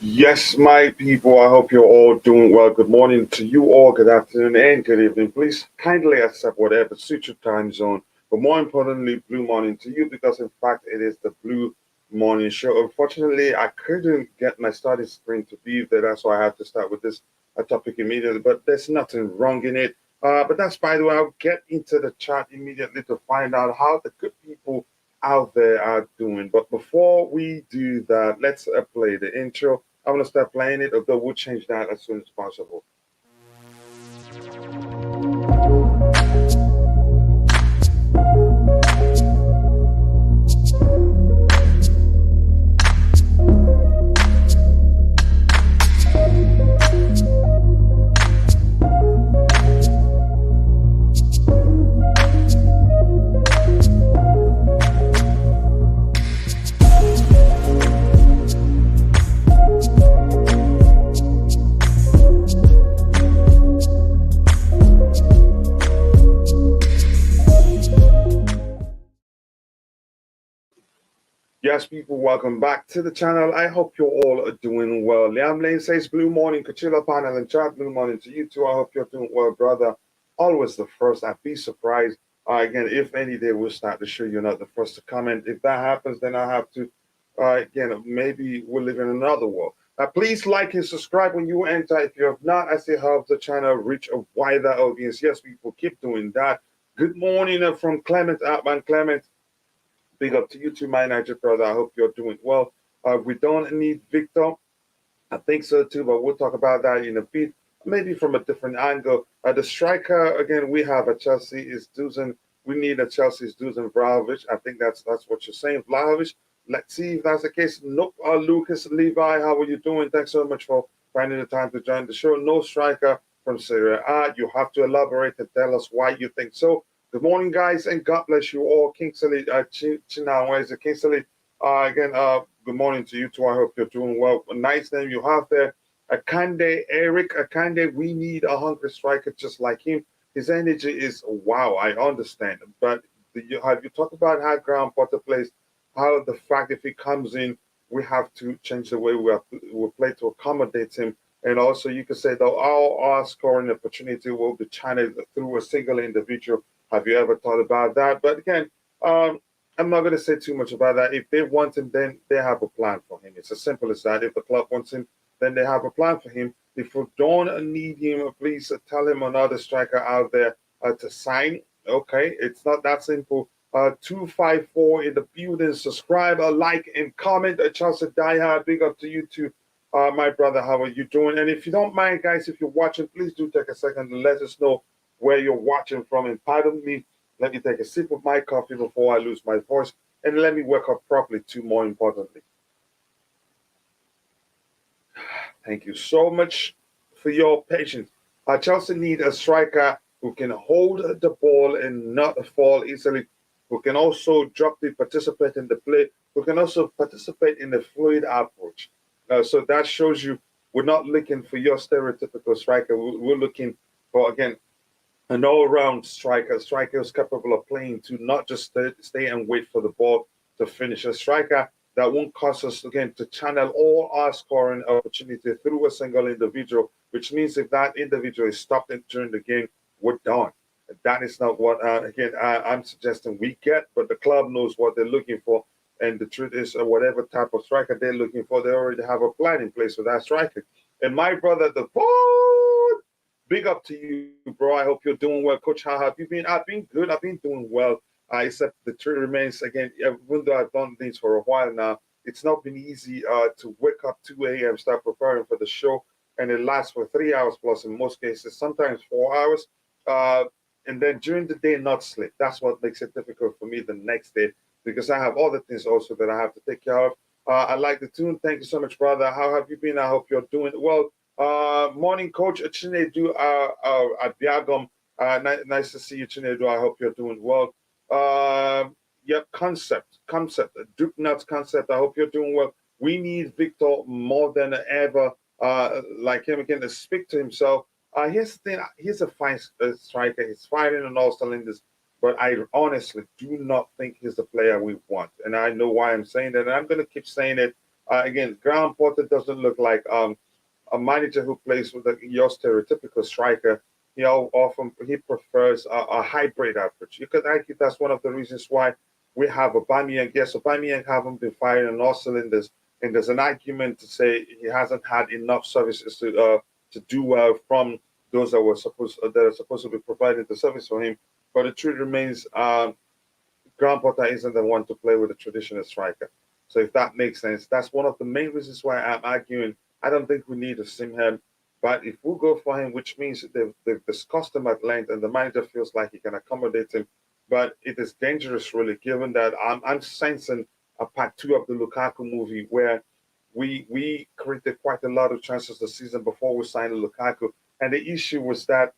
Yes, my people, I hope you're all doing well. Good morning to you all, good afternoon, and good evening. Please kindly accept whatever suits your time zone. But more importantly, blue morning to you because, in fact, it is the Blue Morning Show. Unfortunately, I couldn't get my starting screen to be there. That's why I had to start with this topic immediately. But there's nothing wrong in it. But that's by the way, I'll get into the chat immediately to find out how the good people out there are doing. But before we do that, let's play the intro. I'm gonna start playing it, although we'll change that as soon as possible. Yes, people, welcome back to the channel. I hope you all are doing well. Liam Lane says, Blue morning, Kachila panel and chat. Blue morning to you too. I hope you're doing well, brother. Always the first. I'd be surprised. Again, if any day we'll start the show, you're not the first to comment. If that happens, then I have to Again, maybe we live in another world. Please like and subscribe when you enter. If you have not, I say help the channel reach a wider audience. Yes, we will keep doing that. Good morning from Clement Outman. Clement, big up to you too, my Niger brother. I hope you're doing well. We don't need Victor. I think so too, but we'll talk about that in a bit, maybe from a different angle. The striker again, we have a Chelsea is Dusan. We need a Chelsea's Dusan Vlahovic. I think that's what you're saying, Vlahovic. Let's see if that's the case. Nope. Lucas Levi, how are you doing? Thanks so much for finding the time to join the show. No striker from Serie A. You have to elaborate and tell us why you think so. Good morning, guys, and God bless you all. Kingsley China, where is it? Kingsley, again, good morning to you too. I hope you're doing well. A nice name you have there. Akande, Eric Akande, we need a hungry striker just like him. His energy is wow, I understand. But have you talked about how Graham Potter plays? How the fact if he comes in, we have to change the way we play to accommodate him. And also, you could say that all our scoring opportunity will be channeled through a single individual. Have you ever thought about that? But again, I'm not going to say too much about that. If they want him, then they have a plan for him. It's as simple as that. If the club wants him, then they have a plan for him. If we don't need him, please tell him another striker out there to sign. Okay, it's not that simple. 254 in the building. Subscribe, like, and comment. Chelsea Diehard, big up to you too. My brother, how are you doing? And if you don't mind, guys, if you're watching, please do take a second and let us know where you're watching from. And pardon me, let me take a sip of my coffee before I lose my voice. And let me wake up properly, too, more importantly. Thank you so much for your patience. Chelsea need a striker who can hold the ball and not fall easily, who can also drop the participate in the play, who can also participate in the fluid approach. So that shows you we're not looking for your stereotypical striker. We're looking for, again, an all-round striker, a striker who's capable of playing to not just stay and wait for the ball to finish. A striker that won't cause us, again, to channel all our scoring opportunity through a single individual, which means if that individual is stopped during the game, we're done. That is not what, again, I'm suggesting we get, but the club knows what they're looking for. And the truth is, whatever type of striker they're looking for, they already have a plan in place for that striker. And my brother, the board, big up to you, bro. I hope you're doing well. Coach, how have you been? I've been good. I've been doing well. Except the truth remains, again, even though I've done things for a while now, it's not been easy to wake up 2 a.m., start preparing for the show, and it lasts for 3 hours plus in most cases, sometimes 4 hours. And then during the day, not sleep. That's what makes it difficult for me the next day because I have other things also that I have to take care of. I like the tune. Thank you so much, brother. How have you been? I hope you're doing well. Morning, Coach Chinedu Abiagom. Nice to see you, Chinedu. I hope you're doing well. Yep, concept. Duke Nuts concept. I hope you're doing well. We need Victor more than ever. Like him again to speak to himself. Here's the thing. He's a fine striker. He's firing on all cylinders. But I honestly do not think he's the player we want. And I know why I'm saying that. And I'm going to keep saying it. Again, Graham Potter doesn't look like a manager who plays with your stereotypical striker. You know, often he prefers a hybrid approach. You could argue that's one of the reasons why we have Aubameyang. Yes, Aubameyang haven't been firing on all cylinders. And there's an argument to say he hasn't had enough services to do well from those that are supposed to be providing the service for him. But the truth remains, Graham Potter isn't the one to play with a traditional striker. So if that makes sense, that's one of the main reasons why I'm arguing. I don't think we need to sim him. But if we go for him, which means they've discussed him at length and the manager feels like he can accommodate him, but it is dangerous, really, given that I'm sensing a part two of the Lukaku movie where we created quite a lot of chances the season before we signed Lukaku. And the issue was that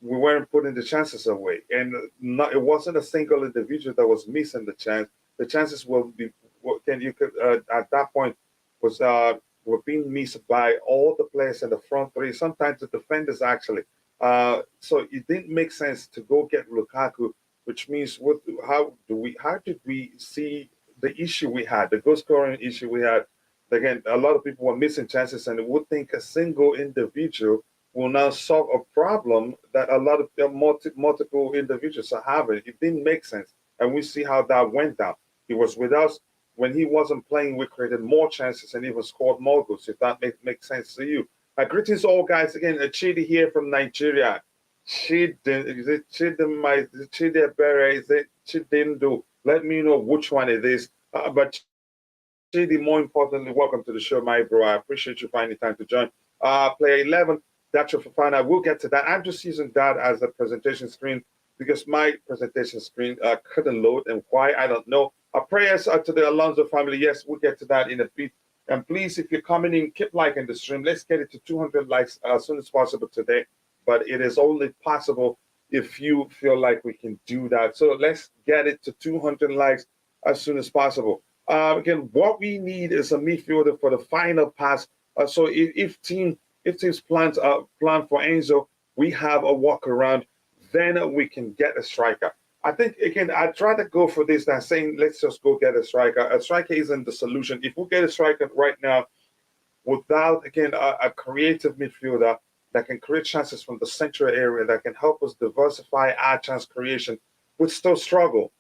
we weren't putting the chances away. And it wasn't a single individual that was missing the chance. The chances will be, at that point, were being missed by all the players in the front three, sometimes the defenders actually. So it didn't make sense to go get Lukaku, which means how did we see the issue we had, the goal scoring issue we had? Again, a lot of people were missing chances and would think a single individual will now solve a problem that a lot of multiple individuals are having. It didn't make sense. And we see how that went down. He was with us. when he wasn't playing, we created more chances and even scored more goals, if that makes sense to you. Greetings all, guys. Again, Chidi here from Nigeria. Chidi, is it Chidi, is it Chidi, is it Chidindu? Let me know which one it is. But Chidi, more importantly, welcome to the show, my bro. I appreciate you finding time to join. Player 11, Datro Fofana. We'll get to that. I'm just using that as a presentation screen because my presentation screen couldn't load, and why, I don't know. Our prayers to the Alonso family. Yes, we'll get to that in a bit. And please, if you're coming in, keep liking the stream. Let's get it to 200 likes as soon as possible today. But it is only possible if you feel like we can do that. So let's get it to 200 likes as soon as possible. Again, what we need is a midfielder for the final pass. So if teams plan for Enzo, we have a walk around, then we can get a striker. I think, again, I'd rather go for this than saying, let's just go get a striker. A striker isn't the solution. If we get a striker right now without, again, a creative midfielder that can create chances from the central area, that can help us diversify our chance creation, we'd still struggle.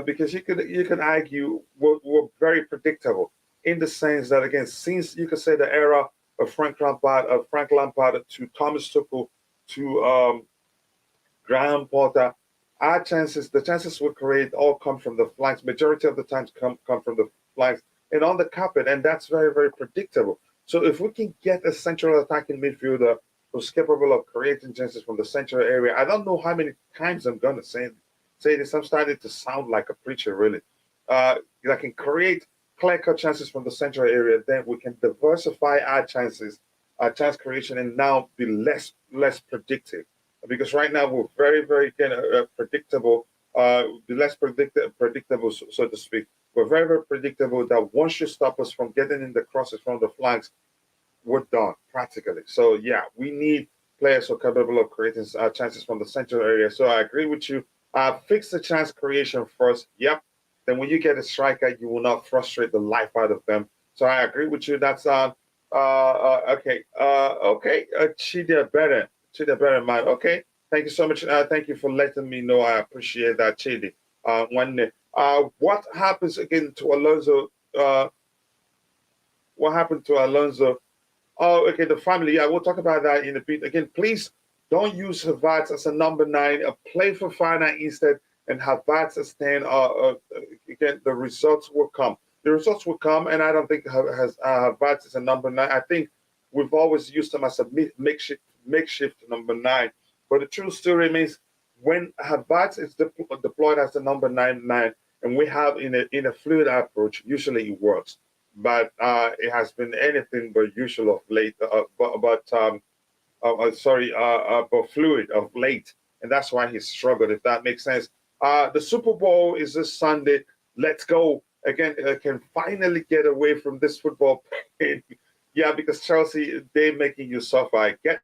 Because you could argue we're very predictable in the sense that, again, since you could say the era of Frank Lampard to Thomas Tuchel to Graham Potter, the chances we create all come from the flanks. Majority of the times come from the flanks and on the carpet, and that's very, very predictable. So if we can get a central attacking midfielder who's capable of creating chances from the central area, I don't know how many times I'm going to say this. I'm starting to sound like a preacher, really. That can create clear-cut chances from the central area, then we can diversify our chances, our chance creation, and now be less predictive. Because right now we're very, very predictable, less predictable, so to speak. We're very, very predictable that once you stop us from getting in the crosses from the flanks, we're done practically. So yeah, we need players who are capable of creating chances from the central area. So I agree with you. Fix the chance creation first. Yep. Then when you get a striker, you will not frustrate the life out of them. So I agree with you. That's okay. Chidi better, man. Okay. Thank you so much. Thank you for letting me know. I appreciate that, Chidi. What happens again to Alonso? What happened to Alonso? Oh, okay, the family. Yeah, we'll talk about that in a bit. Again, please don't use Havertz as a number 9. Play for Fofana instead, and Havertz as 10. Again, the results will come. The results will come, and I don't think Havertz is a number 9. I think we've always used him as a makeshift number 9. But the truth still remains, when Havertz is deployed as the number 9 man, and we have in a fluid approach, usually it works. But it has been anything but usual of late. But fluid of late, and that's why he struggled. If that makes sense. The Super Bowl is this Sunday. Let's go again. Can finally get away from this football pain. Yeah, because Chelsea, they're making you suffer. I get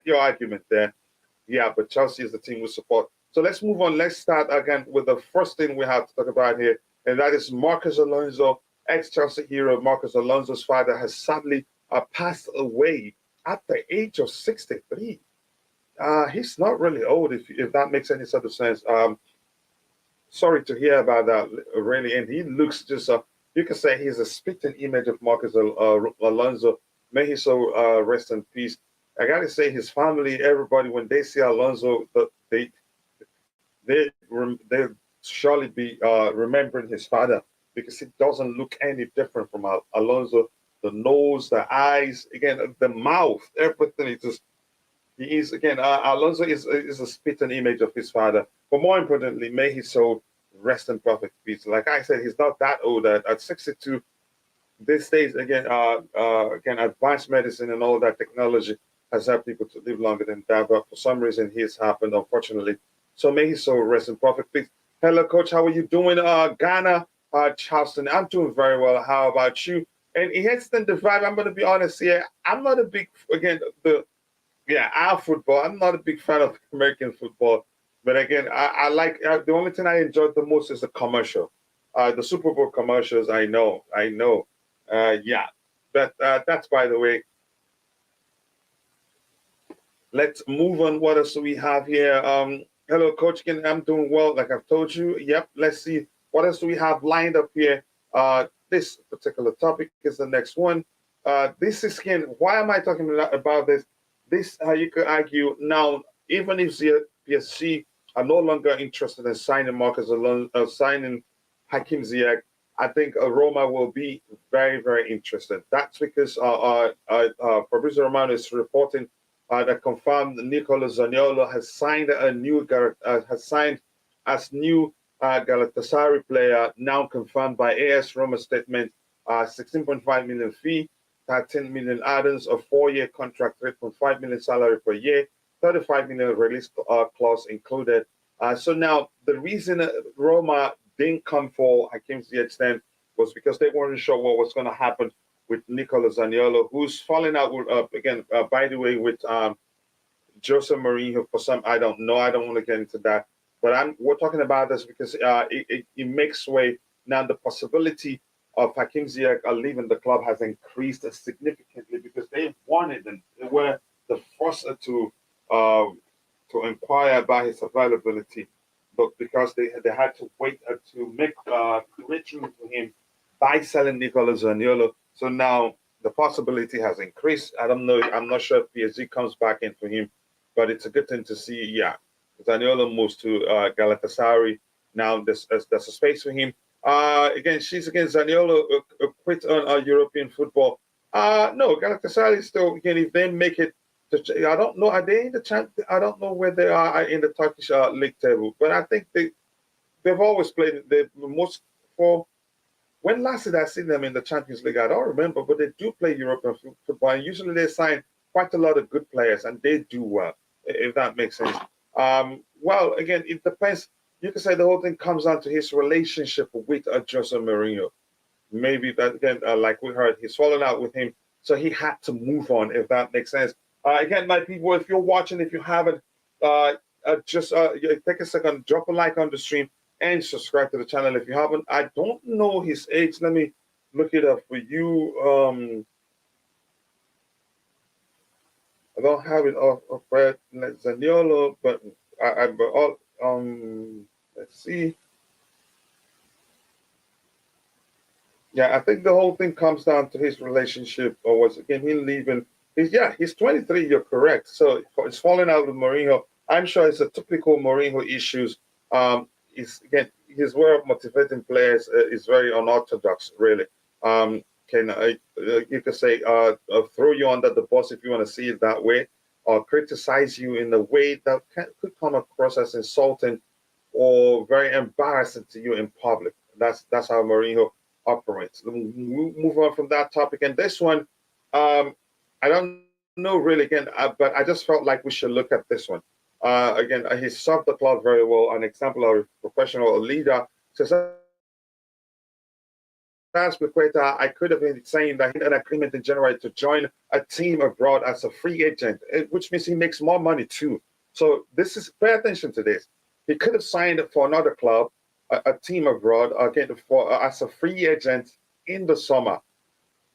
your argument there. Yeah, but Chelsea is the team we support. So let's move on. Let's start again with the first thing we have to talk about here, and that is Marcos Alonso. Ex-Chelsea hero Marcos Alonso's father has sadly passed away at the age of 63. He's not really old, if that makes any sort of sense. Sorry to hear about that, really. And he looks just, you can say he's a spitting image of Marcos Alonso. May he so rest in peace. I got to say, his family, everybody, when they see Alonso, they surely be remembering his father, because it doesn't look any different from Alonso. The nose, the eyes, again, the mouth, everything. Alonso is a spitting image of his father. But more importantly, may his soul rest in perfect peace. Like I said, he's not that old. At 62, these days, again, advanced medicine and all that technology has helped people to live longer than that. But for some reason, it's happened, unfortunately. So may his soul rest in perfect peace. Hello, Coach. How are you doing? Ghana, Charleston. I'm doing very well. How about you? And here's the vibe. I'm going to be honest here. I'm not a big, our football. I'm not a big fan of American football. But again, I like, the only thing I enjoyed the most is the commercial. The Super Bowl commercials, I know. But that's by the way. Let's move on. What else do we have here? Hello, Coach. I'm doing well, like I've told you. Yep. Let's see. What else do we have lined up here? This particular topic is the next one. This is again. Why am I talking about this? This, you could argue now, even if the PSG are no longer interested in signing Marcus Alonso, signing Hakim Ziyech, I think Roma will be very, very interested. That's because Fabrizio Romano is reporting that confirmed Nicolo Zaniolo has signed as new Galatasaray player, now confirmed by AS Roma statement. 16.5 million fee, 13 million add-ons, a 4-year contract, 3.5 million salary per year, 35 million release clause included. So now the reason Roma didn't come for Hakim Ziyech then was because they weren't sure what was going to happen with Nicolo Zaniolo, who's falling out with, by the way, with Jose Mourinho for some, I don't know. I don't want to get into that. But we're talking about this because it makes way now. The possibility of Hakim Ziyech leaving the club has increased significantly because they wanted and they were the first to inquire about his availability, but because they had to wait to make room for him by selling Nicolas Zaniolo. So now the possibility has increased. I don't know. I'm not sure if PSG comes back in for him, but it's a good thing to see. Yeah, Zaniolo moves to Galatasaray. Now there's a space for him. Again, she's against Zaniolo quit on European football. No, Galatasaray still, again, if they make it, I don't know, are they in the champ? I don't know where they are in the Turkish league table, but I think they've always played the most for. When last did I see them in the Champions League? I don't remember, but they do play European football. And usually they sign quite a lot of good players, and they do well, if that makes sense. Well, again, it depends. You can say the whole thing comes down to his relationship with Jose Mourinho. Maybe that, again, like we heard, he's fallen out with him, so he had to move on, if that makes sense. Again, my people, if you're watching, if you haven't, just take a second, drop a like on the stream, and subscribe to the channel if you haven't. I don't know his age. Let me look it up for you. I don't have it off Zaniolo, but let's see. Yeah, I think the whole thing comes down to his relationship, or was again him leaving. He's 23. You're correct. So it's falling out with Mourinho. I'm sure it's a typical Mourinho issues. His way of motivating players is very unorthodox, really. You could say throw you under the bus if you want to see it that way, or criticize you in a way that could come across as insulting or very embarrassing to you in public. That's how Mourinho operates. Move on from that topic, and this one, I don't know really again, but I just felt like we should look at this one. Again, he served the club very well, an exemplary professional leader. So I could have been saying that he had an agreement in January to join a team abroad as a free agent, which means he makes more money too. So pay attention to this. He could have signed for another club, a team abroad, again as a free agent in the summer,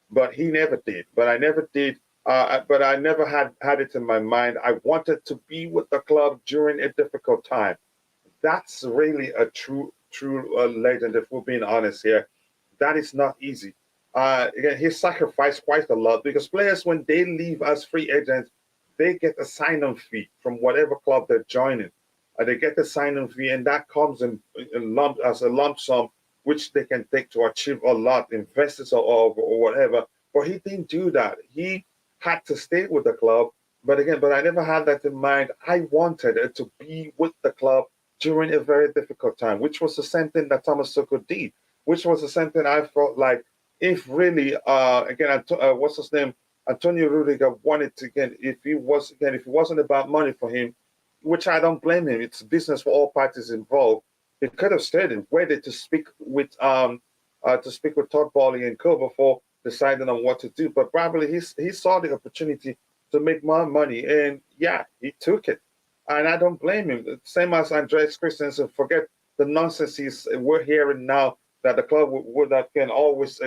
but he never did. But I never did. But I never had it in my mind. I wanted to be with the club during a difficult time. That's really a true legend, if we're being honest here. That is not easy. Again, he sacrificed quite a lot because players, when they leave as free agents, they get a sign-on fee from whatever club they're joining. They get a sign-on fee, and that comes in as a lump sum, which they can take to achieve a lot, investors or whatever. But he didn't do that. He had to stay with the club. But I never had that in mind. I wanted to be with the club during a very difficult time, which was the same thing that Thomas Tuchel did, which was the same thing I felt like if really, what's his name? Antonio Rudiger wanted to, if it wasn't about money for him, which I don't blame him. It's business for all parties involved. He could have stayed and waited to speak with Todd Boehly and co before deciding on what to do. But probably he saw the opportunity to make more money, and yeah, he took it. And I don't blame him. Same as Andreas Christensen. Forget the nonsense we're hearing now that the club would have always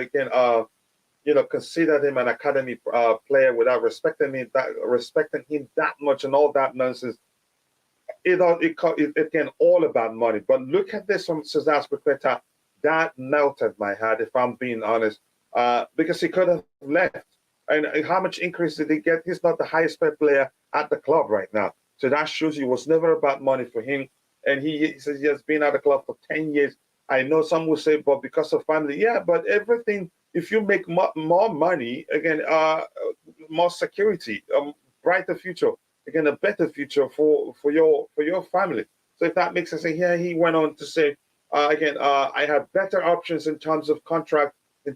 consider him an academy player without respecting him that much and all that nonsense. It all about money. But look at this from Cesar Azpilicueta. that melted my heart, if I'm being honest, because he could have left. And how much increase did he get? He's not the highest paid player at the club right now. So that shows you it was never about money for him. And he says he has been at the club for 10 years. I know some will say, but because of family, yeah, but everything, if you make more money, again, more security, brighter future, again, a better future for your family. So if that makes sense, and here he went on to say, I have better options in terms of contract and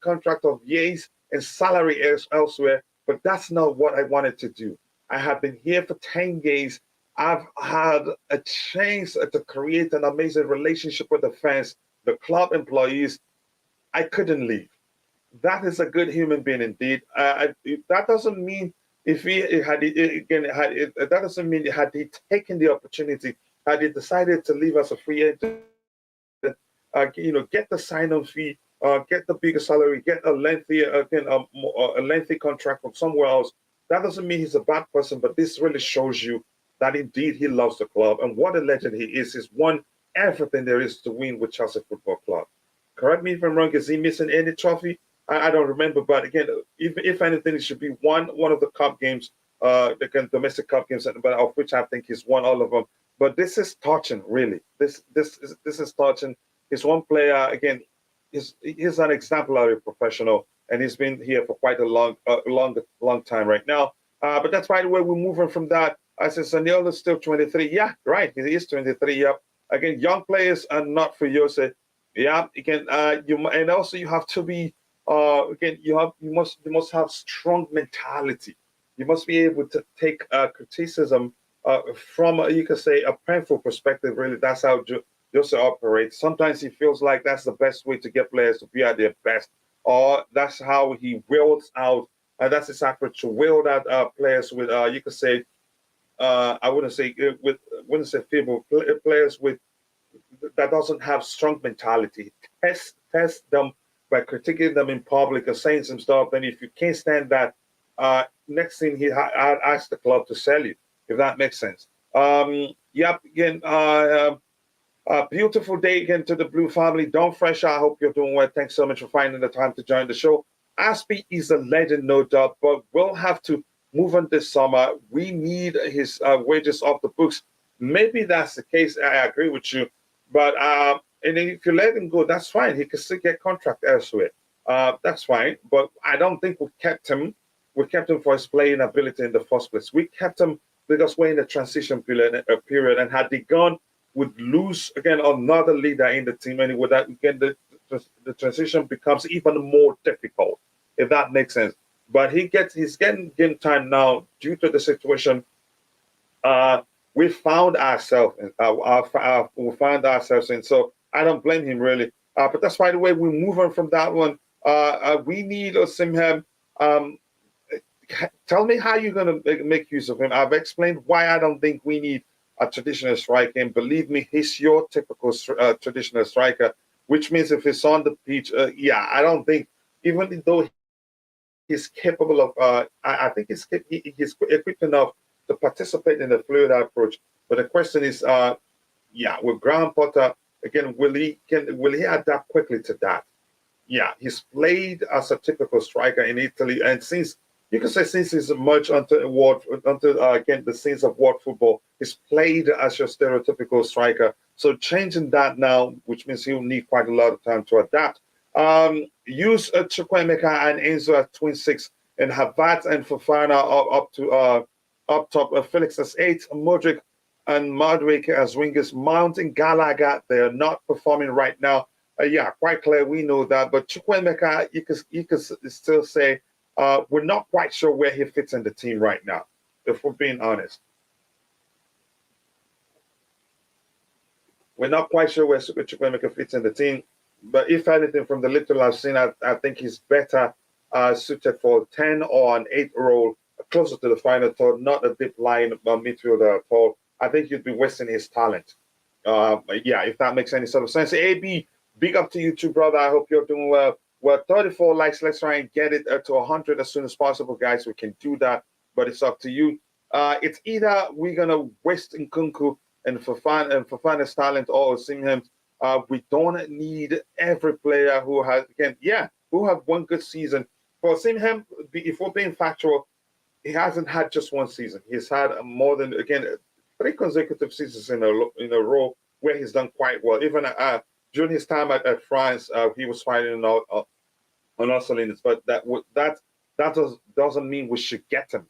contract of years and salary elsewhere, but that's not what I wanted to do. I have been here for 10 years. I've had a chance to create an amazing relationship with the fans, the club employees. I couldn't leave. That is a good human being indeed. That doesn't mean if he had again that doesn't mean had he taken the opportunity, had he decided to leave as a free agent, get the sign-on fee, get the bigger salary, get a lengthy contract from somewhere else. That doesn't mean he's a bad person, but this really shows you that indeed he loves the club and what a legend he is. He's won everything there is to win with Chelsea Football Club. Correct me if I'm wrong. Is he missing any trophy? I don't remember, but again, if anything, it should be one of the cup games, the domestic cup games, but of which I think he's won all of them. But this is touching, really. This is touching. He's one player again. He's an exemplary professional, and he's been here for quite a long time right now. But that's by the way we're moving from that. I said Sanil is still 23. Yeah, right. He is 23. Yep. Again, young players are not for you. So, yeah. Again, and also you have to be. Again, you must have strong mentality. You must be able to take criticism from you can say a painful perspective. Really, that's how Jose operates. Sometimes he feels like that's the best way to get players to be at their best, or that's how he wills out. That's his approach to wield out players with you could say I wouldn't say feeble players with that doesn't have strong mentality. Test them by critiquing them in public and saying some stuff. And if you can't stand that, next thing I'd ask the club to sell you, if that makes sense. Yep. Again, beautiful day again to the Blue family. Don't fresh. I hope you're doing well. Thanks so much for finding the time to join the show. Aspie is a legend, no doubt, but we'll have to move on this summer. We need his wages off the books. Maybe that's the case. I agree with you. But and then if you let him go, that's fine. He can still get contract elsewhere. That's fine. But I don't think we kept him. We kept him for his playing ability in the first place. We kept him because we're in the transition period. And had he gone, would lose again another leader in the team, and with that, again, the transition becomes even more difficult, if that makes sense. But he's getting game time now due to the situation. We found ourselves in. We found ourselves in. So I don't blame him really. But that's by the way we're moving from that one. We need Osimhen. Tell me how you're going to make use of him. I've explained why I don't think we need a traditional striker, and believe me, he's your typical traditional striker. Which means if he's on the pitch, I don't think, even though he's capable of, I think he's equipped enough to participate in the fluid approach. But the question is, with Graham Potter again, will he adapt quickly to that? Yeah, he's played as a typical striker in Italy, and since he's emerged onto again the scenes of world football, he's played as your stereotypical striker. So changing that now, which means he'll need quite a lot of time to adapt. Use Chukwuemeka and Enzo at twin six, and Havertz and Fofana up top. Felix as 8, Mudryk and Madueke as wingers. Mount and Gallagher, they are not performing right now. Quite clear, we know that. But Chukwuemeka, you could still say we're not quite sure where he fits in the team right now, if we're being honest. We're not quite sure where Chukwuemeka fits in the team. But if anything, from the little I've seen, I think he's better suited for 10 or an 8 role, closer to the final third, not a deep line midfielder at all. I think he'd be wasting his talent. If that makes any sort of sense. AB, big up to you too, brother. I hope you're doing well. We're 34 likes. Let's try and get it to 100 as soon as possible, guys. We can do that, but it's up to you. It's either we're going to waste Nkunku and Fofana's talent or Osimhen. We don't need every player who has, again, who have one good season. For Osimhen, if we're being factual, he hasn't had just one season. He's had more than, again, 3 consecutive seasons in a row where he's done quite well. Even during his time at France, he was fighting on all cylinders. But doesn't mean we should get him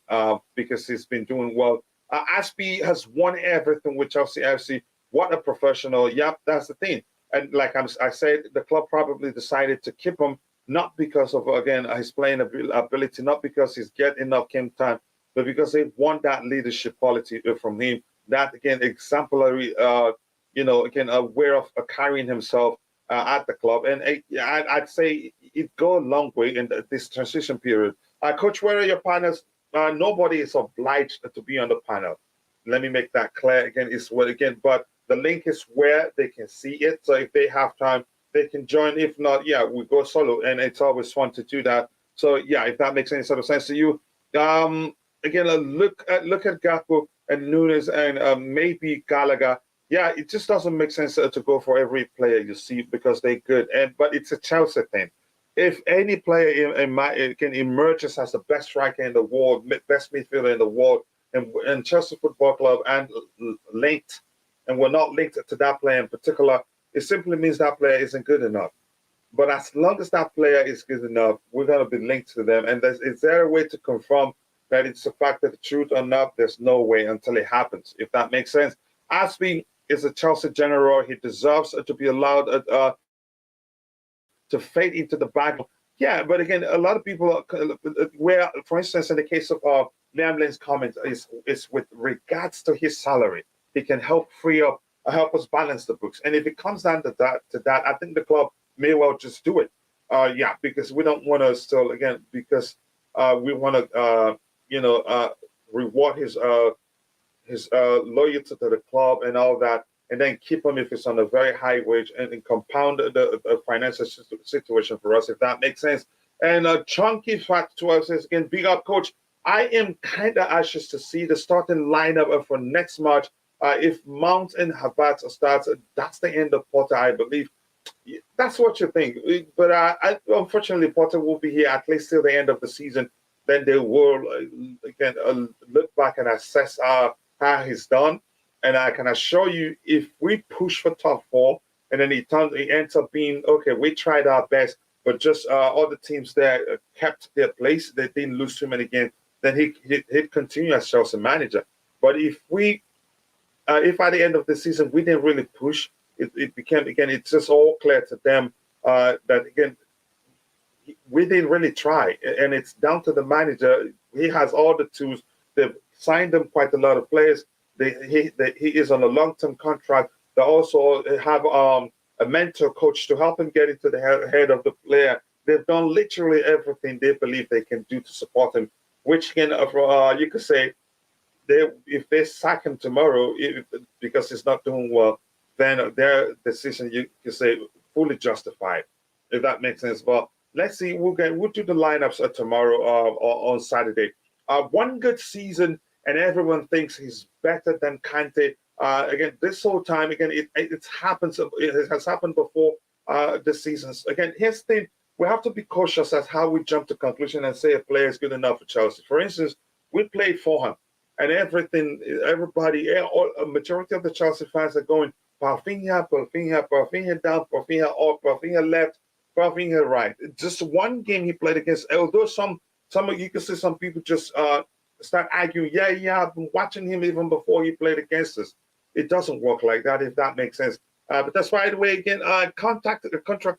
because he's been doing well. Aspie has won everything with Chelsea FC. What a professional! Yep, that's the thing. And like I said, the club probably decided to keep him not because of, again, his playing ability, not because he's getting enough game time, but because they want that leadership quality from him. That, again, exemplary, again, aware of carrying himself at the club. And I'd say it go a long way in this transition period. Coach, where are your partners? Nobody is obliged to be on the panel. Let me make that clear again. But the link is where they can see it. So if they have time, they can join. If not, we go solo, and it's always fun to do that. So if that makes any sort of sense to you, again, look at Gakpo and Nunes and maybe Gallagher. Yeah, it just doesn't make sense to go for every player you see because they're good. But it's a Chelsea thing. If any player can emerges as the best striker in the world, best midfielder in the world, and Chelsea Football Club and linked, and we're not linked to that player in particular, it simply means that player isn't good enough. But as long as that player is good enough, we're going to be linked to them. And is there a way to confirm that it's a fact of the truth or not? There's no way until it happens, if that makes sense. Aspie is a Chelsea general. He deserves to be allowed to fade into the back. Yeah, but again, a lot of people, where, for instance, in the case of Liam Lane's comment, is with regards to his salary. He can help help us balance the books. And if it comes down to that, I think the club may well just do it. Because we don't want to still, again, because we want to, reward his loyalty to the club and all that, and then keep him if it's on a very high wage and compound the financial situation for us, if that makes sense. And Chunky Fat 12 says, again, big up, coach. I am kind of anxious to see the starting lineup for next match. If Mount and Havertz starts, that's the end of Potter, I believe. That's what you think. But unfortunately, Potter will be here at least till the end of the season. Then they will, again, look back and assess how he's done. And I can assure you, if we push for top 4, and then it ends up being, okay, we tried our best, but just all the teams there kept their place, they didn't lose too many games, then he'd continue as Chelsea manager. But if at the end of the season we didn't really push, it became, again, it's just all clear to them that, again, we didn't really try. And it's down to the manager. He has all the tools. They've signed them quite a lot of players. He is on a long-term contract. They also have a mentor coach to help him get into the head of the player. They've done literally everything they believe they can do to support him, which can, you could say, if they sack him tomorrow because he's not doing well, then their decision, you could say, fully justified, if that makes sense. But let's see, we'll do the lineups tomorrow or on Saturday. One good season, and everyone thinks he's better than Kante. Again, this whole time, again, it happens. It has happened before this season. Again, here's the thing: we have to be cautious as how we jump to conclusion and say a player is good enough for Chelsea. For instance, we played for him, and everybody, a majority of the Chelsea fans are going, Parfinha down, Parfinha up, Parfinha left, Parfinha right. Just one game he played against. Although some you can see some people just start arguing, I've been watching him even before he played against us. It doesn't work like that, if that makes sense. But that's why, the way, again, contract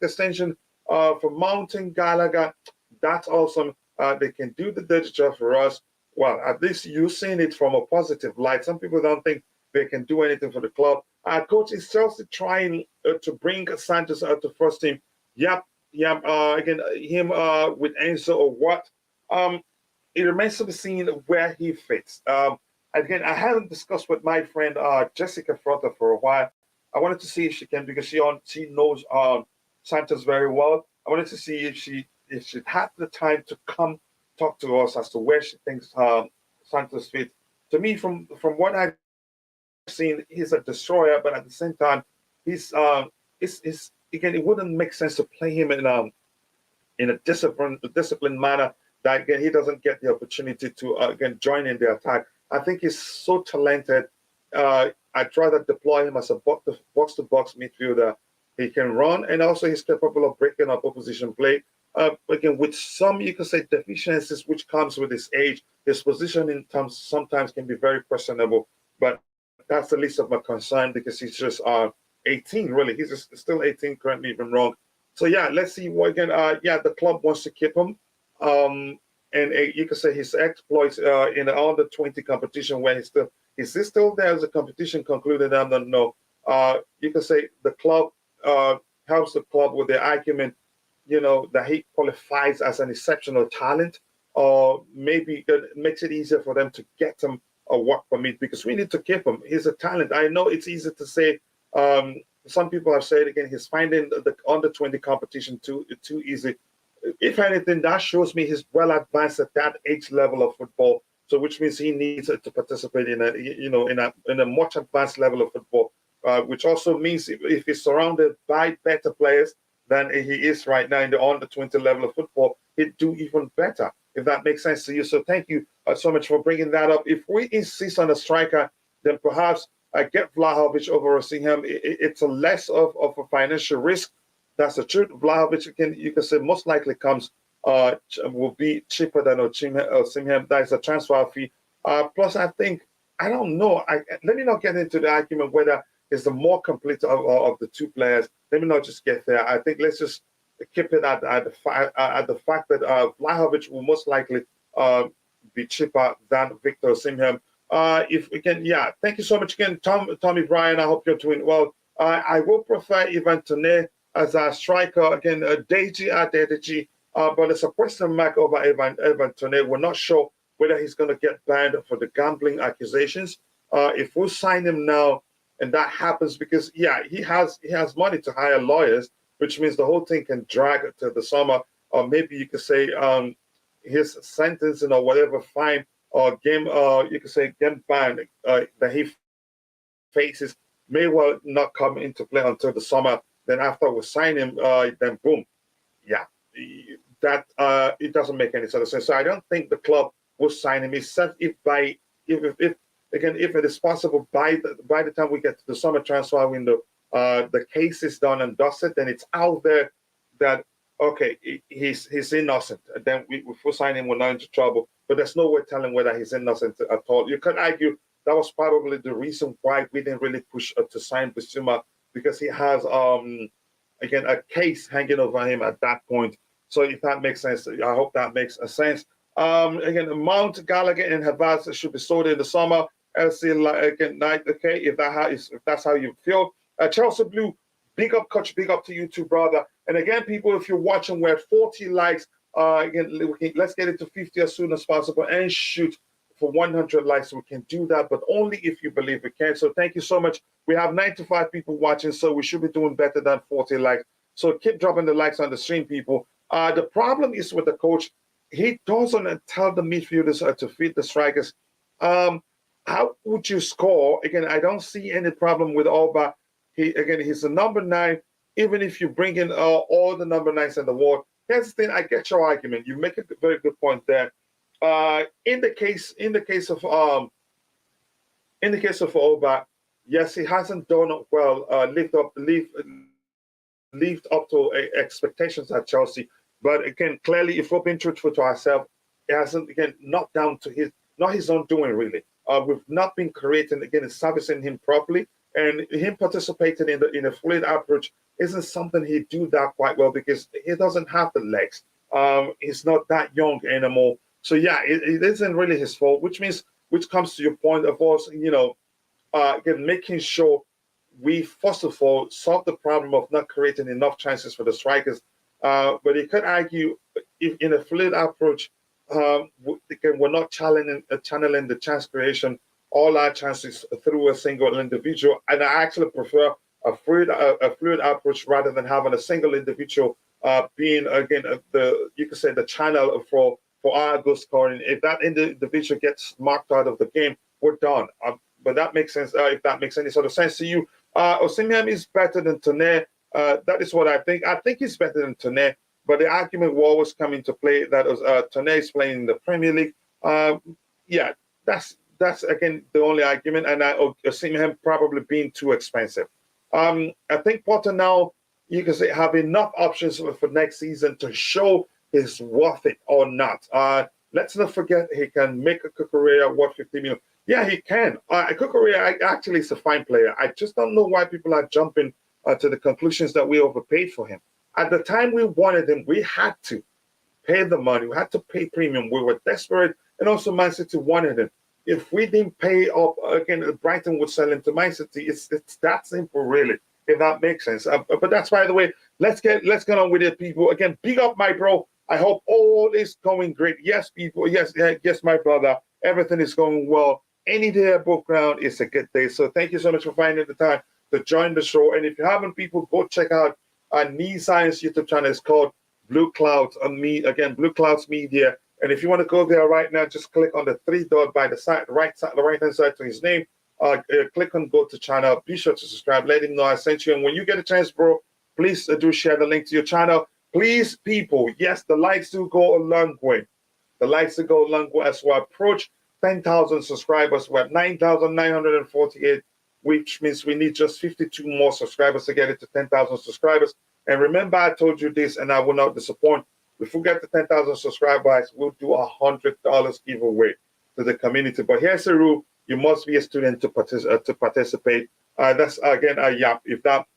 extension for Mountain Gallagher, that's awesome. They can do the dirty job for us. Well, at least you've seen it from a positive light. Some people don't think they can do anything for the club. Coach is Chelsea trying to bring Santos out to first team. Again, him with Enzo or what? It remains to be seen where he fits. Again, I haven't discussed with my friend Jessica Frota for a while. I wanted to see if she can, because she knows Santos very well. I wanted to see if she had the time to come talk to us as to where she thinks Santos fits. To me, from what I've seen he's a destroyer, but at the same time, he's again, it wouldn't make sense to play him in a disciplined manner that again he doesn't get the opportunity to again join in the attack. I think he's so talented. I'd rather deploy him as a box-to-box midfielder. He can run, and also he's capable of breaking up opposition play. Again, with some, you could say, deficiencies which comes with his age, his position in terms sometimes can be very questionable. But that's the least of my concern because he's just 18, really. He's just still 18, correct me if I'm wrong. So yeah, let's see what again. Yeah, the club wants to keep him. And you could say his exploits in the under 20 competition where is he still there as a competition concluded? I don't know. You could say the club helps the club with the argument, you know, that he qualifies as an exceptional talent, or maybe it makes it easier for them to get him a work permit because we need to keep him. He's a talent. I know it's easy to say. Some people have said again he's finding the under 20 competition too easy. If anything, that shows me he's well advanced at that age level of football. So, which means he needs to participate in a much advanced level of football, which also means if he's surrounded by better players than he is right now in the under 20 level of football, he'd do even better. If that makes sense to you. So, thank you so much for bringing that up. If we insist on a striker, then perhaps get Vlahovic over Osimhen. It's a less of a financial risk. That's the truth. Vlahovic, you can say, most likely will be cheaper than Osimhen. That is a transfer fee. Plus, I think, I don't know. Let me not get into the argument whether it's the more complete of the two players. Let me not just get there. I think let's just keep it at the fact that Vlahovic will most likely be cheaper than Victor Osimhen. If again, yeah, thank you so much again, Tommy Bryan. I hope you're doing well. I will prefer Ivan Toney as a striker again, Deji Adedeji, but it's a question mark over Ivan Toney. We're not sure whether he's going to get banned for the gambling accusations. If we sign him now, and that happens because yeah, he has money to hire lawyers, which means the whole thing can drag to the summer, or maybe you could say his sentencing or whatever fine or game, you could say game ban that he faces may well not come into play until the summer. Then after we sign him, then boom, yeah, that it doesn't make any sort of sense. So I don't think the club will sign him, except if it is possible by the time we get to the summer transfer window, the case is done and dusted, then it's out there that okay, he's innocent. And then if we sign him, we're not into trouble. But there's no way telling whether he's innocent at all. You could argue that was probably the reason why we didn't really push to sign Bissouma, because he has again a case hanging over him at that point. So if that makes sense, I hope that makes a sense. Again, Mount, Gallagher, and Havertz should be sold in the summer. LC again, okay, if that's how you feel. Chelsea Blue, big up, coach, big up to you too, brother. And again, people, if you're watching, we're at 40 likes. Again, let's get it to 50 as soon as possible and shoot for 100 likes. We can do that, but only if you believe we can. So thank you so much. We have 95 people watching, so we should be doing better than 40 likes. So keep dropping the likes on the stream, people. The problem is with the coach. He doesn't tell the midfielders to feed the strikers. How would you score? Again, I don't see any problem with Auba. He's a number 9. Even if you bring in all the number 9s in the world, here's the thing. I get your argument. You make a very good point there. In the case of Auba, yes, he hasn't done well. Lived up to expectations at Chelsea. But again, clearly, if we're being truthful to ourselves, it hasn't not down to his own doing really. We've not been creating and servicing him properly, and him participating in a fluid approach isn't something he do that quite well because he doesn't have the legs. He's not that young anymore. So yeah, it isn't really his fault, which comes to your point of us, again, making sure we first of all solve the problem of not creating enough chances for the strikers. But you could argue if in a fluid approach, we're not channeling the chance creation, all our chances through a single individual. And I actually prefer a fluid approach rather than having a single individual being the channel for our goal scoring. If that individual gets marked out of the game, we're done. but that makes sense. If that makes any sort of sense to you, Osimhen is better than Tone. That is what I think. I think he's better than Tone, but the argument will always come into play that Tone is playing in the Premier League. Yeah, that's again the only argument, and Osimhen probably being too expensive. I think Potter now, you can say, have enough options for next season to show he's worth it or not. Let's not forget he can make a Cucurella worth 50 million. Yeah, he can. Cucurella actually is a fine player. I just don't know why people are jumping to the conclusions that we overpaid for him. At the time we wanted him, we had to pay the money. We had to pay premium. We were desperate, and also Man City wanted him. If we didn't pay up, again, Brighton would sell him to Man City. It's that simple, really, if that makes sense. But that's, by the way, let's get on with it, people. Again, big up, my bro. I hope all is going great. Yes, people. Yes, my brother. Everything is going well. Any day above ground is a good day. So thank you so much for finding the time to join the show. And if you haven't, people, go check out our Knee Science YouTube channel. It's called Blue Clouds on me. Again, Blue Clouds Media. And if you want to go there right now, just click on the three dot by the side, the right-hand side to his name. Click on go to channel. Be sure to subscribe. Let him know I sent you. And when you get a chance, bro, please do share the link to your channel. Please, people, yes, the likes do go a long way. The likes do go a long way as we approach 10,000 subscribers. We're at 9,948, which means we need just 52 more subscribers to get it to 10,000 subscribers. And remember, I told you this, and I will not disappoint. If we get to 10,000 subscribers, we'll do a $100 giveaway to the community. But here's the rule: you must be a student to participate. That's again a yap. If that,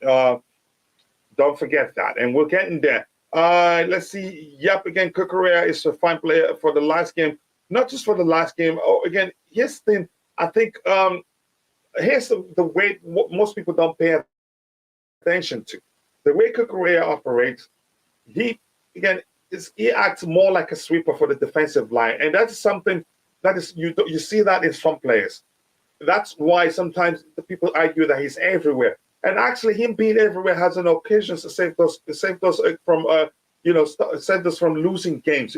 don't forget that, and we're getting there. Let's see. Yep, again, Cucurella is a fine player for the last game. Not just for the last game. Oh, again, here's the thing. I think here's the way most people don't pay attention to. The way Cucurella operates, he acts more like a sweeper for the defensive line, and that's something that is you see that in some players. That's why sometimes the people argue that he's everywhere. And actually, him being everywhere has an occasion to save us from saved us from losing games.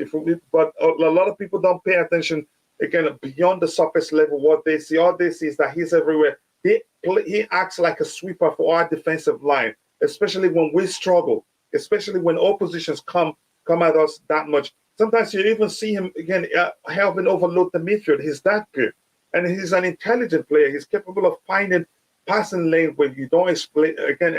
But a lot of people don't pay attention again beyond the surface level. What they see, all they see is that he's everywhere. He acts like a sweeper for our defensive line, especially when we struggle, especially when oppositions come at us that much. Sometimes you even see him again helping overload the midfield. He's that good, and he's an intelligent player. He's capable of finding passing lane where you don't explain again.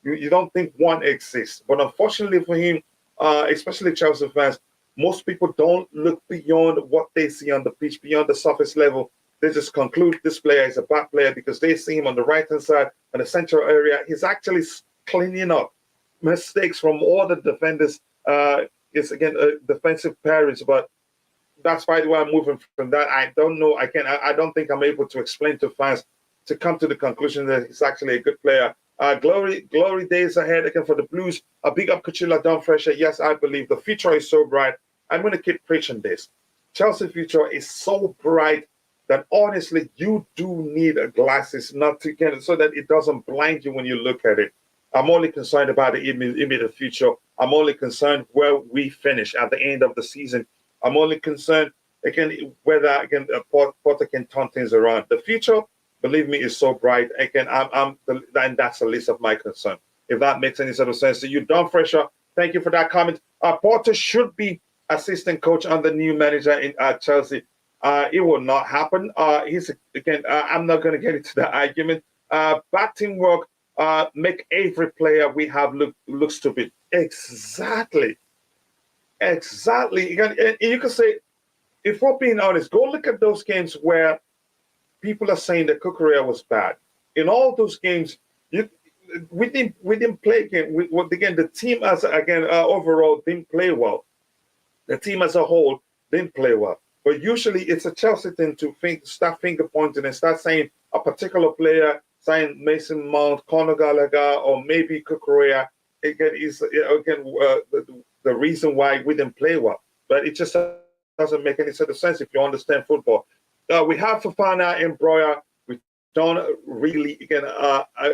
You don't think one exists, but unfortunately for him, especially Chelsea fans, most people don't look beyond what they see on the pitch, beyond the surface level. They just conclude this player is a bad player because they see him on the right-hand side in the central area. He's actually cleaning up mistakes from all the defenders. It's again defensive pairings, but that's by the way I'm moving from that. I don't know. I don't think I'm able to explain to fans to come to the conclusion that he's actually a good player. Glory days ahead again for the Blues. A big up Kuchila Don Fresher. Yes, I believe the future is so bright. I'm going to keep preaching this. Chelsea's future is so bright that honestly, you do need glasses not to get it so that it doesn't blind you when you look at it. I'm only concerned about the immediate future. I'm only concerned where we finish at the end of the season. I'm only concerned again whether Potter can turn things around. The future, believe me, is so bright. Again, and that's the least of my concern. If that makes any sort of sense to you, Don Fresher, thank you for that comment. Potter should be assistant coach under new manager in Chelsea. It will not happen. I'm not going to get into the argument. Bad teamwork make every player we have look stupid. Exactly. And you can say, if we're being honest, go look at those games where people are saying that Cucurella was bad. In all those games, we didn't play again. The team overall didn't play well. The team as a whole didn't play well. But usually it's a Chelsea thing to start finger pointing and start saying a particular player, saying Mason Mount, Conor Gallagher, or maybe Cucurella is the reason why we didn't play well. But it just doesn't make any sort of sense if you understand football. We have Fofana and Broya. We don't really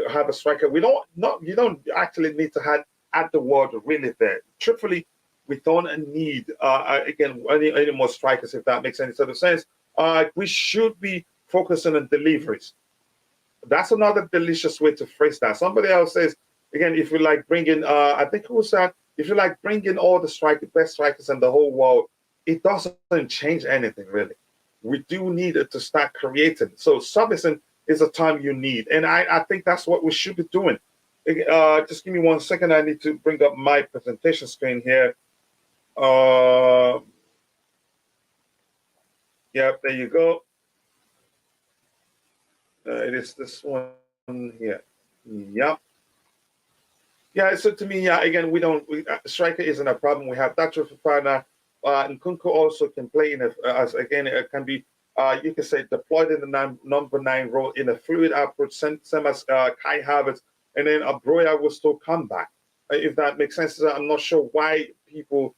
have a striker. You don't actually need to add the word really there. Truthfully, we don't need any more strikers, if that makes any sort of sense. We should be focusing on deliveries. That's another delicious way to phrase that. Somebody else says, again, if you like bringing, I think who said, if you like bringing all the best strikers in the whole world, it doesn't change anything really. We do need it to start creating. So servicing is a time you need, and I think that's what we should be doing. Just give me 1 second. I need to bring up my presentation screen here. Yeah, there you go. It is this one here. Yep. Yeah, so to me, yeah, again, striker isn't a problem. We have Datro Fofana. Nkunku also can play as again, it can be, you can say, deployed in the number 9 role in a fluid approach, same as Kai Havertz, and then Broya will still come back. If that makes sense, I'm not sure why people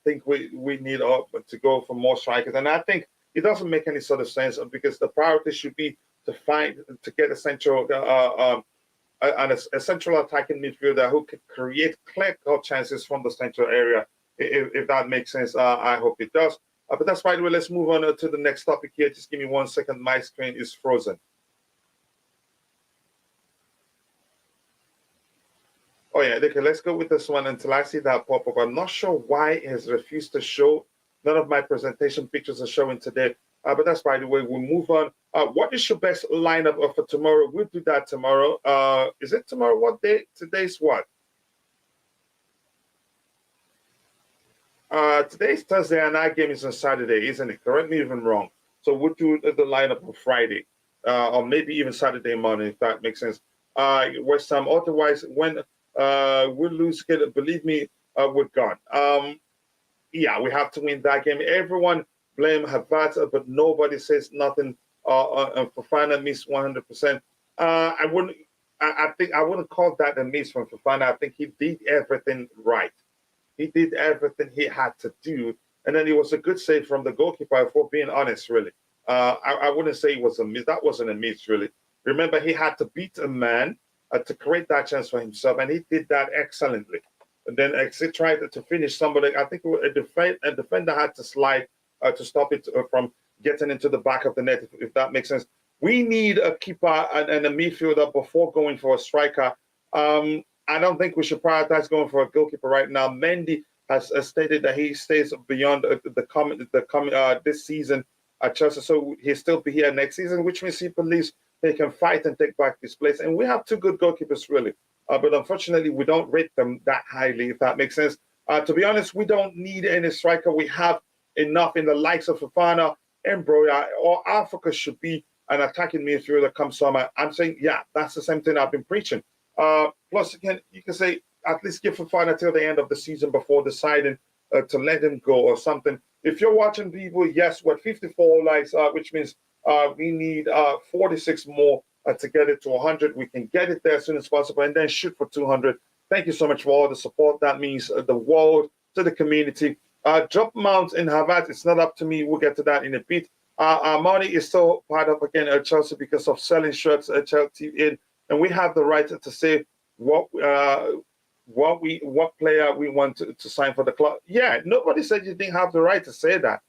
think we need to go for more strikers, and I think it doesn't make any sort of sense because the priority should be to get a central a central attacking midfielder who can create clear-cut chances from the central area. If that makes sense, I hope it does. But that's by the way. Let's move on to the next topic here. Just give me 1 second. My screen is frozen. Oh yeah, okay. Let's go with this one until I see that pop up. I'm not sure why it has refused to show. None of my presentation pictures are showing today. But that's by the way. We'll move on. What is your best lineup for tomorrow? We'll do that tomorrow. Is it tomorrow? What day? Today's what? Today's Thursday and our game is on Saturday, isn't it? Correct me if I'm wrong. So we'll do the lineup on Friday, or maybe even Saturday morning, if that makes sense. West Ham. Otherwise, when we lose, believe me, we're gone. Yeah, we have to win that game. Everyone blame Havertz, but nobody says nothing. Fofana missed 100%. I wouldn't. I think I wouldn't call that a miss from Fofana. I think he did everything right. He did everything he had to do, and then it was a good save from the goalkeeper. For being honest, really, I wouldn't say it was a miss. That wasn't a miss, really. Remember, he had to beat a man to create that chance for himself, and he did that excellently. And then he tried to finish somebody. I think a defender had to slide to stop it from getting into the back of the net, if that makes sense. We need a keeper and a midfielder before going for a striker. I don't think we should prioritize going for a goalkeeper right now. Mendy has stated that he stays beyond this season at Chelsea, so he'll still be here next season, which means he believes they can fight and take back his place. And we have 2 good goalkeepers, really. But unfortunately, we don't rate them that highly, if that makes sense. To be honest, we don't need any striker. We have enough in the likes of Fofana and Broya, or Africa should be an attacking midfielder come summer. I'm saying, yeah, that's the same thing I've been preaching. Plus, again, you can say at least give Fofana till the end of the season before deciding to let him go or something. If you're watching people, yes, we're 54 likes, which means we need 46 more to get it to 100. We can get it there as soon as possible and then shoot for 200. Thank you so much for all the support. That means the world to the community. Drop amounts in Havertz, it's not up to me. We'll get to that in a bit. Our money is still part of, again, Chelsea because of selling shirts at Chelsea in. And we have the right to say what player we want to sign for the club. Yeah, nobody said you didn't have the right to say that.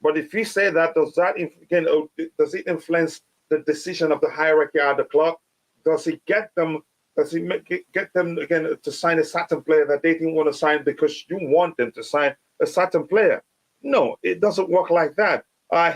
But if you say that, does it influence the decision of the hierarchy at the club? Does it get them? Does it get them again to sign a certain player that they didn't want to sign because you want them to sign a certain player? No, it doesn't work like that.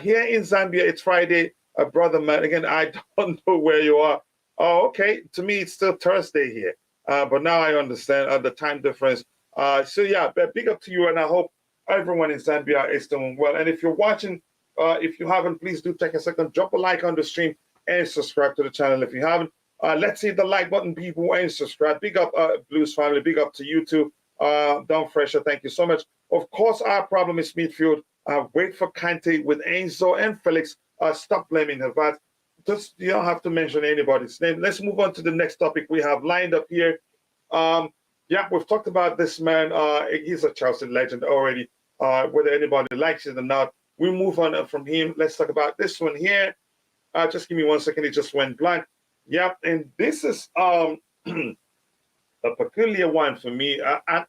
Here in Zambia, it's Friday, brother man. Again, I don't know where you are. Oh, okay. To me, it's still Thursday here. But now I understand the time difference. So, yeah, big up to you. And I hope everyone in Zambia is doing well. And if you're watching, if you haven't, please do take a second, drop a like on the stream and subscribe to the channel if you haven't. Let's hit the like button, people, and subscribe. Big up, Blues family. Big up to you too. Don Fresher, thank you so much. Of course, our problem is midfield. Wait for Kante with Enzo and Felix. Stop blaming Havertz. Just, you don't have to mention anybody's name. Let's move on to the next topic we have lined up here. Yeah, we've talked about this man. He's a Chelsea legend already, whether anybody likes it or not. We move on from him. Let's talk about this one here. Just give me 1 second. It just went blank. Yeah, and this is a peculiar one for me.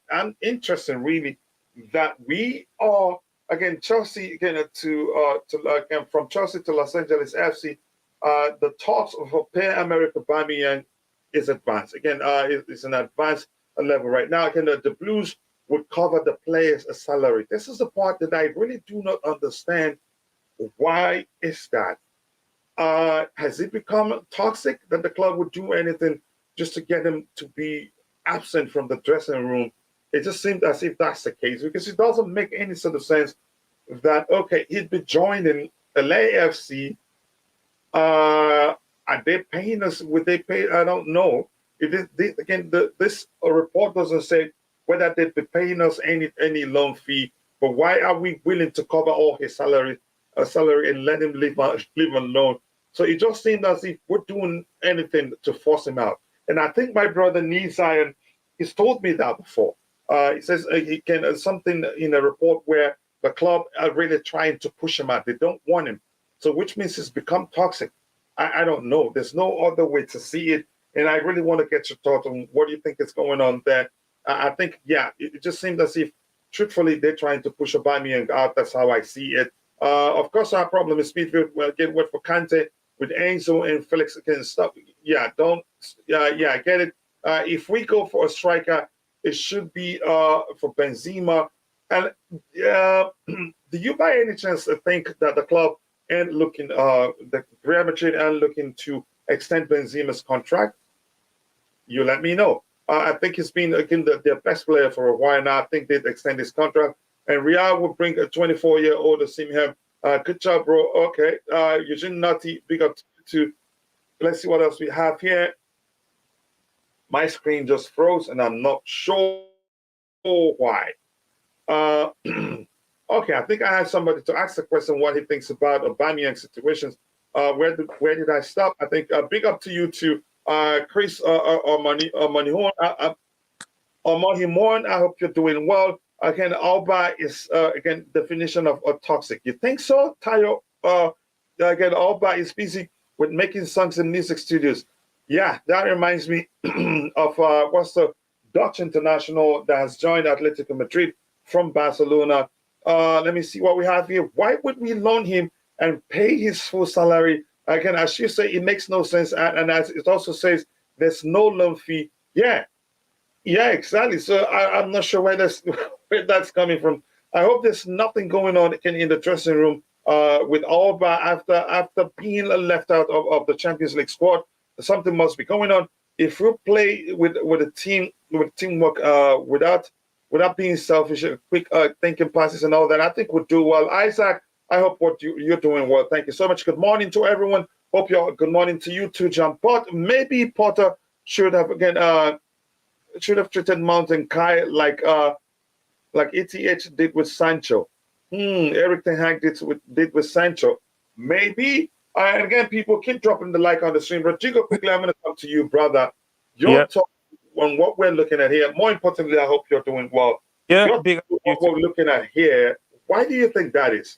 And interesting, really, that we are again, Chelsea again again from Chelsea to Los Angeles FC. The talks of Pierre-Emerick Aubameyang is advanced. Again, it's an advanced level right now. Again, the Blues would cover the player's salary. This is the part that I really do not understand. Why is that? Has it become toxic that the club would do anything just to get him to be absent from the dressing room? It just seems as if that's the case because it doesn't make any sort of sense that, okay, he'd be joining LAFC. Are they paying us? Would they pay? I don't know. This report doesn't say whether they'd be paying us any loan fee, but why are we willing to cover all his salary and let him live alone? So it just seems as if we're doing anything to force him out. And I think my brother Zion, he's told me that before. He says he can something in a report where the club are really trying to push him out. They don't want him. So which means it's become toxic. I don't know. There's no other way to see it. And I really want to get your thoughts on what do you think is going on there. I think, yeah, it just seems as if, truthfully, they're trying to push Aubameyang out. That's how I see it. Of course, our problem is midfield. We'll get word for Kante with Enzo and Felix can stop. Yeah, I get it. If we go for a striker, it should be for Benzema. And do you by any chance think that the club and the Real Madrid and looking to extend Benzema's contract? You let me know. I think he's been again their best player for a while now. I think they'd extend his contract, and Real will bring a 24-year-old Osimhen. Good job, bro. Okay, Eugene Nutty, big up to. Let's see what else we have here. My screen just froze, and I'm not sure why. Okay, I think I have somebody to ask the question what he thinks about Aubameyang situations. Where did I stop? I think big up to you too, Chris Omanihon. I hope you're doing well. Again, Auba is again definition of toxic. You think so, Tayo? Again, Auba is busy with making songs in music studios. Yeah, that reminds me of what's the Dutch international that has joined Atletico Madrid from Barcelona. Let me see what we have here. Why would we loan him and pay his full salary? Again, as you say, it makes no sense. And as it also says, there's no loan fee. Yeah, exactly. So I'm not sure where that's coming from. I hope there's nothing going on in the dressing room with Auba after being left out of the Champions League squad. Something must be going on. If we play with a team with teamwork without being selfish, quick thinking passes and all that, I think we'll do well. Isaac, I hope you're doing well. Thank you so much. Good morning to everyone. Hope you're good morning to you too, John. But maybe Potter should have treated Mountain Kai like ETH did with Sancho. Eric Ten Hag did with Sancho. Maybe. And again, people keep dropping the like on the stream. Rodrigo, quickly, I'm going to come to you, brother. Your talk on what we're looking at here. More importantly, I hope you're doing well. Yeah, what we're looking at here. Why do you think that is?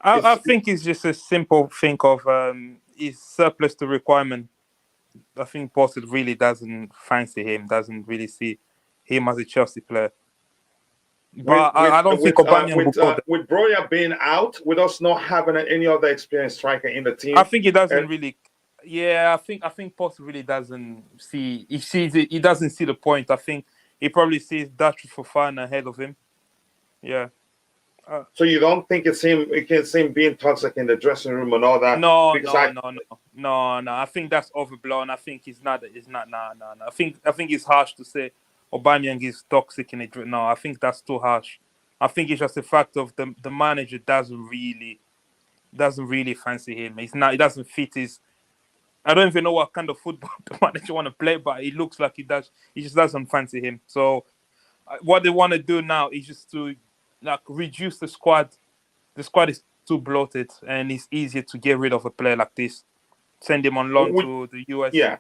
I think it's just a simple thing of his surplus to requirement. I think Potter really doesn't fancy him, doesn't really see him as a Chelsea player. But I don't think Aubameyang will go there. With Broya being out, with us not having any other experienced striker in the team, I think he doesn't really. Yeah, I think Potter really doesn't see. He doesn't see the point. I think he probably sees Datro Fofana ahead of him. Yeah. So you don't think it's him being toxic in the dressing room and all that? No. I think that's overblown. I think it's not. No. I think it's harsh to say Aubameyang is toxic in it. No, I think that's too harsh. I think it's just a fact of the manager doesn't really fancy him. It's not. It doesn't fit his. I don't even know what kind of football the manager want to play, but it looks like he does. He just doesn't fancy him. So what they want to do now is just to reduce the squad. The squad is too bloated, and it's easier to get rid of a player like this. Send him on loan to the US. Yeah.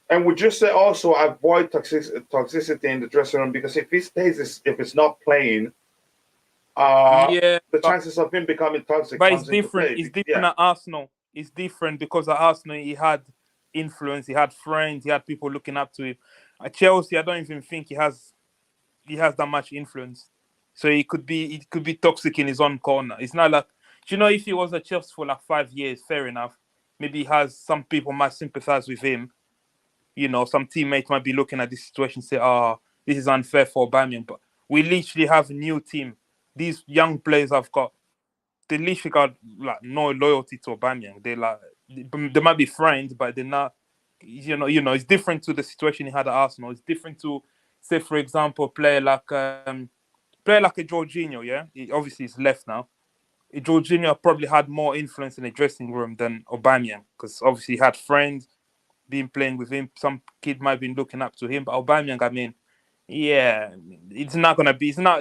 And would you say also avoid toxicity in the dressing room, because if he stays, if it's not playing, the chances of him becoming toxic. But it's different. It's different at Arsenal. It's different because at Arsenal he had influence, he had friends, he had people looking up to him. At Chelsea, I don't even think he has that much influence. So he could be toxic in his own corner. It's not like, if he was at Chelsea for like 5 years, fair enough. Maybe some people might sympathize with him. Some teammates might be looking at this situation and say, "Oh, this is unfair for Aubameyang." But we literally have a new team. These young players they literally got like no loyalty to Aubameyang. They might be friends, but they're not. It's different to the situation he had at Arsenal. It's different to, say, for example, player like a Jorginho. Yeah, obviously he's left now. Jorginho probably had more influence in the dressing room than Aubameyang, because obviously he had friends been playing with him. Some kid might have been looking up to him, but Aubameyang, I mean, yeah, it's not gonna be. It's not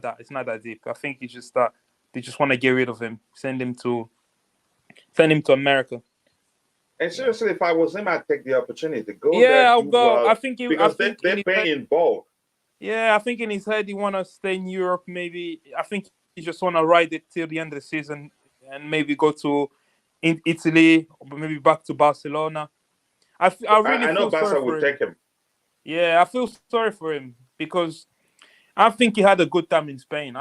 that deep. I think it's just that they just want to get rid of him, send him to America. And seriously, if I was him, I'd take the opportunity to go Yeah, there. I'll go. Well, I think because they're paying in bulk. Yeah, I think in his head he want to stay in Europe. Maybe I think he just want to ride it till the end of the season and maybe go to Italy or maybe back to Barcelona. I really I know feel Barca sorry for would him. take him. Yeah, I feel sorry for him because I think he had a good time in Spain.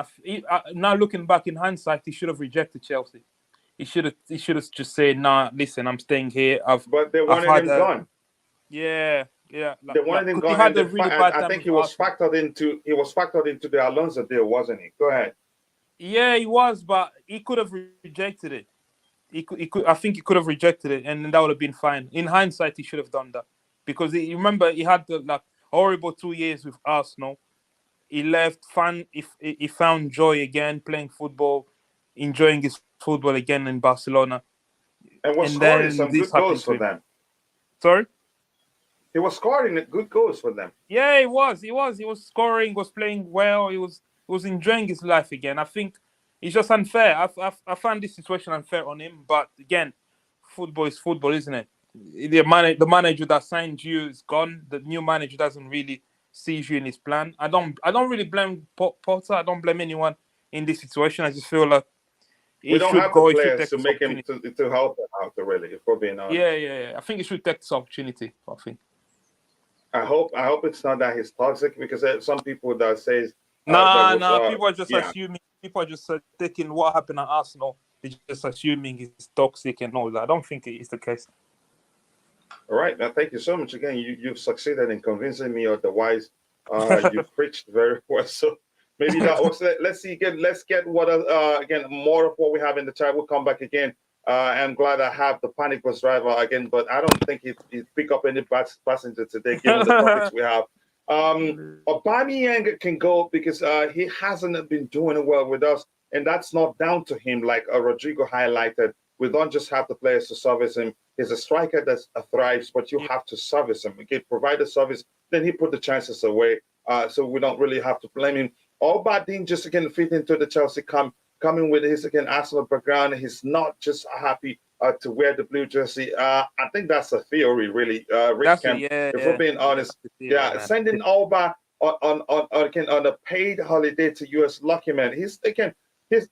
Now looking back in hindsight, he should have rejected Chelsea. He should have just said, "Nah, listen, I'm staying here. But they I've wanted had him gone. yeah." They wanted him Because he gone, had and a really bad I time think with Arsenal. he was factored into the Alonso deal, wasn't he? Go ahead. Yeah, he was, but he could have rejected it. He could. I think he could have rejected it, and that would have been fine. In hindsight, he should have done that because remember he had the horrible 2 years with Arsenal. He left, he found joy again playing football, enjoying his football again in Barcelona, And was and scoring then some this good happened goals to for him. them. Sorry. He was scoring good goals for them. Yeah, he was. He was scoring. Was playing well. He was enjoying his life again. I think it's just unfair. I found this situation unfair on him. But again, football is football, isn't it? The manager that signed you is gone. The new manager doesn't really see you in his plan. I don't really blame Potter. I don't blame anyone in this situation. I just feel like We he don't should have the go. He should players take to this make him opportunity. to help him out, really, if we're being honest. Yeah. I think he should take this opportunity. I think. I hope it's not that he's toxic, because there's some people that says that Nah, would nah. People are just yeah. assuming. People are just taking what happened at Arsenal. They're just assuming he's toxic and all that. I don't think it is the case. All right. Now, thank you so much again. You've succeeded in convincing me otherwise. You've preached very well. So maybe that was let's see again. Let's get what again more of what we have in the chat. We'll come back again. I'm glad I have the panic bus driver again, but I don't think he'd pick up any passenger today, given the topics we have. Aubameyang can go because he hasn't been doing well with us, and that's not down to him. Like Rodrigo highlighted, we don't just have the players to service him. He's a striker that thrives, but you have to service him. Okay, provide a service, then he put the chances away. So we don't really have to blame him. Auba didn't just again fit into the Chelsea coming with his again Arsenal background. He's not just happy to wear the blue jersey. I think that's a theory, really. If we're being honest, sending Auba on a paid holiday to US, lucky man.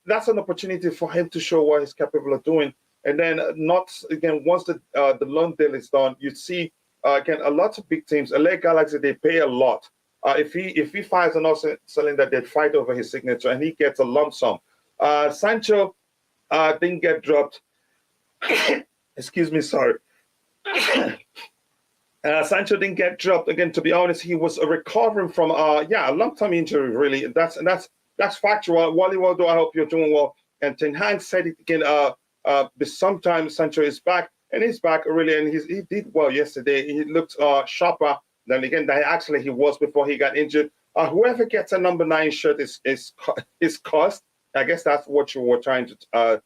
That's an opportunity for him to show what he's capable of doing. And then once the loan deal is done, you see again a lot of big teams. LA Galaxy, they pay a lot. If he fires an cylinder, they'd fight over his signature, and he gets a lump sum. Sancho didn't get dropped. Excuse me, sorry. Sancho didn't get dropped again. To be honest, he was recovering from a long-term injury. Really, that's factual. Wally Waldo, I hope you're doing well. And Ten Hag said it again. But sometimes Sancho is back, and he's back really, and he did well yesterday. He looked sharper than again that actually he was before he got injured. Whoever gets a number 9 shirt is cost. I guess that's what you were trying to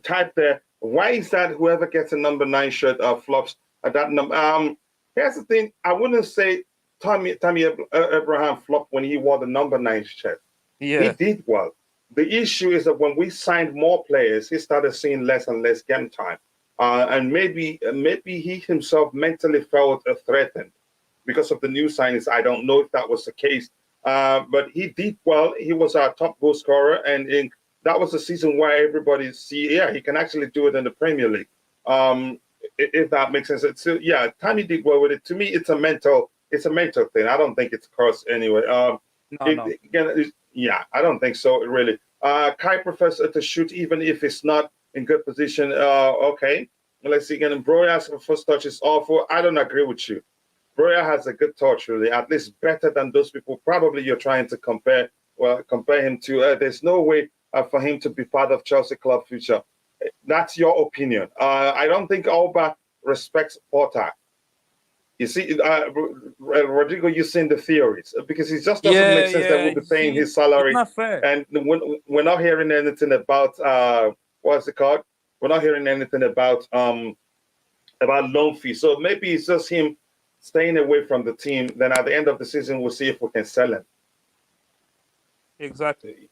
type there. Why is that? Whoever gets a number 9 shirt flops at that number. Here's the thing. I wouldn't say Tammy Abraham flopped when he wore the number 9 shirt. Yeah, He did well. The issue is that when we signed more players, he started seeing less and less game time, and maybe he himself mentally felt threatened because of the new signings. I don't know if that was the case, but he did well. He was our top goal scorer, and that was the season where everybody he can actually do it in the Premier League. If that makes sense. Tammy did well with it. To me, it's a mental thing. I don't think it's a curse anyway. No. Yeah, I don't think so, really. Kai prefers to shoot even if it's not in good position. Okay. Let's see again. Broya's first touch is awful. I don't agree with you. Broya has a good touch, really, at least better than those people probably you're trying to compare him to. There's no way for him to be part of Chelsea club future. That's your opinion. I don't think Auba respects Porter. You see, Rodrigo, you've seen the theories because it just doesn't make sense that we'll be paying his It's salary, not fair. and we're not hearing anything about what's it called? We're not hearing anything about loan fees. So maybe it's just him staying away from the team. Then at the end of the season, we'll see if we can sell him. Exactly.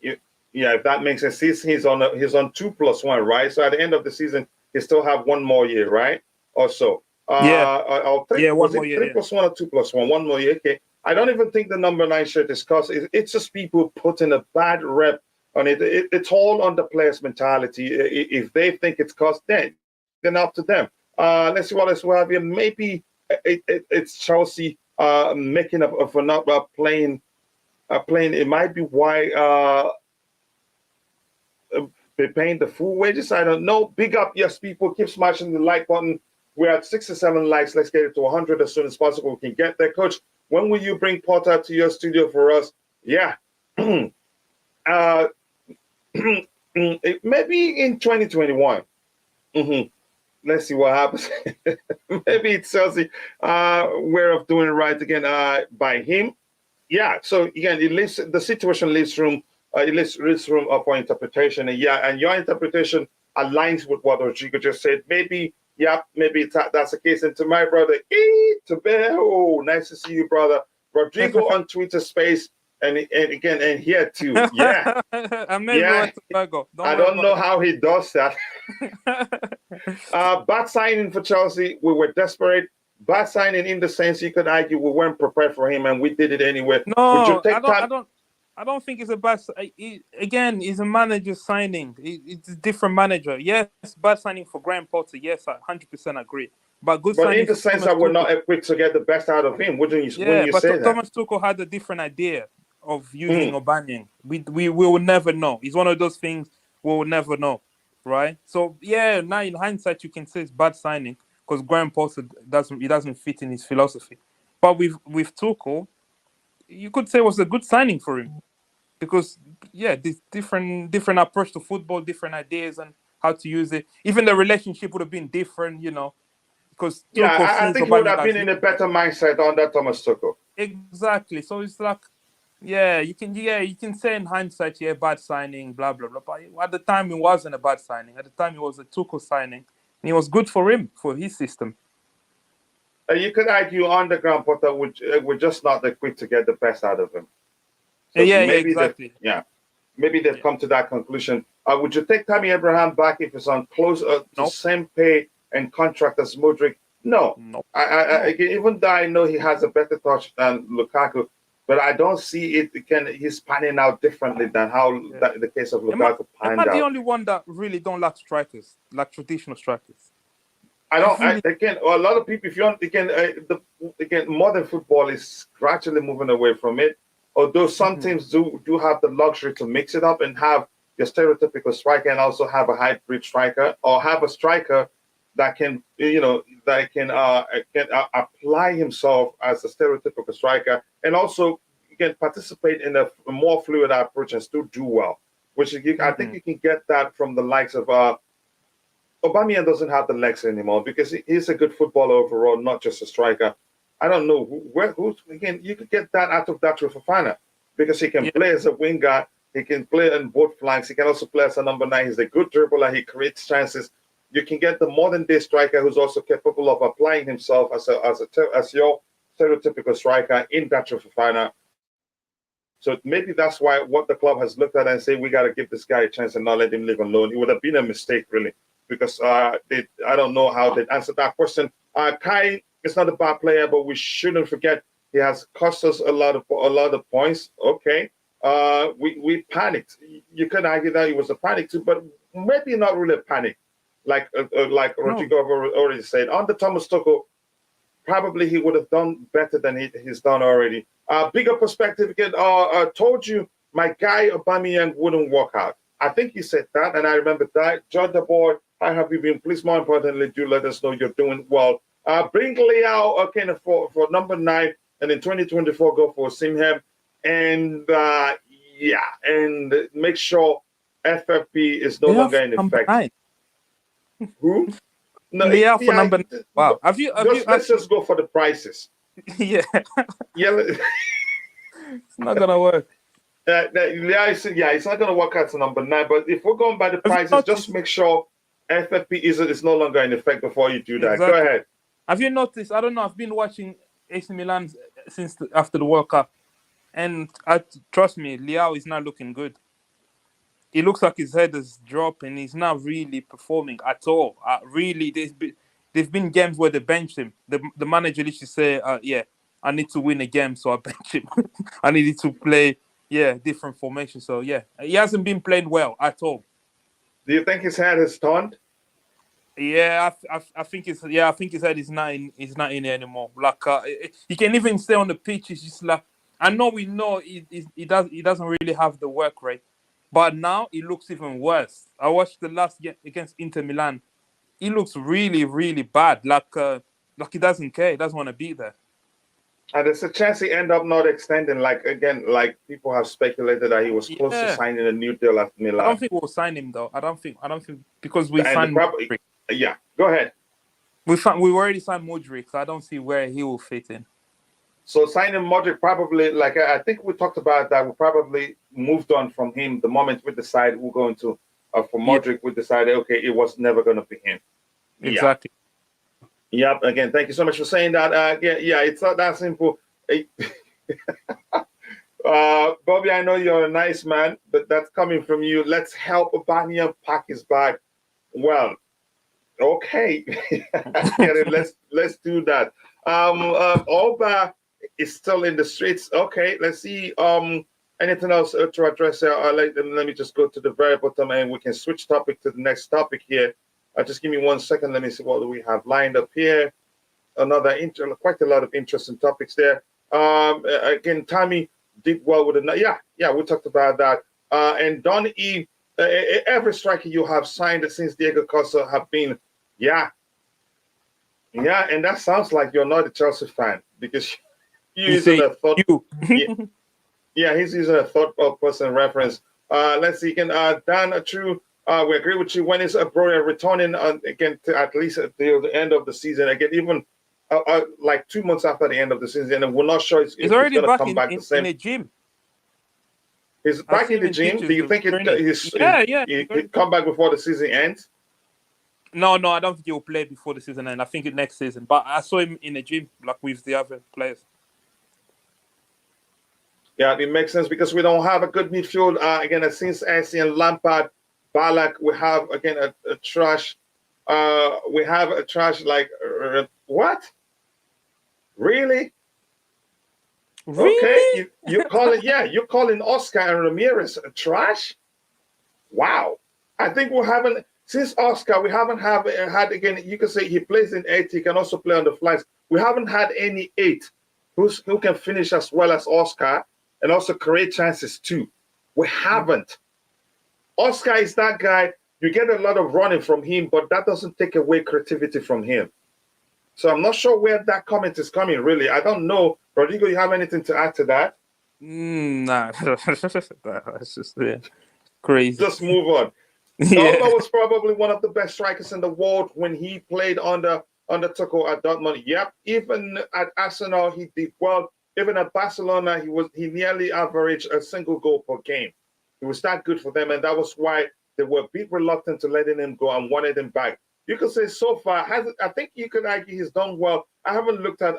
Yeah, if that makes sense. He's on 2+1, right? So at the end of the season, he still have one more year, right? Or so. One more year. 3+1 or 2+1? One more year. Okay. I don't even think the number 9 shirt is cost. It's just people putting a bad rep on it. It's all on the players' mentality. If they think it's cost, then up to them. Let's see what else we have here. Maybe it's Chelsea making up for not playing. It might be why they're paying the full wages. I don't know. Big up, yes, people. Keep smashing the like button. We're at 67 likes. Let's get it to 100 as soon as possible. We can get there. Coach, when will you bring Potter to your studio for us? Yeah. Maybe in 2021. Let's see what happens. Maybe it's Chelsea way of doing it right again by him. Yeah. So again, the situation leaves room. It leaves room for interpretation. And your interpretation aligns with what Rodrigo just said. Maybe that's the case. And to my brother, nice to see you, brother. Rodrigo on Twitter Space, and here too. Yeah. I don't know how he does that. Bad signing for Chelsea. We were desperate. Bad signing in the sense you could argue we weren't prepared for him, and we did it anyway. No, I don't think it's a bad. Again, it's a manager signing. It's a different manager. Yes, bad signing for Graham Potter. Yes, I 100% agree. But in the sense that we're not equipped to get the best out of him, wouldn't you? Yeah, but say Thomas Tuchel had a different idea of using Aubameyang. We will never know. It's one of those things we will never know, right? So yeah, now in hindsight, you can say it's bad signing because Graham Potter doesn't fit in his philosophy. But with Tuchel, you could say it was a good signing for him because this different approach to football, different ideas and how to use it. Even the relationship would have been different, because I think he would have been in a better mindset under Thomas Tuchel. Exactly. So it's like, you can say in hindsight, bad signing, blah blah blah. But at the time, it wasn't a bad signing. At the time, it was a Tuchel signing, and it was good for him, for his system. You could argue underground Potter we're just not equipped to get the best out of him. So exactly. Maybe they've come to that conclusion. Would you take Tammy Abraham back if it's on close to same pay and contract as Mudryk? No. Even though I know he has a better touch than Lukaku, but I don't see it. He's panning out differently than how the case of Lukaku panned out. Am I the only one that really don't like strikers, like traditional strikers? I don't. A lot of people. If you want, modern football is gradually moving away from it. Although some teams do have the luxury to mix it up and have your stereotypical striker and also have a hybrid striker, or have a striker that can apply himself as a stereotypical striker and also can participate in a more fluid approach and still do well. Which I think you can get that from the likes of. Aubameyang doesn't have the legs anymore because he's a good footballer overall, not just a striker. I don't know you could get that out of Datro Fofana because he can play as a winger, he can play on both flanks, he can also play as a number 9. He's a good dribbler, he creates chances. You can get the modern day striker who's also capable of applying himself as your stereotypical striker in Datro Fofana. So maybe that's why what the club has looked at and say we got to give this guy a chance and not let him live alone. It would have been a mistake, really. Because I don't know how they answered that question. Kai is not a bad player, but we shouldn't forget he has cost us a lot of points. Okay, we panicked. You can argue that it was a panic too, but maybe not really a panic, like Rodrigo already said. Under Thomas Tuchel, probably he would have done better than he's done already. Bigger perspective again. Told you my guy Aubameyang wouldn't work out. I think you said that, and I remember that. John the board, how have you been? Please, more importantly, do let us know you're doing well. Bring Leao again for number 9, and in 2024 go for Osimhen, and and make sure FFP is no longer in effect. 9. Who? No, Leao for number 9. Wow. Let's just go for the prices. Yeah. Yeah. It's not gonna work. It's not going to work out to number 9. But if we're going by the prices, just make sure FFP is no longer in effect before you do that. Exactly. Go ahead. Have you noticed? I don't know. I've been watching AC Milan since after the World Cup, and trust me, Leao is not looking good. He looks like his head is dropping. He's not really performing at all. Really, there's been games where they benched him. The manager literally say, I need to win a game, so I bench him. I needed to play, different formation. So he hasn't been playing well at all. Do you think his head has turned? Yeah, I think his head is not in it anymore. Like he can even stay on the pitch. It's just like we know he doesn't really have the work rate, but now it looks even worse. I watched the last game against Inter Milan. He looks really, really bad. Like he doesn't care. He doesn't want to be there. And there's a chance he end up not extending. Like people have speculated that he was close to signing a new deal at Milan. I don't think we'll sign him though. I don't think because we signed. Yeah, go ahead. We already signed Mudryk, so I don't see where he will fit in. So signing Mudryk probably, like I think we talked about that, we probably moved on from him the moment we decided we're going to for Mudryk. We decided it was never going to be him. Exactly. Yep. Again, thank you so much for saying that. It's not that simple. Bobby, I know you're a nice man, but that's coming from you. Let's help Aubameyang pack his bag. Well, okay. Let's do that. Auba is still in the streets. Okay, let's see. Anything else to address here? Let me just go to the very bottom and we can switch topic to the next topic here. Just give me 1 second. Let me see what we have lined up here. Quite a lot of interesting topics there. Again, Tammy did well with it. Yeah, we talked about that. And Don E, every striker you have signed since Diego Costa have been, and that sounds like you're not a Chelsea fan because you're using a third. He's using a third-person reference. Let's see again. Dan, true. We agree with you. When is Broya returning again to at least until the end of the season? Again, even like 2 months after the end of the season, and we're not sure if he's already going to come back the same. In the gym. He's back in the gym. Do you think he'll come back before the season ends? No, I don't think he'll play before the season ends. I think it's next season. But I saw him in the gym, like with the other players. Yeah, it makes sense because we don't have a good midfield. Again, since SC and Lampard, Ballack, we have again a trash. We have a trash like what? Really? Okay, you're calling Oscar and Ramirez a trash? Wow. I think we haven't since Oscar. We haven't had again. You can say he plays in 8. He can also play on the flanks. We haven't had any 8 who can finish as well as Oscar and also create chances too. We haven't. Oscar is that guy. You get a lot of running from him, but that doesn't take away creativity from him. So I'm not sure where that comment is coming, really. I don't know. Rodrigo, you have anything to add to that? Nah. That's just crazy. Just move on. Auba was probably one of the best strikers in the world when he played under Tuchel at Dortmund. Yep. Even at Arsenal, he did well. Even at Barcelona, he nearly averaged a single goal per game. He was that good for them, and that was why they were a bit reluctant to letting him go and wanted him back. You could say so far, I think you could argue he's done well. I haven't looked at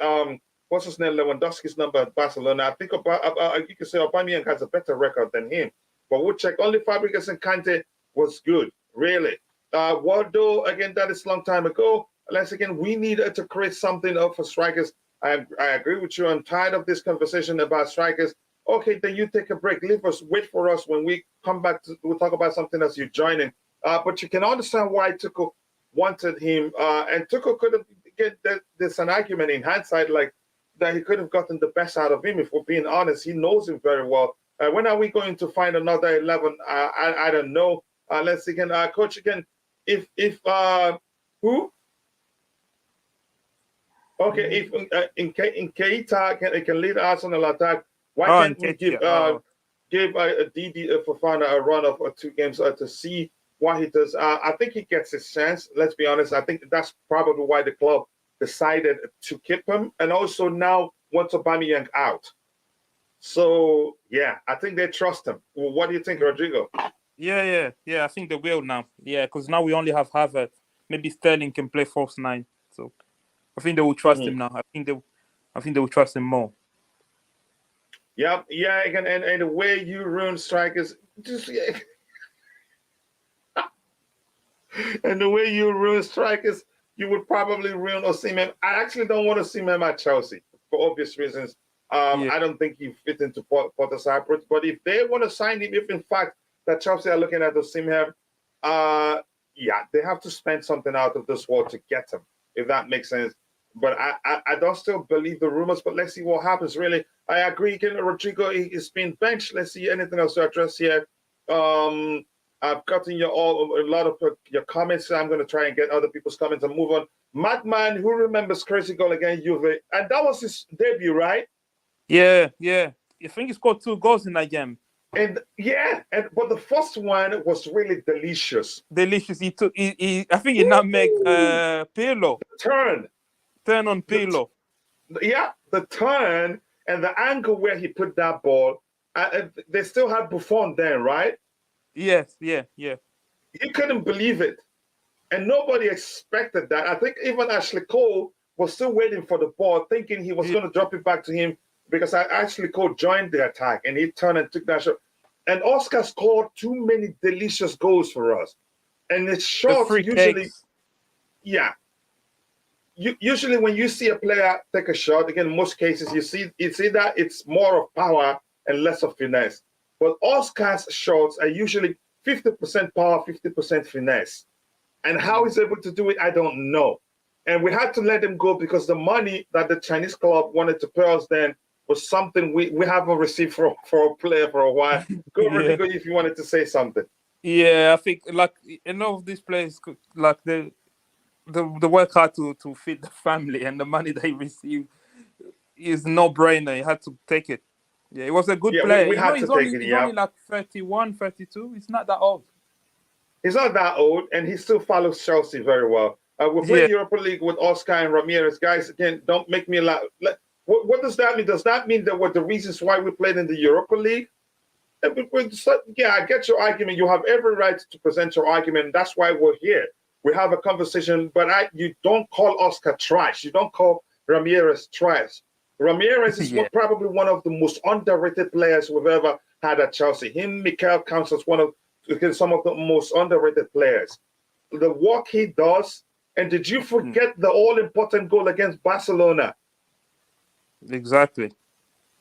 what's his name, Lewandowski's number at Barcelona. I think you could say Aubameyang has a better record than him. But we'll check. Only Fabregas and Kante was good, really. Waldo, again, that is a long time ago. Unless, again, we need to create something for strikers. I agree with you. I'm tired of this conversation about strikers. Okay, then you take a break. Leave us. Wait for us. When we come back, we'll talk about something else you're joining. But you can understand why Tuchel wanted him. And Tuchel could have there's an argument in hindsight like that he could have gotten the best out of him. If we're being honest, he knows him very well. When are we going to find another 11? I don't know. Let's see again, coach again. If who? Okay, if in Keita can lead Arsenal attack, why can't we give Didi Fofana a run of 2 games to see what he does? I think he gets his chance. Let's be honest. I think that's probably why the club decided to keep him, and also now wants Aubameyang out. So yeah, I think they trust him. Well, what do you think, Rodrigo? Yeah. I think they will now. Yeah, because now we only have Havertz. Maybe Sterling can play false 9. So I think they will trust him now. I think they will trust him more. Yeah. Again, and the way you ruin strikers, just and the way you ruin strikers, you would probably ruin Osimhen. I actually don't want to see him at Chelsea for obvious reasons. I don't think he fit into Porter Cyprus. But if they want to sign him, if in fact that Chelsea are looking at Osimhen, they have to spend something out of this world to get him, if that makes sense. But I don't still believe the rumors, but let's see what happens, really. I agree, Rodrigo is being benched. Let's see anything else to address here. I've gotten a lot of your comments. So I'm going to try and get other people's comments and move on. Madman, who remembers crazy goal against Juve? And that was his debut, right? Yeah. I think he scored 2 goals in that game. And but the first one was really delicious. Delicious. I think he now make Pirlo. Turn on Pirlo. The turn and the angle where he put that ball. They still had Buffon then, right? Yes, yeah. You couldn't believe it. And nobody expected that. I think even Ashley Cole was still waiting for the ball, thinking he was going to drop it back to him, because Ashley Cole joined the attack and he turned and took that shot. And Oscar scored too many delicious goals for us. And it's shots usually. Yeah. Usually when you see a player take a shot, again, in most cases, you see that it's more of power and less of finesse. But Oscar's shots are usually 50% power, 50% finesse. And how he's able to do it, I don't know. And we had to let him go because the money that the Chinese club wanted to pay us then was something we haven't received for a player for a while. Go, Rodrigo, if you wanted to say something. Yeah, I think like enough of these players, like the work hard to feed the family, and the money they receive is no brainer. You had to take it. Yeah, he was a good player. He's only like 31, 32. He's not that old. He's not that old, and he still follows Chelsea very well. We played Europa League with Oscar and Ramirez. Guys, again, don't make me laugh. What does that mean? Does that mean that were the reasons why we played in the Europa League? Yeah, I get your argument. You have every right to present your argument. That's why we're here. We have a conversation, but you don't call Oscar trash. You don't call Ramirez trash. Ramirez is probably one of the most underrated players we've ever had at Chelsea. Him, Mikel counts as some of the most underrated players. The work he does, and did you forget the all-important goal against Barcelona? Exactly.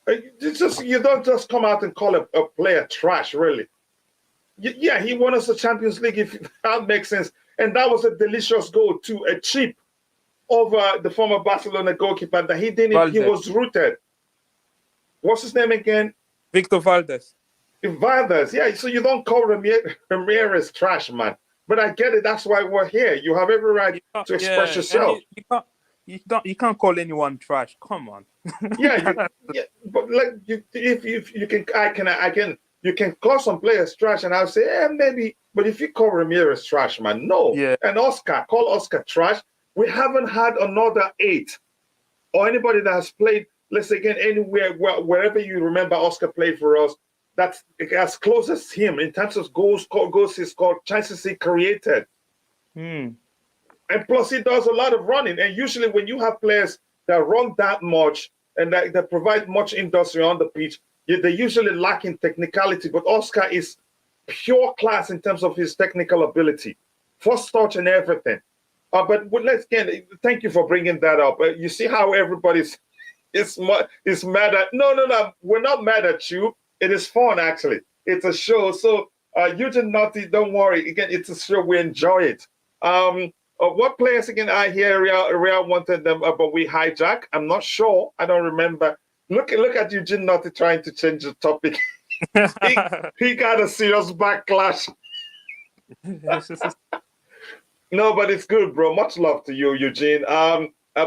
You don't just come out and call a player trash, really. Yeah, he won us the Champions League, if that makes sense. And that was a delicious goal, too, a chip over the former Barcelona goalkeeper that he didn't. He was rooted. What's his name again? Victor Valdez. Yeah. So you don't call Ramirez trash, man. But I get it. That's why we're here. You have every right to express yourself. You can't call anyone trash. Come on. But like, if you can, you can call some players trash, and I'll say, maybe. But if you call Ramirez trash, man, no. Yeah. And call Oscar trash. We haven't had another 8 or anybody that has played, let's say again, anywhere, wherever you remember Oscar played for us, that's as close as him in terms of goals he scored, chances he created. And plus, he does a lot of running. And usually when you have players that run that much and that provide much industry on the pitch, they usually lack in technicality. But Oscar is pure class in terms of his technical ability, first touch and everything. But let's again, thank you for bringing that up. You see how everybody's is mad at? No, we're not mad at you. It is fun, actually. It's a show. So Eugene Naughty, don't worry. Again, it's a show. We enjoy it. What players again? I hear Real wanted them, but we hijack. I'm not sure. I don't remember. Look at Eugene Notty trying to change the topic. he got a serious backlash. No, but it's good, bro. Much love to you, Eugene.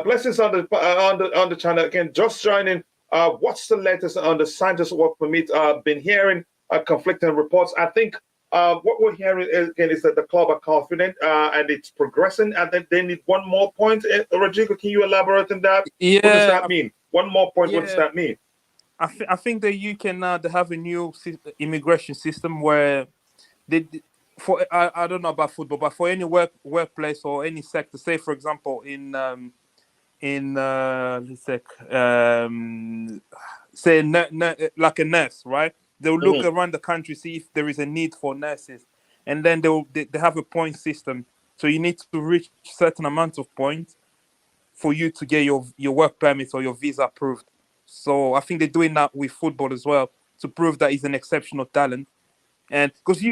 Blessings on the channel again. Just joining. What's the latest on the Santos work permit? Been hearing conflicting reports. I think what we're hearing again is that the club are confident and it's progressing, and then they need one more point. Rodrigo, can you elaborate on that? Yeah. What does that mean? One more point. Yeah. What does that mean? I think the UK now they have a new immigration system where for I don't know about football, but for any workplace or any sector, say for example let's say like a nurse, right? They'll look around the country, see if there is a need for nurses, and then they have a point system. So you need to reach a certain amount of points for you to get your work permit or your visa approved. So I think they're doing that with football as well to prove that he's an exceptional talent. And because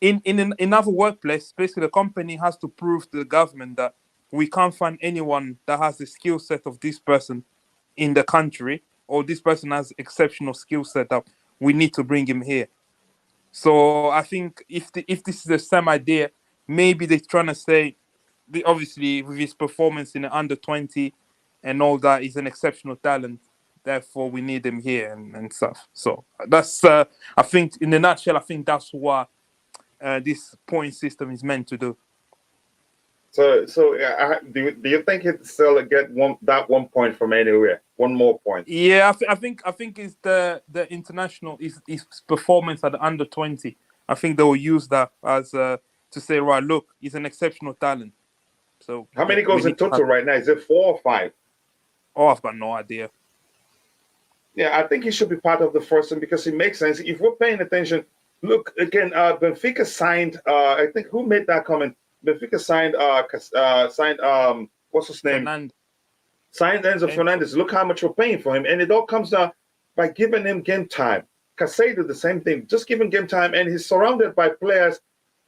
in another workplace, basically the company has to prove to the government that we can't find anyone that has the skill set of this person in the country, or this person has exceptional skill set that we need to bring him here. So I think if this is the same idea, maybe they're trying to say, obviously with his performance in the under 20 and all that, he's an exceptional talent. Therefore, we need him here and stuff. So that's, I think, in a nutshell, I think that's what this point system is meant to do. So do you think it's still get that 1 point from anywhere? One more point. Yeah, I think it's the international his performance at the under 20. I think they will use that as to say, right, look, he's an exceptional talent. So how many goals in total right now? Is it 4 or 5? Oh, I've got no idea. Yeah, I think he should be part of the first one because it makes sense. If we're paying attention, look again. Benfica signed. I think who made that comment? Benfica signed. What's his name? Fernandez. Signed Enzo Fernandez. Look how much we're paying for him, and it all comes down by giving him game time. Casado, the same thing. Just give him game time, and he's surrounded by players.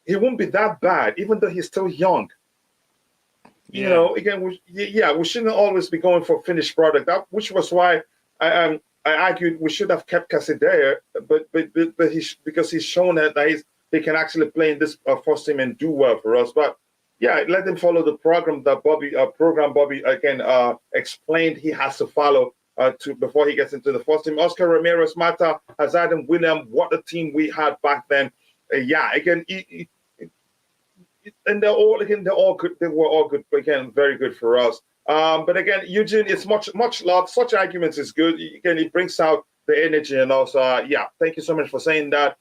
He won't be that bad, even though he's still young. Yeah. You know, again, we shouldn't always be going for finished product. Which was why I argued we should have kept Casado, but because he's shown that he can actually play in this first team and do well for us. But yeah, let him follow the program that Bobby again explained he has to follow before he gets into the first team. Oscar Ramirez, Mata, Hazard, and William. What a team we had back then. Yeah, again, and they're all good. They were all good. Again, very good for us. But again, Eugene, it's much love. Such arguments is good. Again, it brings out the energy and also, yeah. Thank you so much for saying that.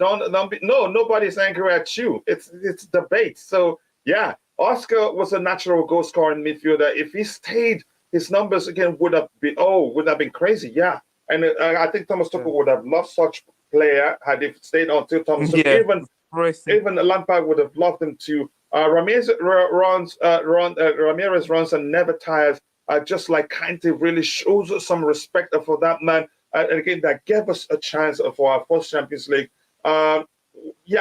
Nobody's angry at you. It's debate. So yeah, Oscar was a natural goal scoring midfielder. If he stayed, his numbers again would have been crazy. Yeah, and I think Thomas Tuchel would have loved such player had he stayed until Thomas Tuchel. Even Lampard would have loved him too. Ramirez runs and never tires. Just like Kante really shows us some respect for that man. And again, that gave us a chance for our first Champions League. Yeah,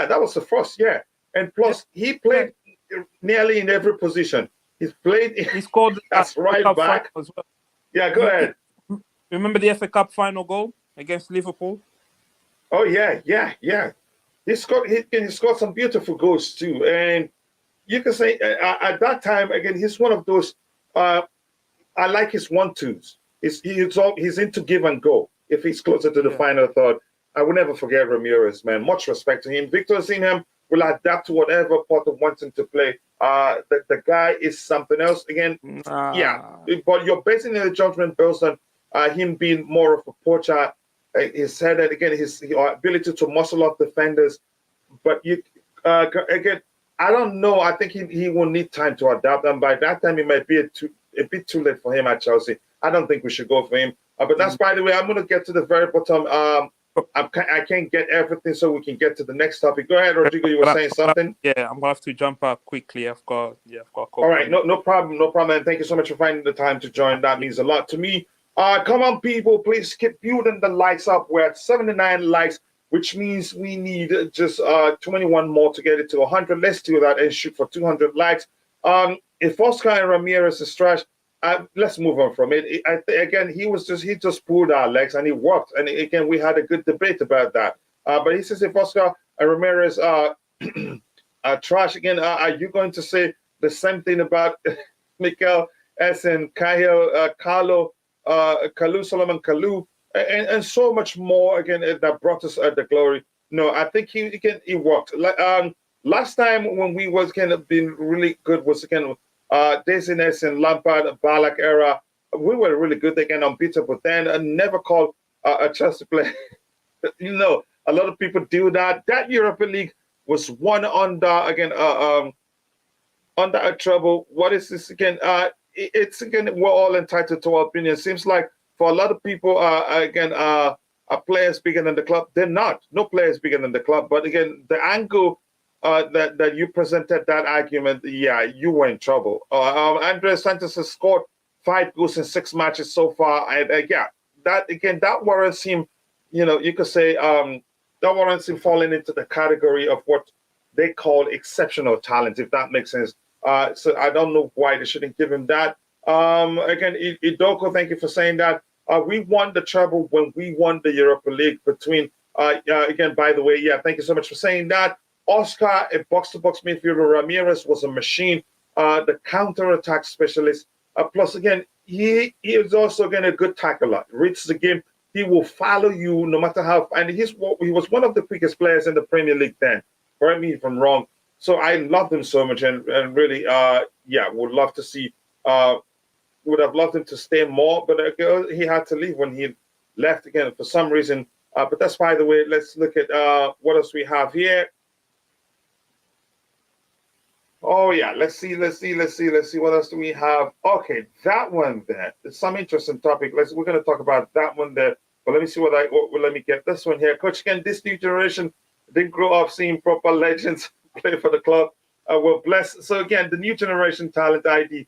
that was the first, yeah. And plus, he played nearly in every position. He scored that's right back. As well. Yeah, go ahead. Remember the FA Cup final goal against Liverpool? Oh, yeah. He scored some beautiful goals too. And you can say at that time, again, he's one of those, I like his 1-2s. He's into give and go. If he's closer to the final third, I will never forget Ramirez, man. Much respect to him. Victor Osimhen will adapt to whatever Potter wants him to play. The guy is something else. Again, yeah. But you're basing the judgment based on him being more of a poacher. He said that again, his ability to muscle up defenders. But again, I don't know. I think he will need time to adapt, and by that time, it might be a bit too late for him at Chelsea. I don't think we should go for him. But that's, by the way, I'm going to get to the very bottom. I can't get everything, so we can get to the next topic. Go ahead, Rodrigo. You were saying something? Yeah, I'm going to have to jump up quickly. I've got all right, no problem. And thank you so much for finding the time to join. That means a lot to me. Come on, people, please keep building the likes up. We're at 79 likes. which means we need just 21 more to get it to 100. Let's do that and shoot for 200 likes. If Oscar and Ramirez is trash, let's move on from it. Again, he just pulled our legs and he worked. And again, we had a good debate about that. But he says if Oscar and Ramirez are trash again, are you going to say the same thing about Mikel S and Carlo, Solomon Kalou, and so much more again that brought us the glory? No, I think he worked. Last time when we was kind of been really good was again Desines and Lampard, Ballack era. We were really good again, unbeatable then, and never called a Chelsea player. A lot of people do that. That Europa League was won under under a trouble. What is this again? It's again, we're all entitled to our opinion. Seems like for a lot of people, are players bigger than the club. They're not. No players bigger than the club. But again, the angle that you presented that argument, yeah, you were in trouble. Andrey Santos has scored 5 goals in 6 matches so far. That warrants him. You could say that warrants him falling into the category of what they call exceptional talent, if that makes sense. So I don't know why they shouldn't give him that. Again, Idoko, thank you for saying that. We won the treble when we won the Europa League between, again, by the way, yeah, thank you so much for saying that. Oscar, a box-to-box midfielder. Ramirez was a machine, the counter-attack specialist. Plus, again, he is also, again, a good tackler. Reads the game. He will follow you no matter how. And he was one of the quickest players in the Premier League then. Correct me if I'm wrong. So I loved him so much and really, would love to see, would have loved him to stay more, but he had to leave when he left again for some reason. But that's by the way. Let's look at what else we have here. Oh yeah, let's see. What else do we have? Okay, that one there. It's some interesting topic. We're going to talk about that one there. But let me see let me get this one here. Coach, again, this new generation didn't grow up seeing proper legends play for the club. We're blessed. So again, the new generation talent ID.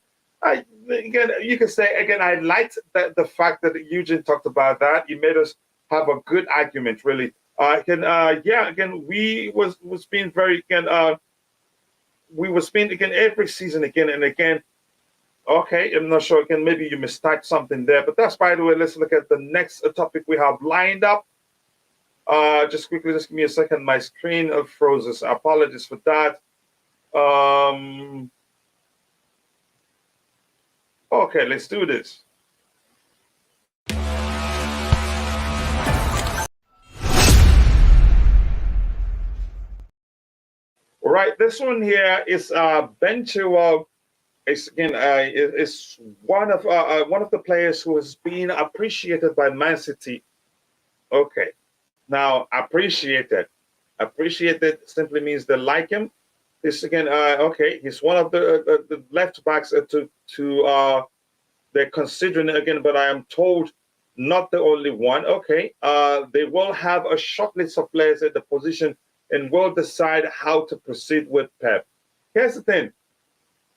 You can say again, I liked the fact that Eugene talked about that. He made us have a good argument, really. We was being very we were spending again every season again and again. Okay, I'm not sure. Again, maybe you mistyped something there, but that's by the way. Let's look at the next topic we have lined up. Just quickly, just give me a second. My screen froze. Apologies for that. Okay, let's do this. All right, this one here is Ben Chilwell. Is one of the players who has been appreciated by Man City. Okay, now appreciated simply means they like him. This again, he's one of the left backs they're considering again, but I am told not the only one. Okay, they will have a short list of players at the position and will decide how to proceed with Pep. Here's the thing.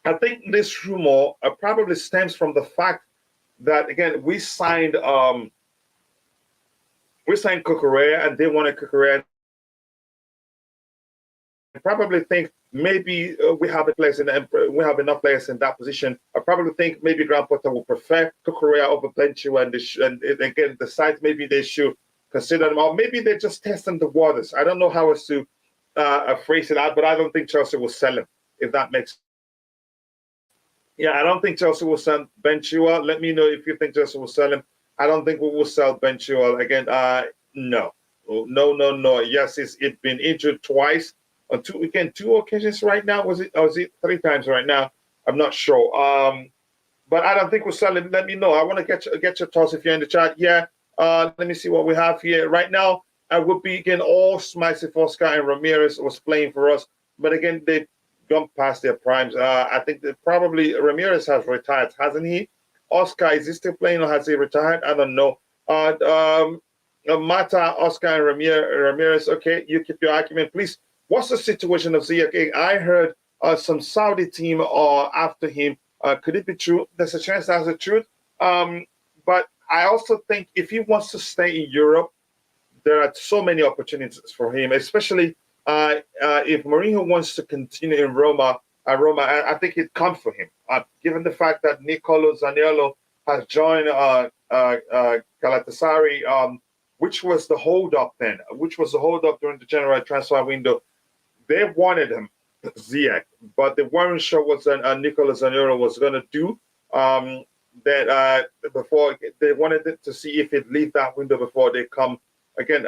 I think this rumor probably stems from the fact that again we signed Cucurella and they wanted Cucurella. I probably think maybe we have enough players in that position. I probably think maybe Graham Potter will prefer Cucurella over Benchua and again decide maybe they should consider them, or maybe they're just testing the waters. I don't know how else to phrase it out, but I don't think Chelsea will sell him, if that makes sense. Yeah, I don't think Chelsea will sell Ben Chilwell. Let me know if you think Chelsea will sell him. I don't think we will sell Ben Chilwell. Again, no. Yes, it's been injured twice on two occasions right now. Was it 3 times right now? I'm not sure. But I don't think we'll sell him. Let me know. I want to get your thoughts if you're in the chat. Yeah. Let me see what we have here right now. I would be again all smiles if Oscar and Ramirez was playing for us, but again they gone past their primes. I think that probably Ramirez has retired, hasn't he? Oscar, is he still playing or has he retired? I don't know. Mata, Oscar, and Ramirez. Okay, you keep your argument, please. What's the situation of Ziyech? I heard some Saudi team are after him. Could it be true? There's a chance that's the truth. But I also think if he wants to stay in Europe, there are so many opportunities for him, especially if Mourinho wants to continue in Roma. I think it comes for him, given the fact that Nicolo Zaniolo has joined Galatasaray, which was the hold-up then, which was the hold-up during the January transfer window. They wanted him, Ziyech, but they weren't sure what Nicolo Zaniolo was going to do. Before they wanted to see if he'd leave that window before they come again.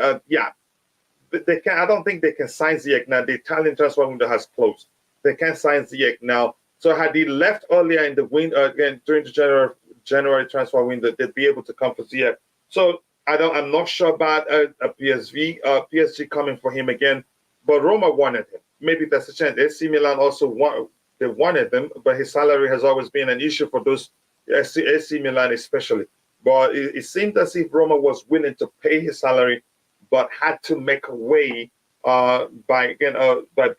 They can. I don't think they can sign Ziyech now. The Italian transfer window has closed. They can't sign Ziyech now. So had he left earlier in the window, again during the January transfer window, they'd be able to come for Ziyech. So I'm not sure about a PSG coming for him again. But Roma wanted him. Maybe that's a chance. AC Milan also wanted him, but his salary has always been an issue for those AC Milan especially. But it seemed as if Roma was willing to pay his salary, but had to make a way by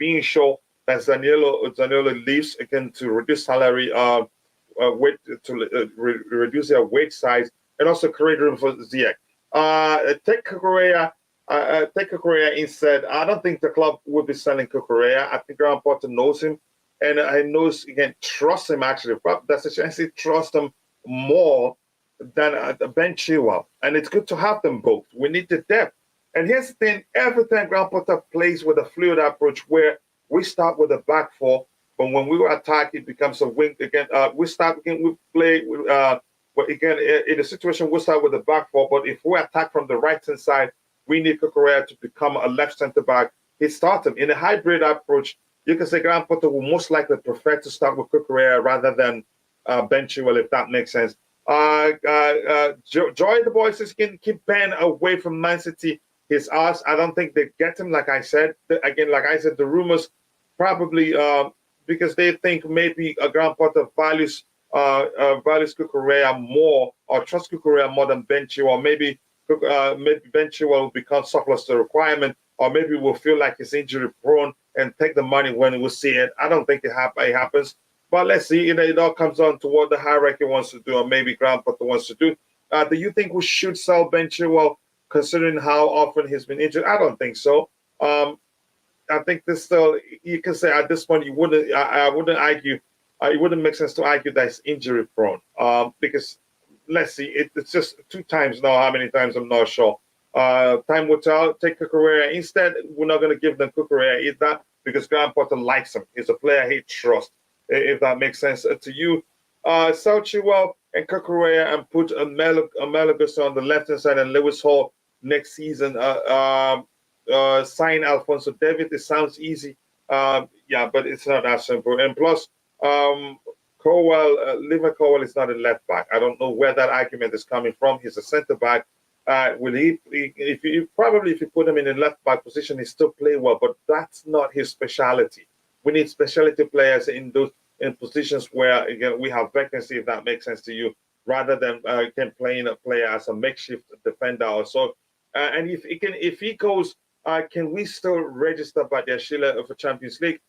being sure that Zaniolo leaves again to reduce salary, reduce their wage size, and also create room for Ziyech. Take Cucurella instead. I don't think the club would be selling Cucurella. I think Graham Potter knows him, and I trust him actually. That's a chance he trusts him more than Ben Chilwell, and it's good to have them both. We need the depth. And here's the thing: every time Graham Potter plays with a fluid approach, where we start with a back four, but when we attack, it becomes a wing again. We play. But again, in a situation, we'll start with the back four. But if we attack from the right-hand side, we need Cucurella to become a left centre-back. He started in a hybrid approach. You can say Graham Potter will most likely prefer to start with Cucurella rather than Ben Chilwell, if that makes sense. Joy the boys is can keep Ben away from Man City. His ass. I don't think they get him. Like I said, the rumors probably because they think maybe Graham Potter values Cucurella more or trusts Cucurella more than Ben Chilwell. Maybe Ben Chilwell will become surplus to requirement, or maybe we'll feel like he's injury prone and take the money when we see it. I don't think it happens, but let's see. It all comes down to what the hierarchy wants to do, or maybe Graham Potter wants to do. Do you think we should sell Ben Chilwell, considering how often he's been injured? I don't think so. I think this still, you can say at this point, you wouldn't. I wouldn't argue. It wouldn't make sense to argue that he's injury prone because let's see, it's just 2 times now. How many times I'm not sure. Time will tell. Take Cucurella instead. We're not going to give them Cucurella either because Graham Potter likes him. He's a player he trusts. If that makes sense to you, sell Chilwell and Cucurella and put a Malo Gusto on the left hand side and Lewis Hall next season. Sign Alphonso Davies. It sounds easy, but it's not that simple. And plus, Liver Cowell is not a left back. I don't know where that argument is coming from. He's a centre back. If you put him in a left back position, he still play well, but that's not his specialty. We need specialty players in positions where again we have vacancy. If that makes sense to you, rather than playing a player as a makeshift defender or so. And if he goes, can we still register Badiashile for Champions League?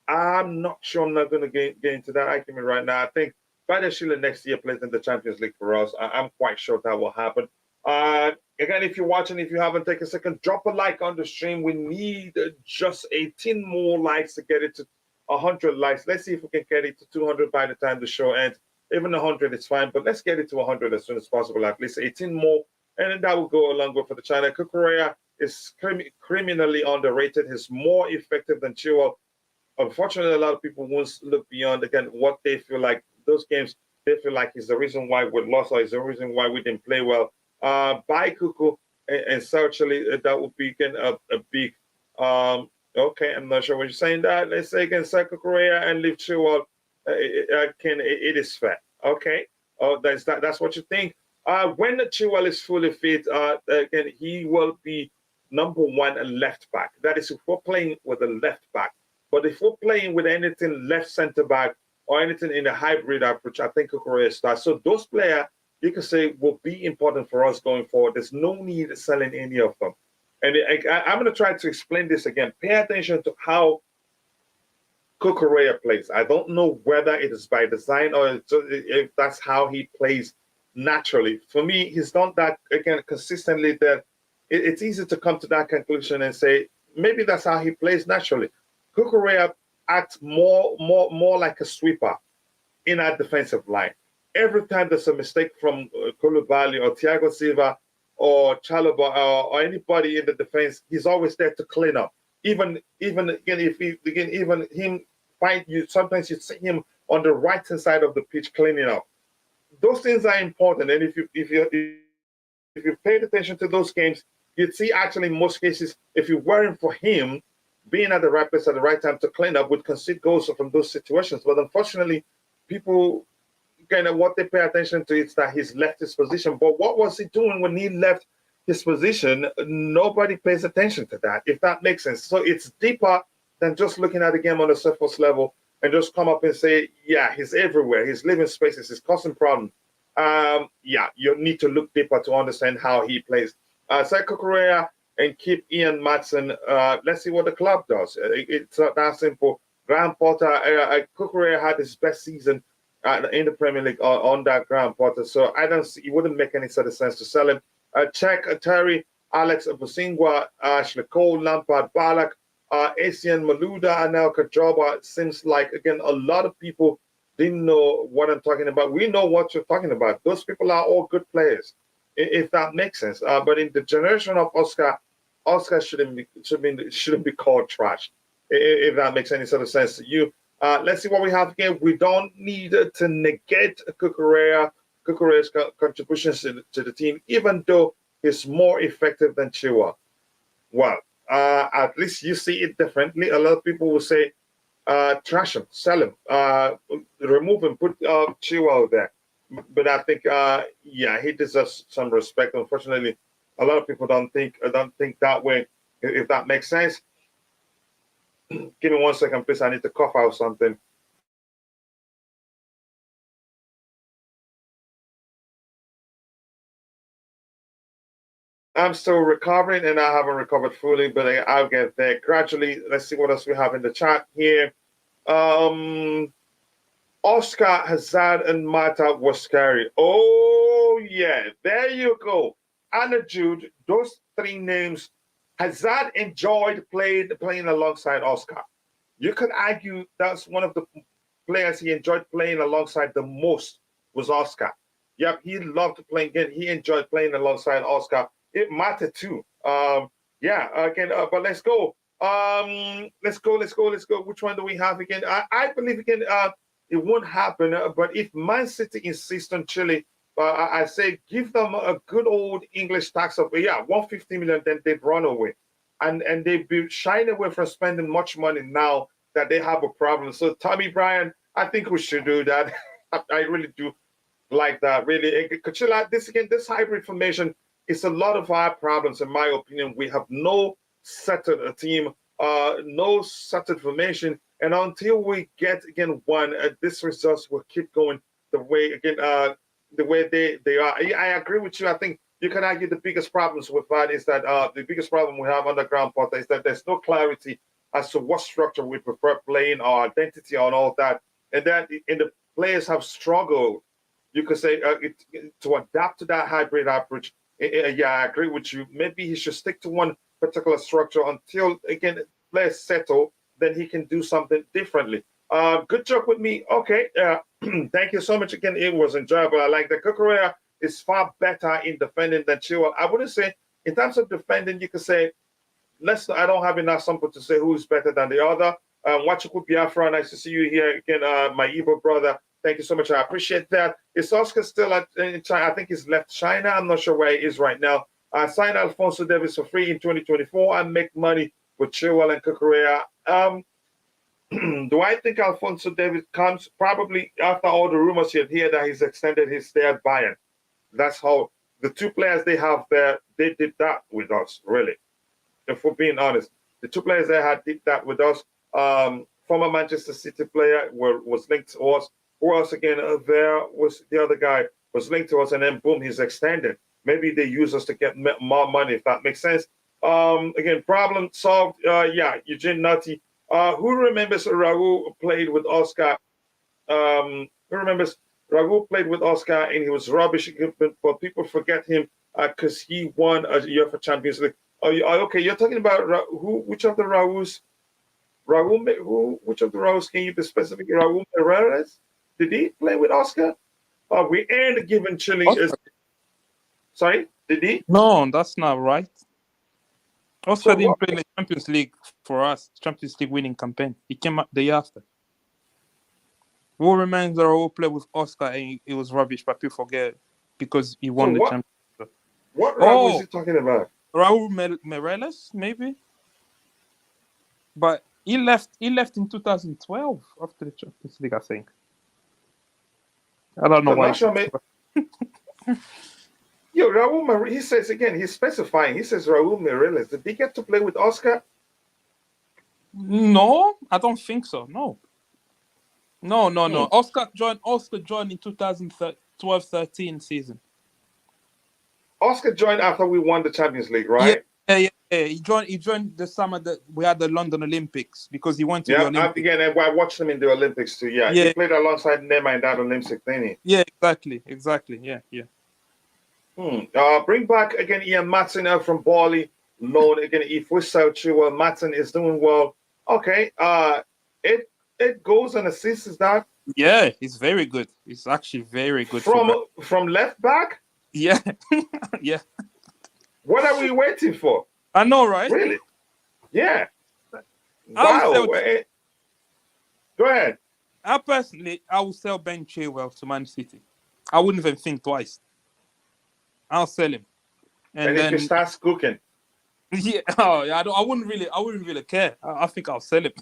I'm not sure. I'm not going to get into that argument right now. I think Badiashile next year plays in the Champions League for us. I'm quite sure that will happen. Again, if you're watching, if you haven't taken a second, drop a like on the stream. We need just 18 more likes to get it to 100 likes. Let's see if we can get it to 200 by the time the show ends. Even 100 is fine, but let's get it to 100 as soon as possible. At least 18 more, and then that will go a long way for the China. Cucurella is criminally underrated. He's more effective than Chilwell. Unfortunately, a lot of people won't look beyond, again, what they feel like. Those games, they feel like is the reason why we lost or is the reason why we didn't play well. Buy Cuckoo and certainly that would be again a big, okay, I'm not sure what you're saying that. Let's say again, sell Cucurella and leave Chilwell. It is fair. Okay. That's what you think. When the Chilwell is fully fit, again, he will be number 1 left back. That is if we're playing with a left back. But if we're playing with anything left centre back or anything in a hybrid approach, I think Cucurella starts. So those players, you can say, will be important for us going forward. There's no need selling any of them. And I'm going to try to explain this again. Pay attention to how Cucurella plays. I don't know whether it is by design or if that's how he plays naturally. For me, he's done that, again, consistently that it's easy to come to that conclusion and say maybe that's how he plays naturally. Kukurea acts more like a sweeper in our defensive line. Every time there's a mistake from Koulibaly or Thiago Silva or Chalobah or anybody in the defense, he's always there to clean up. Even again, if he again even him find you, sometimes you see him on the right hand side of the pitch cleaning up. Those things are important, and if you paid attention to those games, you'd see actually in most cases, if it weren't for him being at the right place at the right time to clean up, would concede goals from those situations. But unfortunately, people kind of what they pay attention to is that he's left his position. But what was he doing when he left his position? Nobody pays attention to that, if that makes sense. So it's deeper than just looking at the game on the surface level and just come up and say, yeah, he's everywhere. He's leaving spaces. He's causing problems. Yeah, you need to look deeper to understand how he plays. Say Kukurea and keep Ian Maatsen. Let's see what the club does. It's not that simple. Graham Potter, Kukurea had his best season in the Premier League on that Graham Potter. So I don't see, it wouldn't make any sort of sense to sell him. Czech, Terry, Alex Busingwa, Ashley Cole, Lampard, Balak, Asian Maluda, Anel Kajoba. Seems like, again, a lot of people didn't know what I'm talking about. We know what you're talking about. Those people are all good players, if that makes sense. But in the generation of Oscar shouldn't be called trash, if that makes any sort of sense to you. Let's see what we have again. We don't need to negate Kukurea's contributions to the team, even though he's more effective than Chua. Well, at least you see it differently. A lot of people will say, trash him, sell him, remove him, put Chua there. But I think, yeah, he deserves some respect. Unfortunately, a lot of people don't think that way, if that makes sense. Give me 1 second, please. I need to cough out something. I'm still recovering, and I haven't recovered fully, but I'll get there gradually. Let's see what else we have in the chat here. Oscar, Hazard, and Mata was scary. Oh, yeah. There you go. Anna Jude, those three names. Hazard enjoyed playing alongside Oscar. You could argue that's one of the players he enjoyed playing alongside the most was Oscar. Yep, he loved playing again. He enjoyed playing alongside Oscar. It mattered too. Yeah, again, but let's go. Let's go. Which one do we have again? I believe again it won't happen. But if Man City insists on Chile, I say give them a good old English tax of 150 million, then they'd run away, and they'd be shying away from spending much money now that they have a problem. So Tommy Bryan, I think we should do that. I really do like that. Really, Kachila, this hybrid formation is a lot of our problems, in my opinion. We have no settled team, no settled formation, and until we get again one, this results will keep going the way again. The way they are. I agree with you. I think you can argue the biggest problems with that is that the biggest problem we have on the ground, Potter, is that there's no clarity as to what structure we prefer playing, our identity, and all that. And that the players have struggled, you could say, to adapt to that hybrid approach. Yeah, I agree with you. Maybe he should stick to one particular structure until, again, players settle, then he can do something differently. Good job with me. Okay. Thank you so much again. It was enjoyable. I like that. Kukurea is far better in defending than Chilwell. I wouldn't say in terms of defending, you could say, I don't have enough sample to say who's better than the other. Wachuku Biafra, nice to see you here again, my Igbo brother. Thank you so much. I appreciate that. Is Oscar still in China? I think he's left China. I'm not sure where he is right now. I signed Alphonso Davies for free in 2024 and make money with Chilwell and Kukurea. Do I think Alphonso Davies comes? Probably after all the rumors you hear that he's extended his stay at Bayern. That's how the two players they have there, they did that with us, really. If we're being honest, the two players they had did that with us. Former Manchester City player was linked to us. Who else again? There was the other guy was linked to us, and then boom, he's extended. Maybe they use us to get more money, if that makes sense. Again, problem solved. Eugene Nutty. Who remembers Raul played with Oscar? Who remembers Raul played with Oscar and he was rubbish, but people forget him because he won a UEFA Champions League. Okay, you're talking about who? Which of the Raúls? Which of the Raúls can you be specific? Raúl Meireles? Did he play with Oscar? We ain't giving Chile. Sorry, did he? No, that's not right. Oscar So didn't what? play the Champions League for us. Champions League winning campaign. He came out the year after. What remains are all play with Oscar and it was rubbish, but people forget because he won the Champions League. What Raúl is he talking about? Raúl Meireles, maybe. But he left in 2012 after the Champions League, I think. I don't know why. Yo, Raúl, he says again, he's specifying. He says Raúl Meireles. Did he get to play with Oscar? No, I don't think so. No. Oscar joined in 2012-13 season. Oscar joined after we won the Champions League, right? Yeah. He joined the summer that we had the London Olympics because he went to the Olympics. Again, I watched him in the Olympics too. Yeah. He played alongside Neymar in that Olympic thing. Yeah, exactly. Yeah. Bring back again Ian Matson from Bali. Loan again. If we sell Chilwell, Matson is doing well. Okay. 8 goals and assists, is that? Yeah, he's very good. He's actually very good. From left back? Yeah. Yeah. What are we waiting for? I know, right? Really? Yeah. Wow. Go ahead. I will sell Ben Chilwell to Man City. I wouldn't even think twice. I'll sell him. And then, if he starts cooking. Yeah. I wouldn't really care. I think I'll sell him.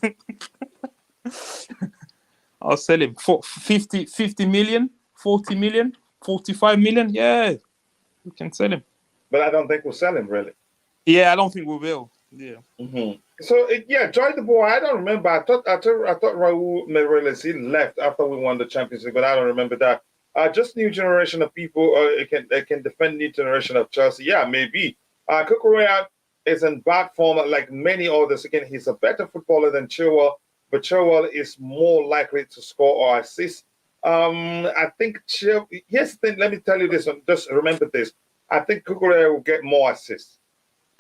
I'll sell him for 50 million, 40 million, 45 million. Yeah, we can sell him. But I don't think we'll sell him, really. Yeah, I don't think we will. Yeah. Mm-hmm. So, Joy the boy, I don't remember. I thought Raúl Meireles, he left after we won the Champions League, but I don't remember that. Just new generation of people can defend new generation of Chelsea. Yeah, maybe. Cucurella is in bad form like many others. Again, he's a better footballer than Chilwell, but Chilwell is more likely to score or assist. I think here's the thing. Let me tell you this. Just remember this. I think Cucurella will get more assists.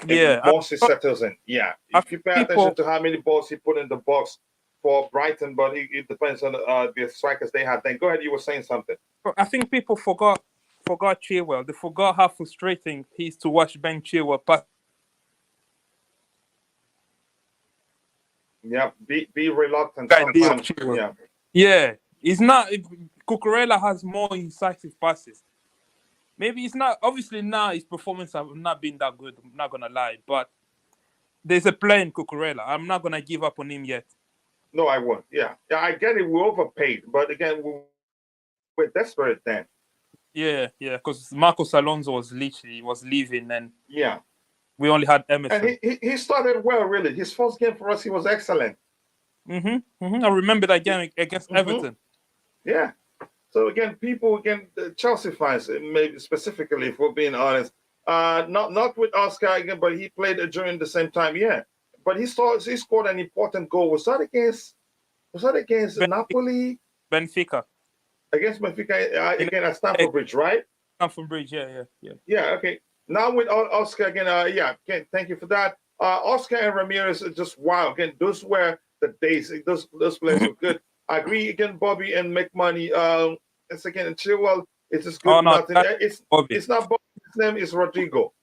Yeah. Once he settles in. Yeah. If you pay attention to how many balls he put in the box for Brighton, but it depends on the strikers they have. Then go ahead. You were saying something. I think people forgot Chilwell. They forgot how frustrating he is to watch Ben Chilwell pass. Yeah, be reluctant sometimes. Yeah. He's not. Cucurella has more incisive passes. Maybe it's not. Obviously, now his performance have not been that good. I'm not gonna lie, but there's a play in Cucurella. I'm not gonna give up on him yet. No, I won't. Yeah, I get it. We're overpaid, but again, we're desperate then. Yeah, because Marcos Alonso was leaving, and yeah, we only had Emerson. And he started well, really. His first game for us, he was excellent. I remember that game against Everton. Yeah. So again, the Chelsea fans, maybe specifically, if we're being honest, not with Oscar again, but he played during the same time. Yeah, but he scored an important goal. Was that against Napoli? Benfica. Against Benfica again at Stamford Bridge, right? Stamford Bridge, yeah. Yeah, okay. Now with Oscar again, again, thank you for that. Oscar and Ramirez are just wow. Again, those were the days. Those players were good. I agree again, Bobby and make money. It's again Chilwell. It's just good. It's not Bobby. His name is Rodrigo.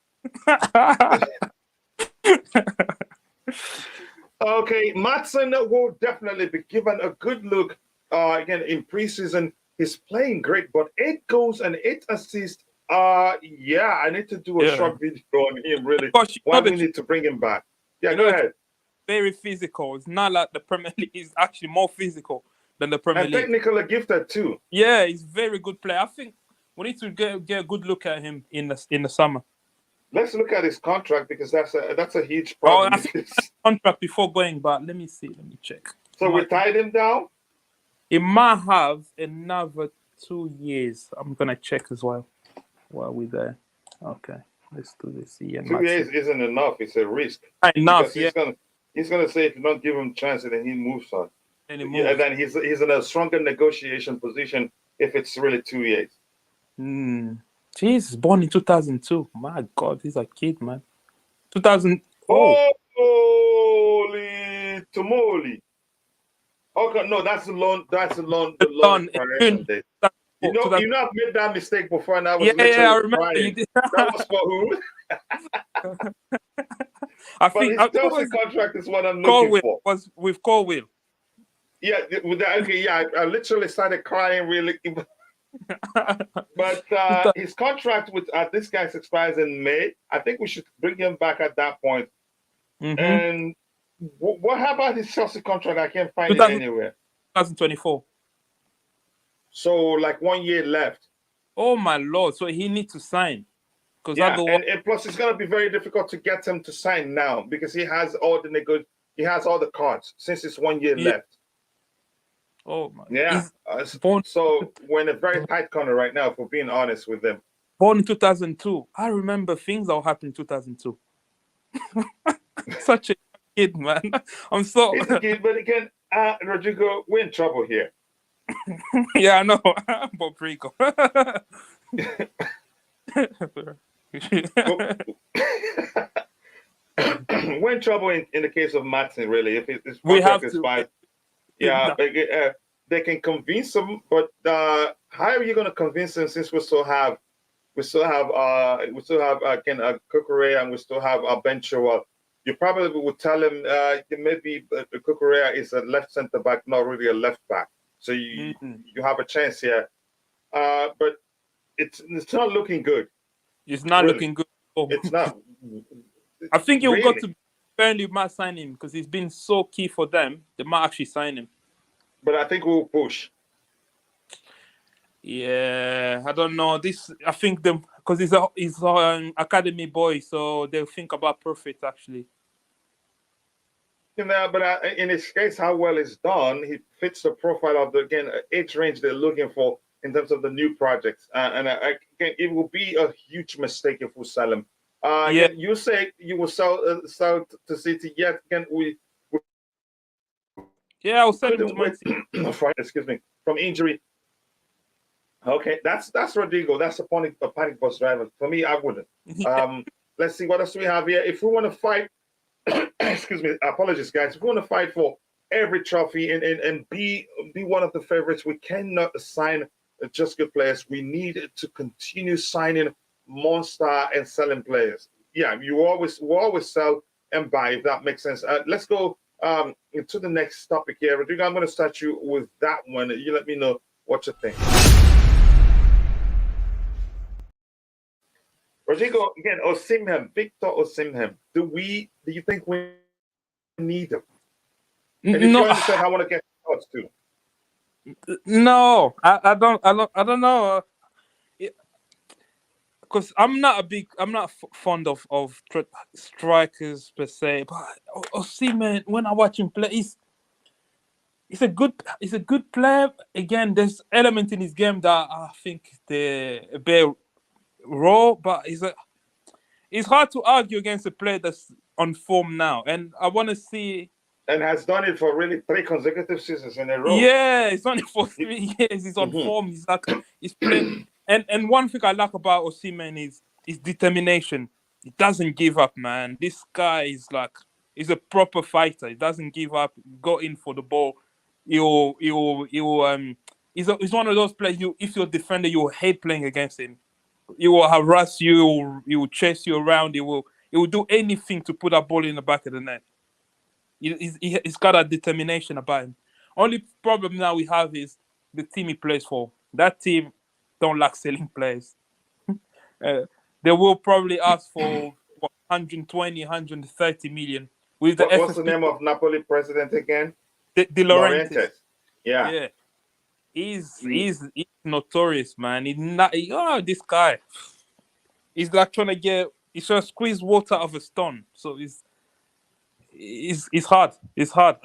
Okay, Matson will definitely be given a good look. Again in preseason, he's playing great, but 8 goals and 8 assists. I need to do a short video on him. Really, why we need to bring him back? Yeah, go ahead. Very physical. It's not like the Premier League. He's actually more physical than the Premier League. And technically gifted too. Yeah, he's a very good player. I think we need to get a good look at him in the summer. Let's look at his contract because that's a huge problem. I think contract before going, but let me see. Let me check. So we tied him down? He might have another 2 years. I'm gonna check as well while we're there. Okay, let's do this. 2 years isn't enough. It's a risk. Enough. He's gonna say if you don't give him a chance, then he moves on. And he moves. And then he's in a stronger negotiation position if it's really 2 years. Jesus, born in 2002. My God, he's a kid, man. 2000. Oh, Holy tamale. Okay, no, that's the loan. That's the loan done. expiration date. 2004. I've made that mistake before, and I Yeah, was yeah, I literally remember you crying. did. That was for who? I But think his it Chelsea was contract is what I'm looking Colwill. for. Was with Colwill. Yeah, with that, okay, yeah, I literally started crying really. But his contract with this guy's expires in May. I think we should bring him back at that point. Mm-hmm. And what about his Chelsea contract? I can't find it anywhere. 2024. So like 1 year left. Oh my Lord! So he needs to sign because Yeah, and plus it's gonna be very difficult to get him to sign now because he has all the cards since it's 1 year left. Oh my! Yeah. Born, So we're in a very tight corner right now, for being honest with them. born in 2002. I remember things that happened in 2002. Such a kid, man. I'm so. He's a kid, but again, Rodrigo, we're in trouble here. Yeah, I know. But Rico. We're in trouble in the case of Martin, really. If his We have contract is to. fine, yeah, No. they can convince him. But how are you going to convince him since we still have Ken Kukurea, and we still have Ben Chilwell? You probably would tell him maybe Kukurea is a left centre back, not really a left back. So you have a chance here, but it's not looking good. It's not really. looking good. It's not. I think you've really. got to Burnley might sign him because he's been so key for them. They might actually sign him. But I think we'll push. Yeah, I don't know. I think them because he's an academy boy, so they'll think about profit actually. But in his case, how well it's done, he fits the profile of the age range they're looking for in terms of the new projects. It will be a huge mistake if we sell him. Yeah. You say you will sell to City. Yet can we? Yeah, I'll sell him to Man City. Excuse me, from injury. Okay, that's Rodrigo. That's a panic bus driver. For me, I wouldn't. Let's see what else we have here. If we want to fight, excuse me, apologies, guys. If we want to fight for every trophy and be one of the favorites, we cannot sign just good players. We need to continue signing monster and selling players. Yeah, we'll always sell and buy, if that makes sense. Let's go into the next topic here. Rodrigo, I'm going to start you with that one. You let me know what you think. Rodrigo, again, Victor Osimhen. Do you think we need him? And if you understand, I want to get your thoughts too. No, I don't know. Because I'm not fond of strikers per se. But Osimhen, when I watch him play, he's a good player. Again, there's element in his game that I think they're a bit raw, but it's hard to argue against a player that's on form now. And I want to see. And has done it for really 3 consecutive seasons in a row. Yeah, it's only for 3 years. He's on form. He's playing. And one thing I like about Osimhen is his determination. He doesn't give up, man. This guy he's a proper fighter. He doesn't give up. Go in for the ball. He's one of those players. If you're a defender, you will hate playing against him. He will harass you. He will chase you around. He will do anything to put that ball in the back of the net. He's got a determination about him. Only problem now we have is the team he plays for. That team don't like selling players. They will probably ask for 120, 130 million. With the what's the name of Napoli president again? De Laurentiis. Yeah. He's notorious, man. This guy. He's like he's trying to squeeze water out of a stone. So it's hard. It's hard.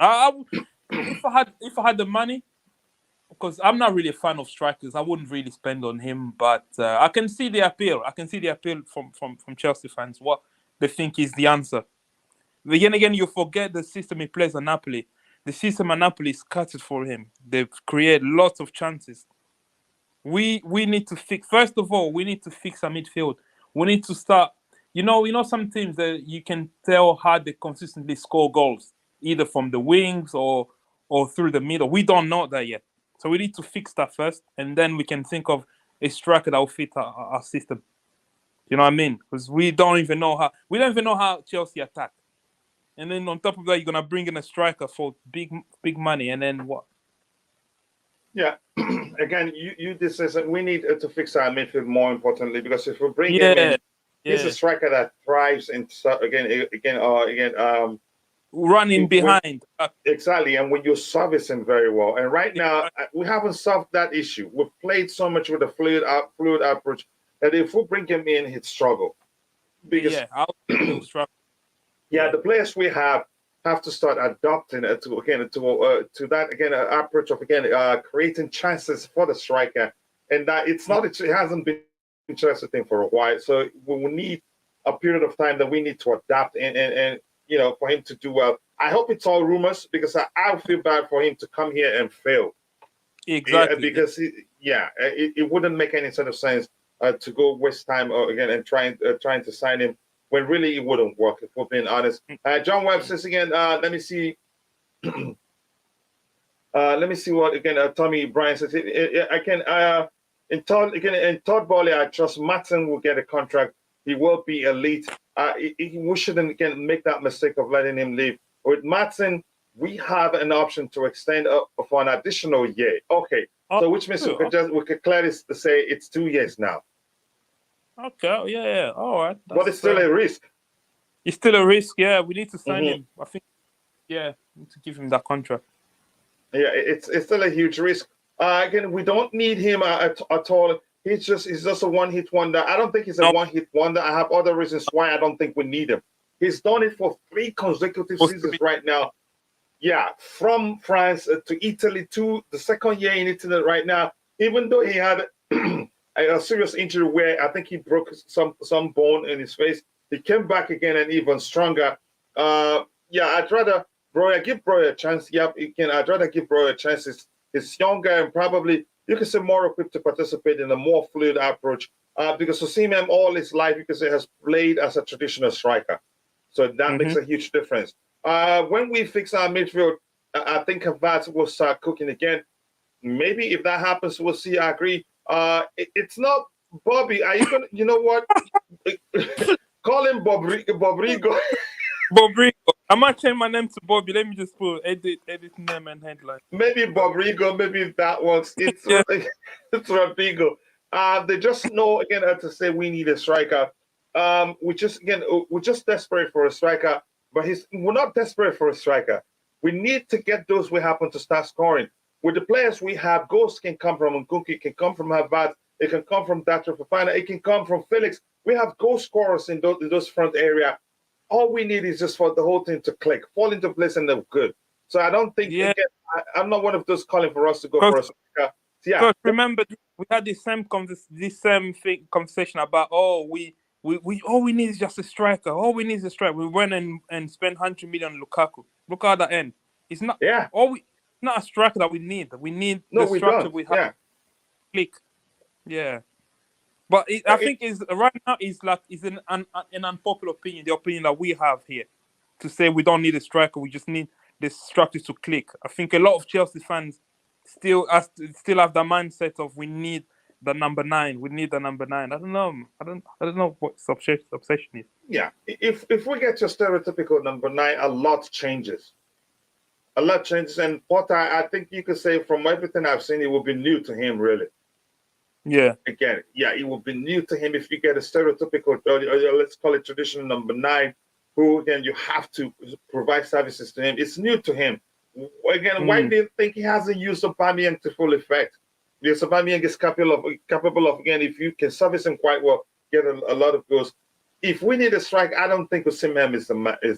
If I had the money, because I'm not really a fan of strikers, I wouldn't really spend on him. But I can see the appeal. I can see the appeal from Chelsea fans. What they think is the answer. But again, you forget the system he plays at Napoli. The system at Napoli is scattered for him. They've created lots of chances. We need to fix. First of all, we need to fix our midfield. We need to start. Some teams that you can tell how they consistently score goals, either from the wings or through the middle. We don't know that yet, so we need to fix that first, and then we can think of a striker that will fit our system. You know what I mean? Because we don't even know how Chelsea attack. And then on top of that, you're gonna bring in a striker for big money, and then what? Yeah. Again, you this is we need to fix our midfield more importantly, because if we bring him in, Yeah, he's a yeah. striker that thrives in Running behind. exactly, and when you service him very well. And right now, we haven't solved that issue. We've played so much with a fluid approach that if we bring him in, he'd struggle. Because I'll struggle. the players we have to start adopting to that approach of creating chances for the striker, and that it hasn't been interested in for a while. So we will need a period of time that we need to adapt and for him to do well. I hope it's all rumors, because I feel bad for him to come here and fail. Exactly. Because it wouldn't make any sort of sense to go waste time and trying to sign him when really it wouldn't work, if we're being honest. John Webb says again, let me see. Let me see what again. Tommy Bryan says. In Todd Bowley, I trust Martin will get a contract. He will be elite. We shouldn't again make that mistake of letting him leave. With Martin, we have an option to extend for an additional year. Okay, so which means we could clearly say it's 2 years now. Okay, yeah, all right. But it's still a risk. It's still a risk, yeah. We need to sign him. I think, we need to give him that contract. Yeah, it's still a huge risk. Again, we don't need him at all. He's just a one-hit wonder. I don't think he's a one-hit wonder. I have other reasons why I don't think we need him. He's done it for 3 consecutive seasons right now. Yeah, from France to Italy to the second year in Italy right now. Even though he had a serious injury where I think he broke some bone in his face, he came back again and even stronger. I'd rather give Breuer a chance. Yeah, I'd rather give Breuer a chance. He's younger and probably, you can say, more equipped to participate in a more fluid approach. Because Osimhen all his life, because he has played as a traditional striker. So that makes a huge difference. When we fix our midfield, I think Havertz will start cooking again. Maybe if that happens, we'll see. I agree. It's not Bobby. Are you gonna? You know what? Call him Bobrigo. Bobrigo. I might change my name to Bobby. Let me just put edit name and headline. Maybe Bobrigo. Maybe if that works. It's it's Rodrigo. They just know again to say we need a striker. We're just desperate for a striker, but we're not desperate for a striker. We need to get those we happen to start scoring. With the players we have, goals can come from Nkunku, it can come from Havertz, it can come from Datro Fofana, it can come from Felix. We have goal scorers in those front area. All we need is just for the whole thing to click, fall into place, and they're good. So I don't think I'm not one of those calling for us to go for a striker. Yeah. Remember, we had this same conversation about we all we need is just a striker. All we need is a striker. We went and spent 100 million on Lukaku. Look at that end. It's not not a striker that we need. We need the structure we have. Yeah. Click. Yeah. But I think right now is an unpopular opinion. The opinion that we have here to say we don't need a striker. We just need the structure to click. I think a lot of Chelsea fans still have the mindset of we need the number 9. We need the number 9. I don't know. I don't know what obsession is. Yeah. If we get your stereotypical number 9, a lot changes. A lot changes. And Potter, I think you could say from everything I've seen, it will be new to him, really. Yeah. Again, it will be new to him if you get a stereotypical, or let's call it traditional number 9, who then you have to provide services to him. It's new to him. Again, why do you think he hasn't used Aubameyang to full effect? Because Aubameyang is capable of again, if you can service him quite well, get a lot of goals. If we need a strike, I don't think Osimhen is the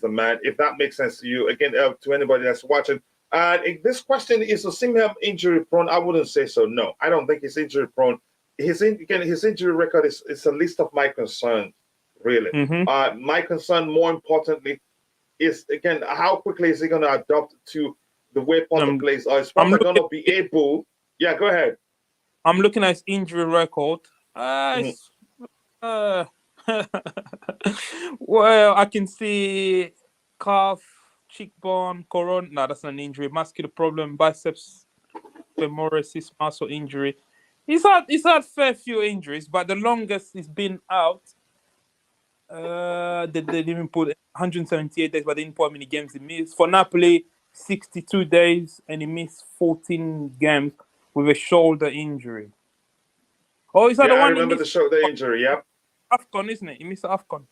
man. If that makes sense to you, again, to anybody that's watching. If this question is Osimhen injury prone, I wouldn't say so. No, I don't think he's injury prone. His injury record is a list of my concerns, really. My concern, more importantly, is again how quickly is he going to adapt to the way Potter plays? Or is Potter going to be able? Yeah, go ahead. I'm looking at his injury record. Mhm. Uh, well, I can see calf, cheekbone, corona. No, that's not an injury. Muscular problem, biceps femoris muscle injury. He's had fair few injuries, but the longest he's been out. They didn't put 178 days, but they didn't put how many games he missed. For Napoli, 62 days, and he missed 14 games with a shoulder injury. Oh, is that Yeah, the I one he remember missed? the injury. Yep. AFCON, isn't it? He missed AFCON.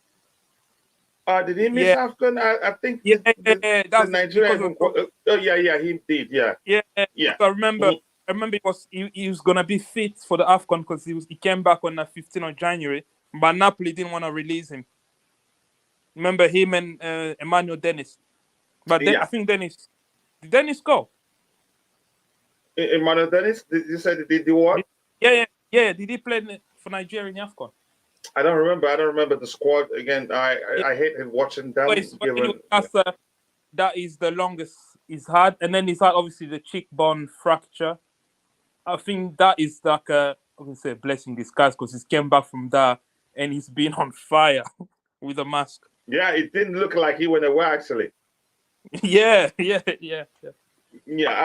Did he miss Yeah, AFCON? I think yeah, the that's Nigeria because even. of Oh yeah, he did. Yeah, yeah. yeah. I remember. Mhm. I remember he was gonna be fit for the AFCON because he came back on the 15th of January, but Napoli didn't want to release him. Remember him and Emmanuel Dennis. But then I Yeah. think did Dennis go? Emmanuel Dennis, you said he did what? Did- Yeah. Did he play for Nigeria in AFCON? I don't remember. I don't remember the squad again. Yeah. I hate watching them. But anyway, that is the longest he's had, and then he's had obviously the cheekbone fracture. I think that is like I can say a blessing in disguise because he's came back from that and he's been on fire with a mask. Yeah, it didn't look like he went away actually. Yeah. Yeah,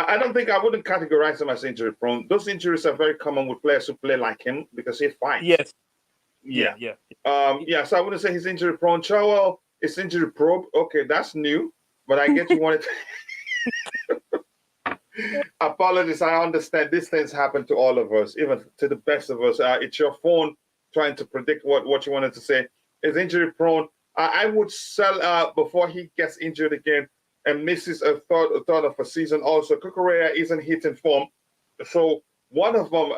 I don't think I wouldn't categorize him as injury prone. Those injuries are very common with players who play like him because he fights. Yes. Yeah. Yeah. Yeah, so I wouldn't say he's injury prone. Chilwell is injury probe. Okay, that's new, but I get you wanted to. Apologies, I understand these things happen to all of us, even to the best of us. It's your phone trying to predict what you wanted to say. Is injury prone. I would sell before he gets injured again and misses a third of a season. Also, Kukurea isn't hitting form, so one of them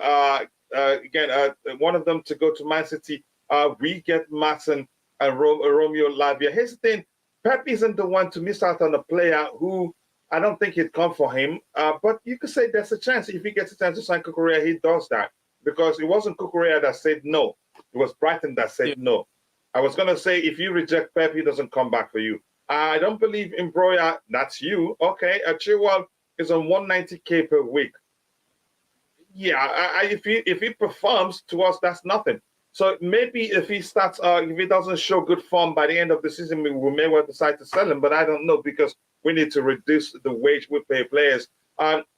one of them to go to Man City. We get Matson and Romeo Lavia. Here's the thing: Pep isn't the one to miss out on a player who I don't think he'd come for him. But you could say there's a chance if he gets a chance to sign Kukurea, he does that because it wasn't Kukurea that said no; it was Brighton that said no. I was gonna say if you reject Pep, he doesn't come back for you. I don't believe in Broya. That's you, okay? Chilwell is on 190K per week. Yeah, if he performs to us, that's nothing. So maybe if he starts, if he doesn't show good form by the end of the season, we may well decide to sell him. But I don't know because we need to reduce the wage we pay players.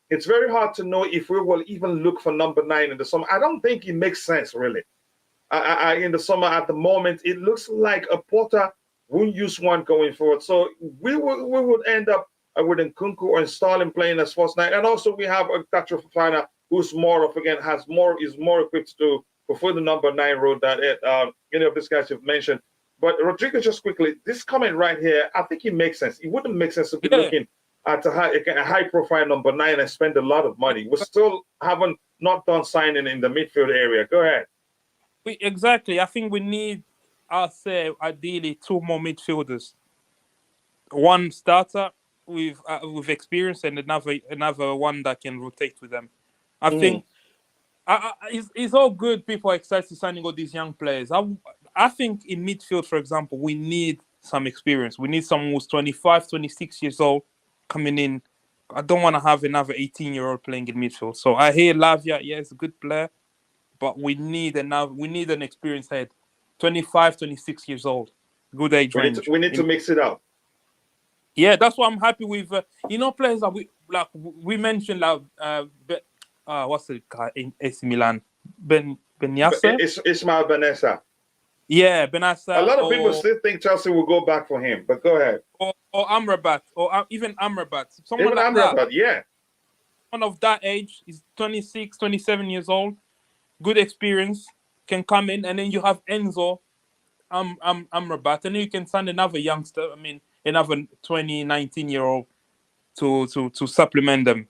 It's very hard to know if we will even look for number 9 in the summer. I don't think it makes sense really. In the summer at the moment, it looks like a Porter won't use one going forward. So we would end up with Nkunku or Stalin playing as false 9, and also we have a Datro Fofana who's more of again is more equipped to fulfill the number 9 role than any of these guys you've mentioned. But Rodrigo, just quickly, this comment right here, I think it makes sense. It wouldn't make sense to be looking at a high profile number 9 and spend a lot of money. We still haven't not done signing in the midfield area. Go ahead. Exactly. I think we need, I'll say, ideally 2 more midfielders. One starter with experience and another one that can rotate with them. I think it's all good. People are excited signing all these young players. I think in midfield, for example, we need some experience. We need someone who's 25, 26 years old coming in. I don't want to have another 18-year-old playing in midfield. So I hear Lavia, yeah, he's a good player, but we need an experienced head. 25, 26 years old. Good age range. We need to mix it up. Yeah, that's why I'm happy with players that we mentioned what's the guy in AC Milan? Benyasa? Ismail Benessa. Yeah, Benassa. A lot of people still think Chelsea will go back for him, but go ahead. Or Amrabat, or even Amrabat. Someone Even like Amrabat, that. yeah. One of that age is 26, 27 years old. Good experience, can come in, and then you have Enzo Amrabat, and then you can sign another youngster. I mean, another 20, 19-year-old to supplement them.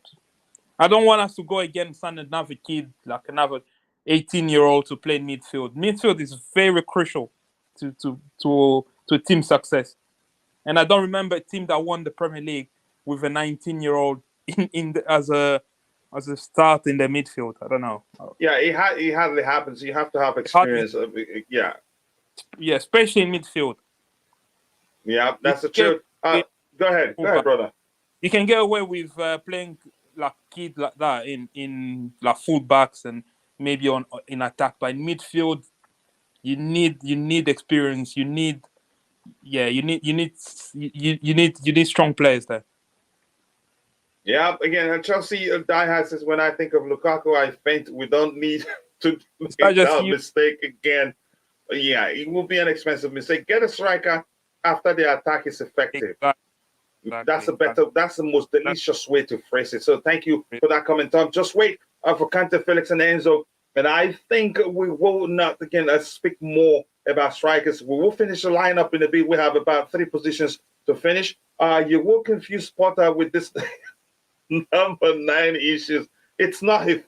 I don't want us to go again and sign another kid, like another 18-year-old to play midfield. Midfield is very crucial to team success. And I don't remember a team that won the Premier League with a 19-year-old as a start in the midfield. I don't know. Yeah, it hardly happens. You have to have experience. Yeah, especially in midfield. Yeah, that's the truth. Go ahead, brother. You can get away with playing like kid like that in like fullbacks and maybe on in attack, but in midfield, you need experience. You need strong players there. Yeah, again, Chelsea diehards says when I think of Lukaku, I faint. We don't need to make that mistake again. Yeah, it will be an expensive mistake. Get a striker after the attack is effective. Exactly. That's the most delicious way to phrase it. So thank you for that comment, Tom. Just wait for Kante, Felix, and Enzo. And I think we will not, again, speak more about strikers. We will finish the lineup in a bit. We have about 3 positions to finish. You will confuse Potter with this number 9 issues. It's not his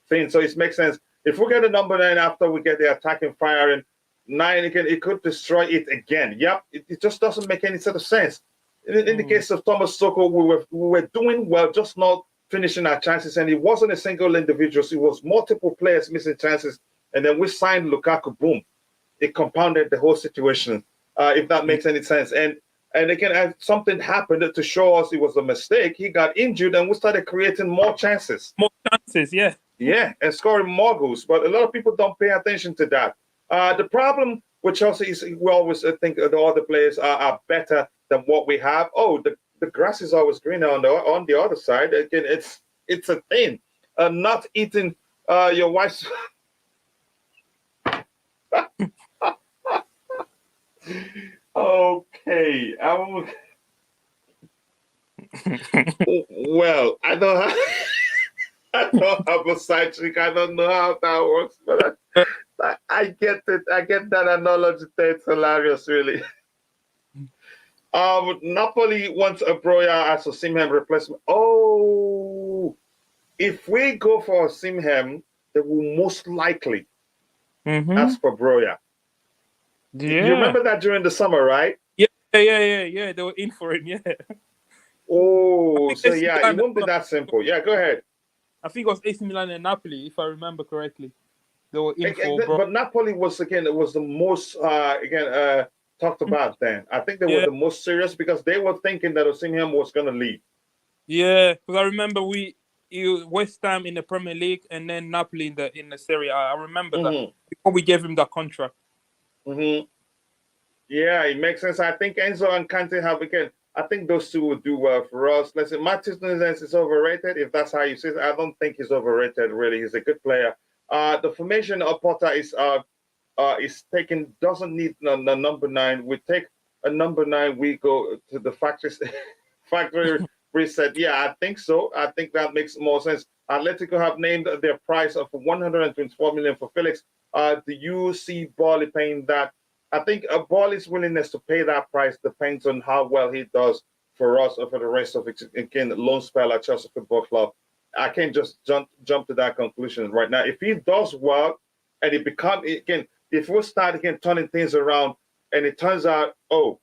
thing, so it makes sense. If we get a number 9 after we get the attacking firing, 9 again, it could destroy it again. Yep, it just doesn't make any sort of sense. In the case of Thomas Tuchel, we were doing well, just not finishing our chances, and it wasn't a single individual. It was multiple players missing chances, and then we signed Lukaku. Boom, it compounded the whole situation. If that makes any sense. And again, as something happened to show us it was a mistake, he got injured, and we started creating more chances. Yeah. Yeah, and scoring more goals. But a lot of people don't pay attention to that. The problem with Chelsea is we always think the other players are better than what we have. Oh, the grass is always greener on the other side. Again, it's a thing. Not eating your wife's. Okay. Well, I don't have a side trick. I don't know how that works, but I get it. I get that analogy. It's hilarious, really. Napoli wants a Broya as a Osimhen replacement. Oh, if we go for Osimhen, they will most likely ask for Broya. Yeah. You remember that during the summer, right? Yeah. They were in for it, yeah. Oh, so yeah, it won't be that simple. Yeah, go ahead. I think it was AC Milan and Napoli, if I remember correctly. They were in for but Napoli was the most talked about then. I think they were the most serious because they were thinking that Osimhen was going to leave. Yeah, because I remember West Ham in the Premier League and then Napoli in the Serie A. I remember that before we gave him that contract. Yeah, it makes sense. I think Enzo and Kante have again. I think those two will do well for us. Let's say Matthew Nunes is overrated. If that's how you see it, I don't think he's overrated. Really, he's a good player. The formation of Potter is taken. Doesn't need the number 9. We take a number 9. We go to the factory reset. Yeah, I think so. I think that makes more sense. Atletico have named their price of 124 million for Felix. Do you see Bally paying that? I think Bally's willingness to pay that price depends on how well he does for us or for the rest of it. Again, loan spell at Chelsea Football Club. I can't just jump to that conclusion right now. If he does well and it becomes, again, if we start again turning things around and it turns out, oh,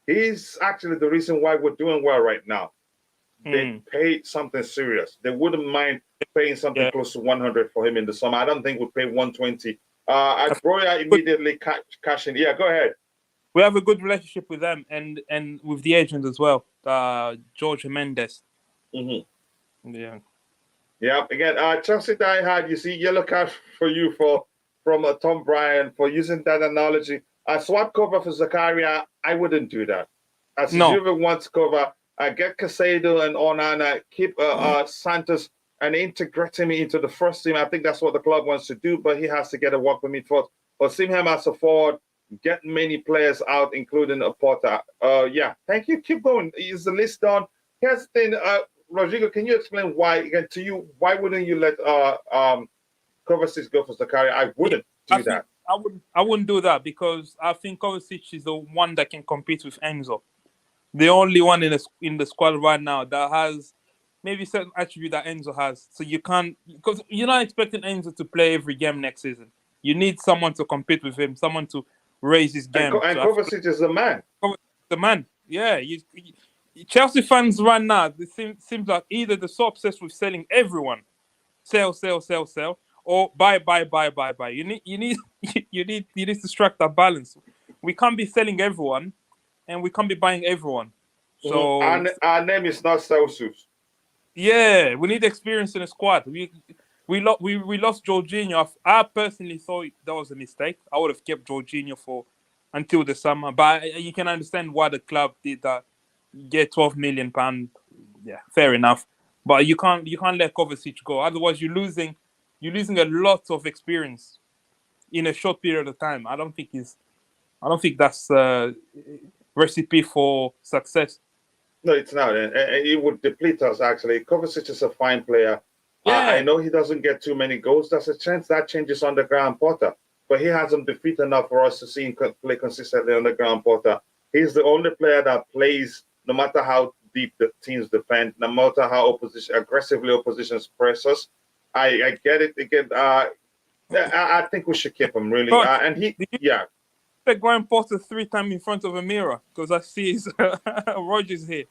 he's actually the reason why we're doing well right now. They paid something serious. They wouldn't mind paying something close to 100 for him in the summer. I don't think we'd pay 120. Broya immediately cash in. Yeah, go ahead. We have a good relationship with them and with the agent as well, George Mendes. Yeah. Yeah. Again, Chelsea diehard. You see, yellow card for you from Tom Bryan for using that analogy. Swap cover for Zakaria. I wouldn't do that. As Juve wants cover, get Casado and Onana, keep Santos and integrate him into the first team. I think that's what the club wants to do, but he has to get a work permit first. Osimhen as a forward, get many players out, including a Potter. Yeah, thank you. Keep going. Is the list done? Here's the thing, Rodrigo, can you explain why, again, to you, why wouldn't you let Kovacic go for Zakaria? I wouldn't do that. I wouldn't do that because I think Kovacic is the one that can compete with Enzo. The only one in the squad right now that has maybe certain attribute that Enzo has. So you can't, because you're not expecting Enzo to play every game next season. You need someone to compete with him, someone to raise his game. And Kovacic is the man. The man, yeah. Chelsea fans right now, it seems like either they're so obsessed with selling everyone, sell, or buy. You need to strike that balance. We can't be selling everyone, and we can't be buying everyone. So our name is not Celsius. Yeah, we need experience in the squad. we lost Jorginho. I personally thought that was a mistake. I would have kept Jorginho for until the summer, but you can understand why the club did that. Get £12 million. Yeah, fair enough. But you can't let Kovacic go. Otherwise, you're losing a lot of experience in a short period of time. I don't think that's a recipe for success. No, it's not. And it would deplete us, actually. Kovacic is a fine player. I Yeah, know he doesn't get too many goals. There's a chance that changes under Graham Potter. But he hasn't been fit enough for us to see him play consistently under Graham Potter. He's the only player that plays no matter how deep the teams defend, no matter how aggressively oppositions press us. I get it. Again, I think we should keep him, really. coach. And he, Did you yeah. say Graham Potter 3 times in front of a mirror? Because I see his Rogers here.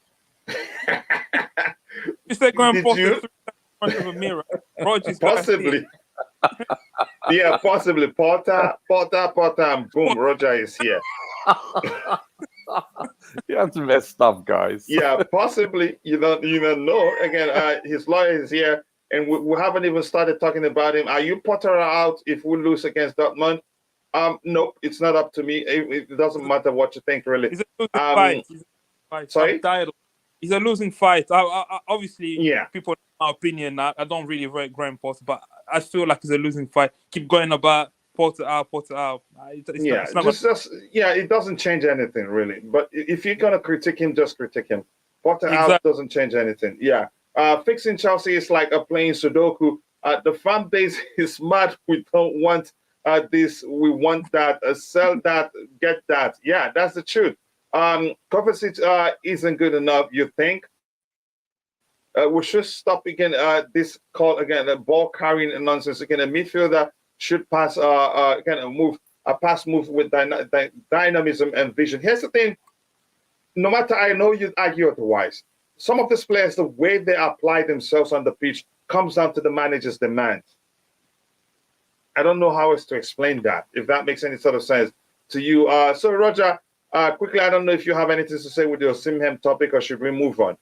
You said Graham Did Potter you? 3 times in front of a mirror. Rogers Possibly. Yeah, possibly. Potter, and boom, Roger is here. You have to mess up, guys. Yeah, possibly. You don't know. Again, his lawyer is here, and we haven't even started talking about him. Are you Potter out if we lose against Dortmund? Nope, it's not up to me. It doesn't matter what you think, really. It's a losing fight. Sorry? I'm tired. It's a losing fight. Obviously, Yeah. people have my opinion. I don't really rate Graham Potter, but I feel like it's a losing fight. Keep going about Potter out. It doesn't change anything, really. But if you're gonna critique him, just critique him. Potter Exactly. out doesn't change anything. Yeah. Fixing Chelsea is like playing Sudoku. The fan base is mad. We don't want this. We want that. Sell that. Get that. Yeah, that's the truth. Kovacic isn't good enough. You think? We should stop again. This call again. Ball carrying nonsense again. A midfielder should pass. A pass move with dynamism and vision. Here's the thing. No matter, I know you'd argue otherwise. Some of these players, the way they apply themselves on the pitch comes down to the manager's demands. I don't know how else to explain that, if that makes any sort of sense to you. So, Roger, quickly, I don't know if you have anything to say with the Osimhen topic, or should we move on?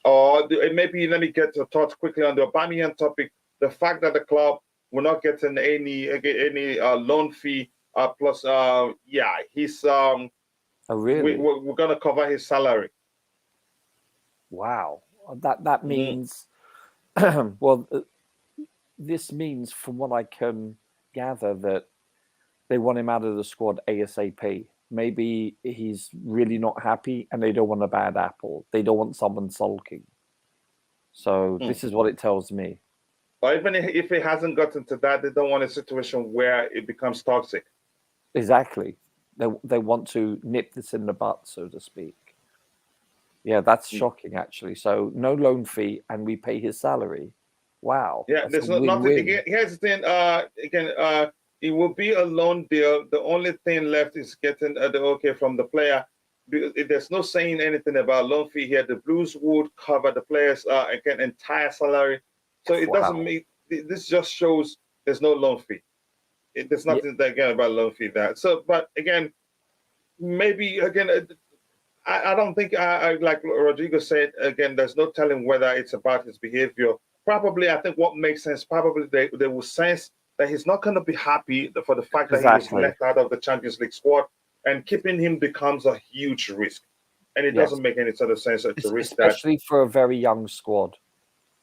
Or maybe let me get your thoughts quickly on the Aubameyang topic. The fact that the club will not get any loan fee, plus, he's Oh, really? we're going to cover his salary. Wow. That means, this means, from what I can gather, that they want him out of the squad ASAP. Maybe he's really not happy and they don't want a bad apple. They don't want someone sulking. So this is what it tells me. Or even if it hasn't gotten to that, they don't want a situation where it becomes toxic. Exactly. They want to nip this in the butt, so to speak. Yeah, that's shocking, actually. So no loan fee, and we pay his salary. Wow. Yeah, there's nothing. Again, here's the thing. It will be a loan deal. The only thing left is getting the okay from the player. There's no saying anything about loan fee here. The Blues would cover the players' entire salary. So it doesn't make. This just shows there's no loan fee. There's nothing again about loan fee there. So, but again, maybe again. I don't think, like Rodrigo said, again, there's no telling whether it's about his behavior. Probably, I think what makes sense, probably they will sense that he's not going to be happy for the fact that he was left out of the Champions League squad, and keeping him becomes a huge risk. And it doesn't make any sort of sense to risk that. Especially for a very young squad.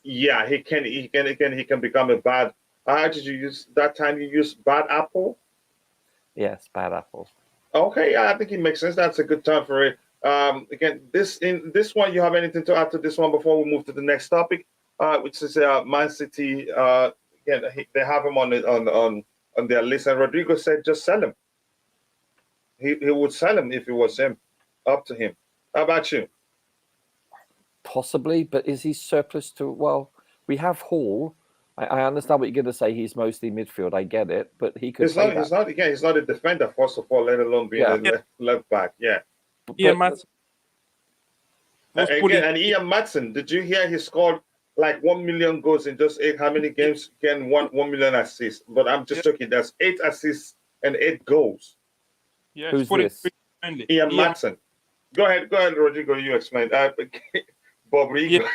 Yeah, he can become a bad. How did you use that time? You used bad apple? Yes, bad apple. Okay, I think it makes sense. That's a good term for it. Again, in this one, you have anything to add to this one before we move to the next topic, which is Man City. Again, they have him on their list, and Rodrigo said just sell him. He would sell him if it was him. Up to him. How about you? Possibly, but is he surplus to? Well, we have Hall. I understand what you're going to say. He's mostly midfield. I get it, but he could. He's not a defender, first of all, let alone being a left back. Yeah. Ian Maatsen. Again, and Ian Maatsen, did you hear he scored like 1 million goals in just how many games? Again, 1 million assists. But I'm just joking. There's 8 assists and 8 goals. Yeah, who's this? Ian Maatsen. Go ahead, Rodrigo. You explain. Bob Rigo.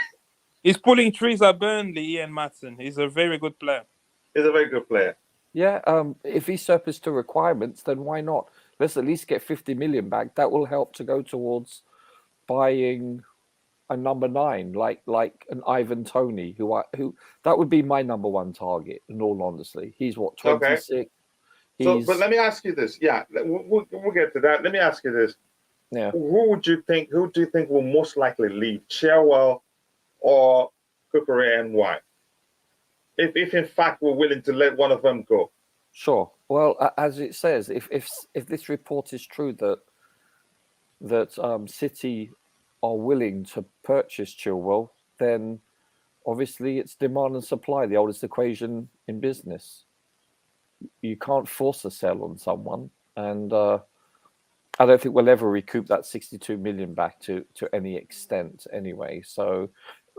He's pulling trees at Burnley, Ian Matson. He's a very good player. He's a very good player. Yeah, if he surplus to requirements, then why not? Let's at least get 50 million back. That will help to go towards buying a number 9, like an Ivan Toney, who that would be my number 1 target. In all honesty, he's what 26. Okay. But let me ask you this. Yeah, we'll get to that. Let me ask you this. Yeah. Who do you think will most likely leave, Chilwell or Cucurella, and why? If in fact we're willing to let one of them go. Sure. Well, as it says, if this report is true that City are willing to purchase Chilwell, then obviously it's demand and supply, the oldest equation in business. You can't force a sell on someone, and I don't think we'll ever recoup that 62 million back to any extent anyway. So,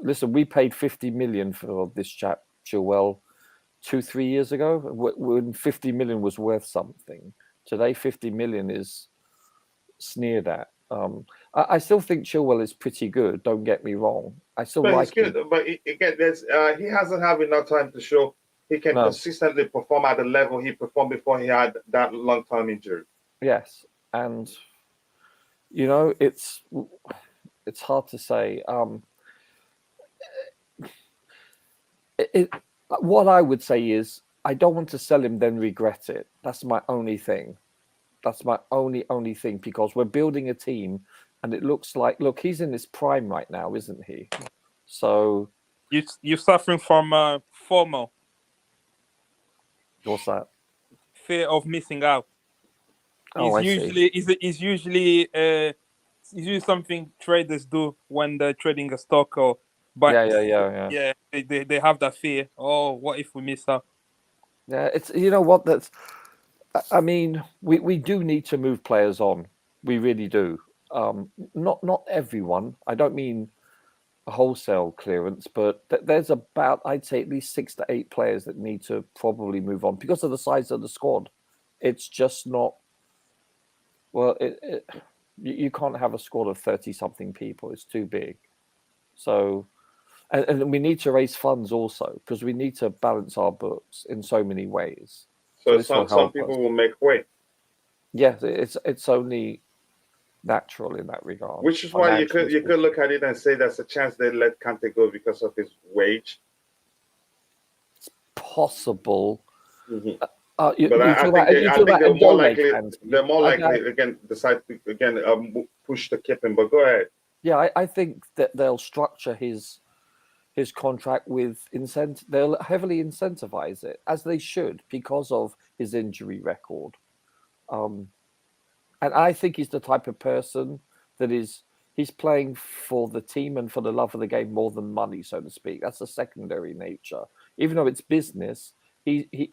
listen, we paid 50 million for this chap Chilwell 2-3 years ago when 50 million was worth something. Today, 50 million is sneered at. I still think Chilwell is pretty good. Don't get me wrong. I still like he's good, him. but again, he hasn't had enough time to show he can consistently perform at the level he performed before he had that long-term injury. Yes, and you know it's hard to say. What I would say is I don't want to sell him then regret it. That's my only thing. That's my only thing, because we're building a team and it looks like, look, he's in his prime right now, isn't he? So you're suffering from FOMO. What's that? Fear of missing out. Oh, It's usually something traders do when they're trading a stock, or yeah. They have that fear. Oh, what if we miss out? Yeah, it's, you know what, that's, I mean, we do need to move players on. We really do. Not everyone. I don't mean a wholesale clearance, but there's about, I'd say, at least 6 to 8 players that need to probably move on because of the size of the squad. It's just not, well, you can't have a squad of 30-something people. It's too big. So, and we need to raise funds also, because we need to balance our books in so many ways. So some people will make way. Yes, it's only natural in that regard. Which is why you could look at it and say there's a chance they let Kante go because of his wage. It's possible. Mm-hmm. I think they're more likely again decide to push to keep him. But go ahead. Yeah, I think that they'll structure his contract with incentive. They'll heavily incentivize it, as they should, because of his injury record. And I think he's the type of person that he's playing for the team and for the love of the game more than money, so to speak. That's a secondary nature. Even though it's business, he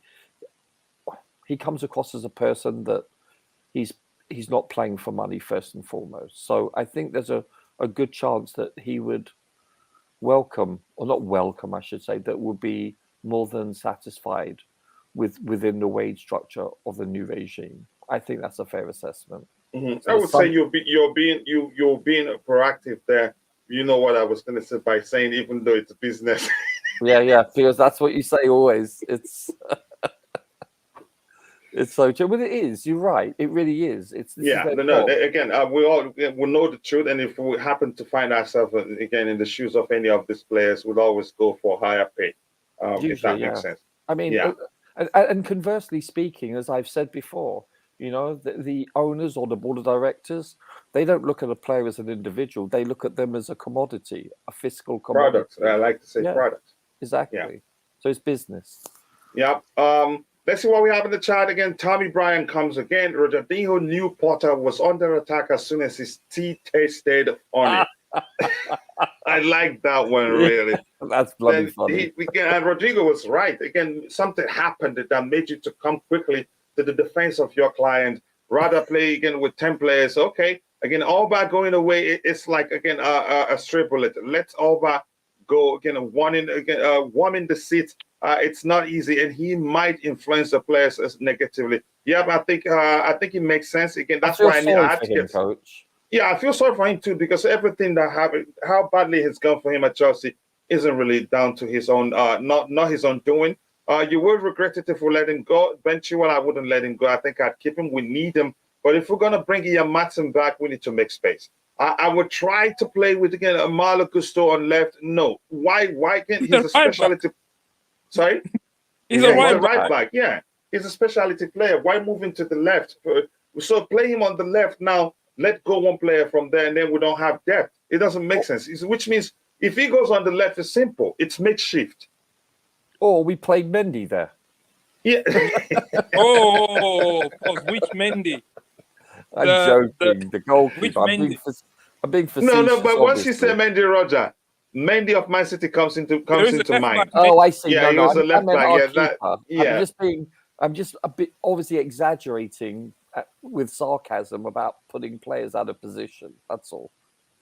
comes across as a person that he's not playing for money first and foremost. So I think there's a good chance that he would welcome, or not welcome, I should say, that would be more than satisfied within the wage structure of the new regime. I think that's a fair assessment. Mm-hmm. So I would say you're being proactive there. You know what I was going to say by saying, even though it's business. Yeah, because that's what you say always. It's it's so true, but it is. You're right. It really is. Again, we all know the truth, and if we happen to find ourselves again in the shoes of any of these players, we'll always go for higher pay. Usually, if that makes sense. I mean, and conversely speaking, as I've said before, you know, the owners or the board of directors, they don't look at a player as an individual. They look at them as a commodity, a fiscal commodity. Product. I like to say product. Exactly. Yeah. So it's business. Yeah. Let's see what we have in the chat again. Tommy Bryan comes again. Rodrigo knew Potter was under attack as soon as his tea tasted on it. I like that one, really. That's bloody funny. And Rodrigo was right. Again, something happened that made you to come quickly to the defense of your client, rather play again with 10 players. Okay. Again, Auba going away, it's like, again, a stray bullet. Let Auba go again, warm in the seat. It's not easy, and he might influence the players negatively. Yeah, but I think it makes sense. Again, that's why I had to get coach. Yeah, I feel sorry for him too, because everything that happened, how badly it's gone for him at Chelsea, isn't really down to his own, not his own doing. You would regret it if we let him go. Eventually, I wouldn't let him go. I think I'd keep him. We need him. But if we're going to bring Ian Matson back, we need to make space. I would try to play with, again, a Malo Gusto on left. No. Why can't he's a specialty? Sorry? He's a right right back. Yeah. He's a specialty player. Why move him to the left? So play him on the left now. Let go one player from there, and then we don't have depth. It doesn't make sense. Which means if he goes on the left, it's simple. It's makeshift. Or we played Mendy there. Yeah. Which Mendy? I'm joking. The goalkeeper. I'm being facetious. No, but once you obviously. say Mendy, Roger, Mendy of Man City comes into mind. Oh, I see. Yeah, he was a left back. I'm just a bit obviously exaggerating with sarcasm about putting players out of position. That's all.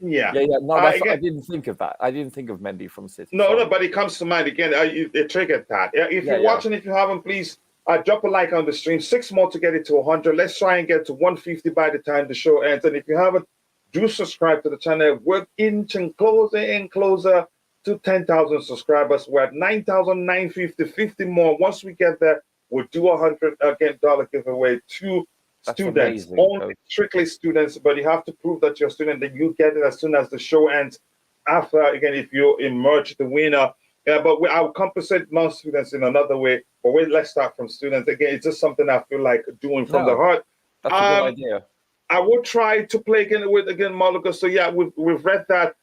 Yeah. No, I didn't think of that. I didn't think of Mendy from City. No, but it comes to mind again. It triggered that. If you're watching, if you haven't, please drop a like on the stream. 6 more to get it to 100. Let's try and get to 150 by the time the show ends. And if you haven't, do subscribe to the channel. We're inching closer and closer to 10,000 subscribers. We're at 9,950, 50 more. Once we get there, we'll do $100 giveaway to students, only strictly students, but you have to prove that you're a student, that you get it as soon as the show ends. After, again, if you emerge the winner, but I'll compensate non-students in another way. But let's start from students. Again, it's just something I feel like doing from the heart. That's a good idea. I will try to play again with Malo Gusto. So yeah, we've read that.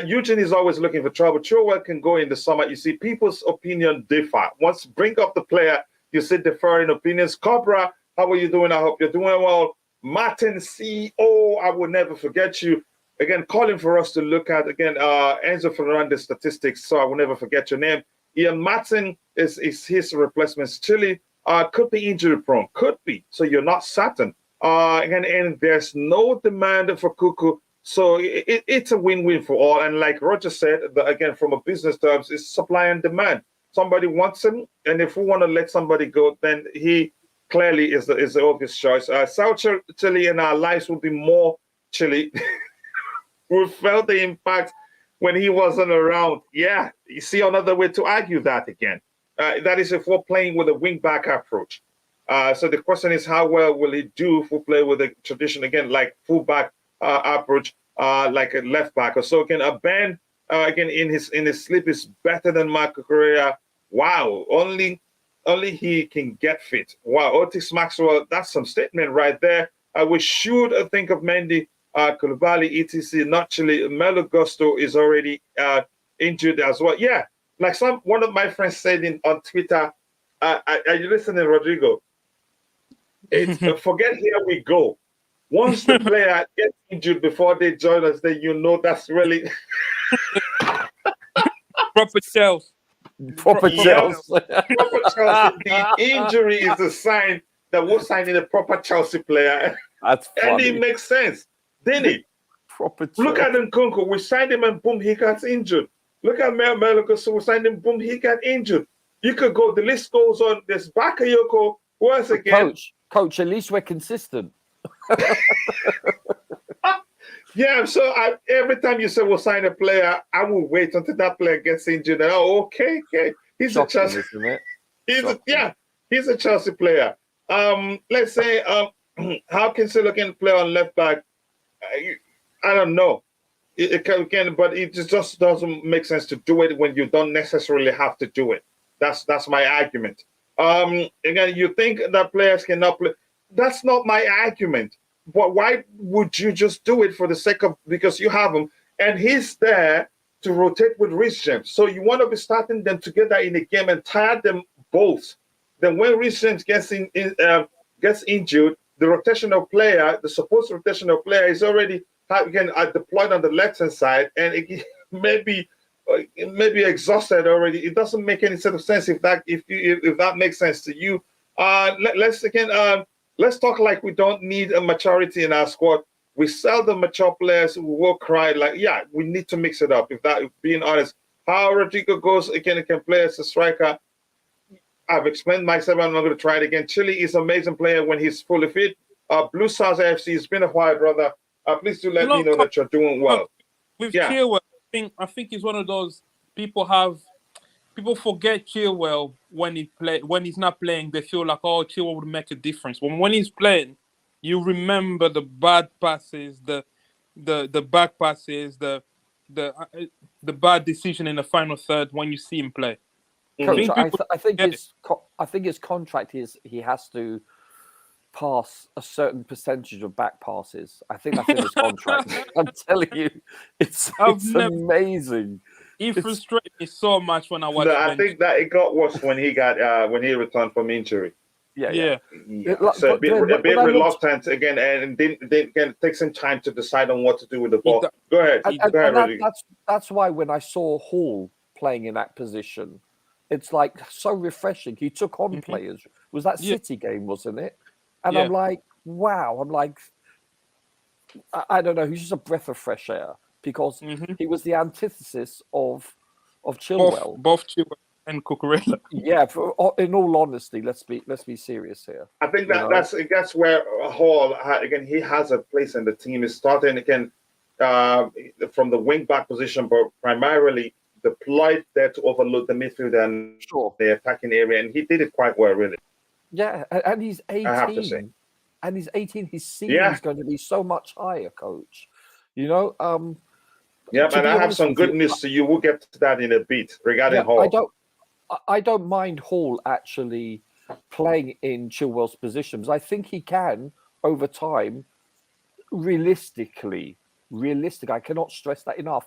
Eugene is always looking for trouble. Chilwell can go in the summer. You see, people's opinion differ. Once bring up the player, you see differing opinions. Cobra, how are you doing? I hope you're doing well. Martin CEO, I will never forget you. Again, calling for us to look at, again, Enzo Fernandez statistics, so I will never forget your name. Ian Martin is his replacement. Chile could be injury prone. Could be. So you're not certain. And there's no demand for Kuku. So it's a win-win for all. And like Roger said, again, from a business terms, it's supply and demand. Somebody wants him, and if we want to let somebody go, then he clearly is the obvious choice. South Chile in our lives will be more Chile. We felt the impact when he wasn't around. Yeah, you see another way to argue that again. That is if we're playing with a wing-back approach. So the question is, how well will he do if we play with a tradition, again, like full-back approach, like a left-back or so? Again, Ben, again, in his sleep is better than Marco Correa. Wow, only he can get fit. Wow, Otis Maxwell, that's some statement right there. We should think of Mendy, Koulibaly, etc. Not Chile. Malo Gusto is already injured as well. Yeah, like one of my friends said on Twitter, are you listening, Rodrigo? Forget here we go. Once the player gets injured before they join us, then you know that's really proper Chelsea. Proper Chelsea. Proper Chelsea. The injury is a sign that we're signing a proper Chelsea player. That's funny. And it makes sense, didn't it? Proper Chelsea. Look at Nkunku. We signed him and boom, he got injured. Look at Malo Gusto. We signed him, boom, he got injured. You could go, the list goes on. There's Bakayoko. Once again. Coach, at least we're consistent. Yeah, so every time you say we'll sign a player, I will wait until that player gets injured. And, okay. He's Shocking, a Chelsea. isn't it? He's a Chelsea player. Let's say, how can Silva play on left back? I don't know. It can, but it just doesn't make sense to do it when you don't necessarily have to do it. That's my argument. Again, you think that players cannot play. That's not my argument. But why would you just do it for the sake of, because you have him and he's there to rotate with Reece James. So you want to be starting them together in a game and tire them both. Then when Reece James gets injured, the rotational player, the supposed rotational player, is already deployed on the left-hand side, and it may be exhausted already. It doesn't make any sort of sense if that makes sense to you. Let's talk like we don't need a maturity in our squad. We sell the mature players who will cry like, yeah, we need to mix it up. If being honest, how Rodrigo goes again, can play as a striker. I've explained myself. I'm not going to try it again. Chile is an amazing player when he's fully fit. Blue Stars FC, it's been a while, brother. Please do let me know that you're doing well. With Chilwell, I think he's one of those people forget Chilwell when he's not playing. They feel like, oh, Chilwell would make a difference. But when he's playing, you remember the bad passes, the back passes, the bad decision in the final third when you see him play. Coach, I think his contract is he has to pass a certain percentage of back passes. I think that's in his contract. I'm telling you, it's amazing. He frustrated me so much when I watched. No, I think that it got worse when he returned from injury. Yeah. So a bit reluctant again, and didn't take some time to decide on what to do with the ball. Go ahead. That's why when I saw Hall playing in that position, it's like so refreshing. He took on players. Was that City game, wasn't it? And I'm like, wow. I'm like, I don't know. He's just a breath of fresh air because he was the antithesis of Chilwell. Both Chilwell and Cucurella. Yeah. In all honesty, let's be serious here. I think that's where Hall again. He has a place in the team. Is starting again from the wing back position, but primarily deployed there to overload the midfield and the attacking area, and he did it quite well, really. Yeah, and he's 18. I have to say. And he's 18. His ceiling is going to be so much higher, Coach. You know. And I have some good news. So you will get to that in a bit regarding Hall. I don't mind Hall actually playing in Chilwell's positions. I think he can over time. Realistic. I cannot stress that enough.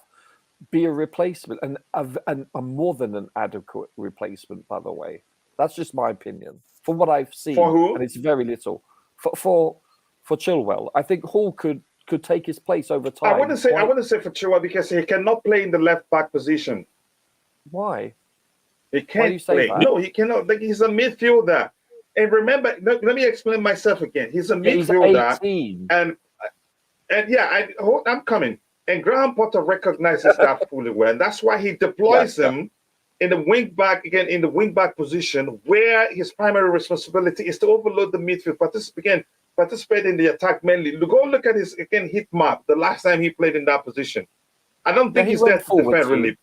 Be a replacement and a more than an adequate replacement, by the way. That's just my opinion. From what I've seen, for who? And it's very little. For Chilwell, I think Hall could take his place over time. I wouldn't say for Chilwell because he cannot play in the left back position. Why? He can't play. No, he cannot. He's a midfielder. And remember, let me explain myself again. He's a midfielder. He's 18. And I'm coming. And Graham Potter recognizes that fully well, and that's why he deploys him in the wing back position, where his primary responsibility is to overload the midfield, participate in the attack mainly. Go look at his hit map. The last time he played in that position, I don't think he's there to defend really.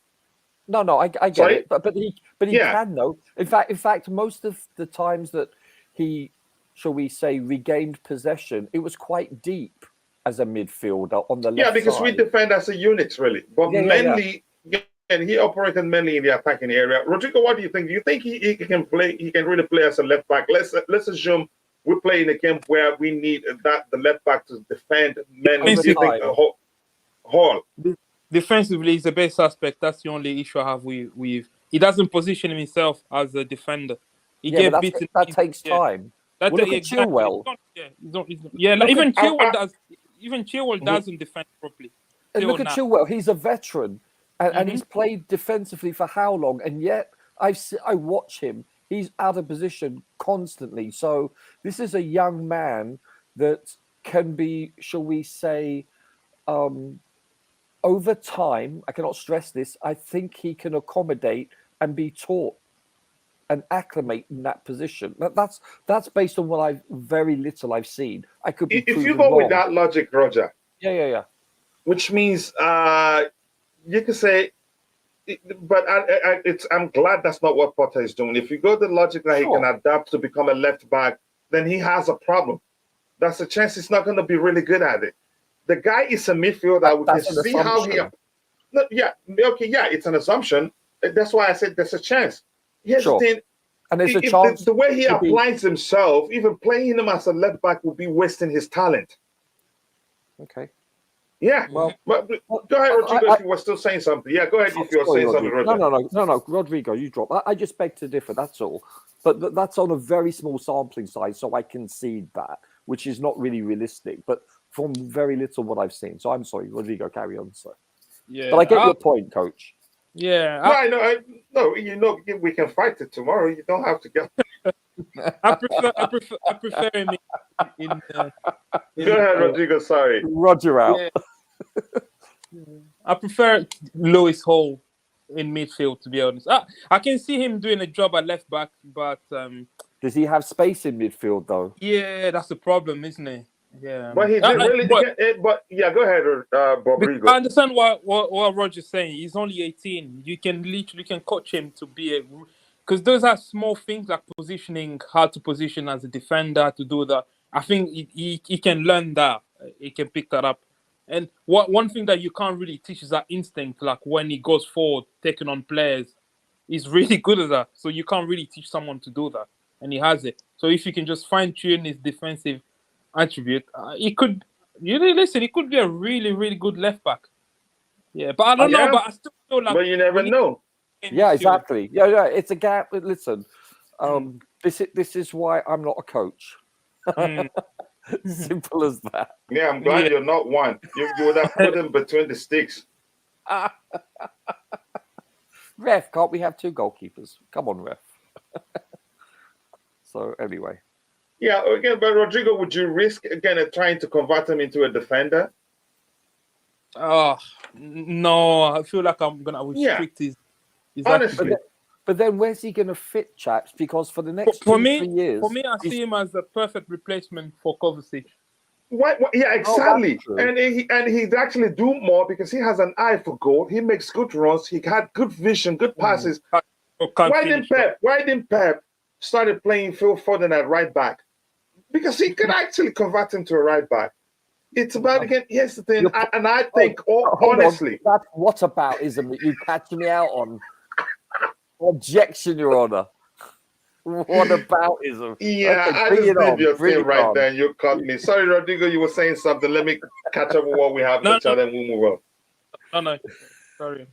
No, I get it, but he can though. In fact, most of the times that he, shall we say, regained possession, it was quite deep. As a midfielder on the left side. Yeah, because we defend as a unit, really. But mainly, and he operated mainly in the attacking area. Rodrigo, what do you think? Do you think he can play? He can really play as a left back? Let's assume we're playing a game where we need the left back to defend mainly. Do you think Hall? Defensively, he's the best aspect. That's the only issue I have with. He doesn't position himself as a defender. That takes time. Look at Chilwell. Even Chilwell does. Even Chilwell doesn't defend properly. Look at Chilwell. He's a veteran, and he's played defensively for how long? And yet, I watch him. He's out of position constantly. So this is a young man that can be, shall we say, over time. I cannot stress this. I think he can accommodate and be taught and acclimate in that position. That's based on what very little I've seen. I could be if you go with that logic, Roger. Yeah. Which means you could say, but I'm glad that's not what Potter is doing. If you go the logic that he can adapt to become a left back, then he has a problem. That's a chance he's not going to be really good at it. The guy is a midfielder. We can see how he. It's an assumption. That's why I said there's a chance. Here's the thing. And there's a chance. The way he applies himself, even playing him as a left back would be wasting his talent. Okay. Yeah. Well, go ahead, Rodrigo, if you were still saying something. Yeah, go ahead if you were saying something, Rodrigo. No, Rodrigo, you drop. I just beg to differ, that's all. But that's on a very small sampling size, so I concede that, which is not really realistic, but from very little what I've seen. So I'm sorry, Rodrigo, carry on, sir. Yeah. But I get your point, Coach. Yeah. No, we can fight it tomorrow. You don't have to go. I prefer him in go ahead, Rodrigo. Sorry. Roger out. Yeah. I prefer Lewis Hall in midfield, to be honest. I can see him doing a job at left back, but does he have space in midfield though? Yeah, that's the problem, isn't it? Yeah, But he did really. But yeah, go ahead, Rodrigo. I understand what Roger's saying. He's only 18. You can literally coach him to be because those are small things like positioning, how to position as a defender to do that. I think he can learn that. He can pick that up. And one thing that you can't really teach is that instinct. Like when he goes forward, taking on players, he's really good at that. So you can't really teach someone to do that, and he has it. So if you can just fine tune his defensive attribute, he could. Listen, he could be a really, really good left back. Yeah, but I don't know. But I still feel like. But you never know. Yeah, exactly. Yeah. It's a gap. Listen, this is why I'm not a coach. Simple as that. Yeah, I'm glad you're not one. You would have put him between the sticks. Ref, can't we have two goalkeepers? Come on, ref. So anyway. Yeah, again, but Rodrigo, would you risk again trying to convert him into a defender? Oh no, I feel like I'm gonna restrict his honestly. But then where's he gonna fit, chaps? Because for the next 3 years, I see him as the perfect replacement for Kovacic. Yeah, exactly. And he'd actually do more because he has an eye for goal. He makes good runs. He had good vision, good passes. Why didn't Pep started playing Phil Foden at right back? Because he could actually convert him to a right back. It's about, again, here's the thing, and I think, honestly... That's whataboutism that you catch me out on. Objection, Your Honour. Whataboutism. Yeah, okay, I just leave your thing right there and you cut me. Sorry, Rodrigo, you were saying something. Let me catch up with what we have to each other and we'll move on. No, sorry.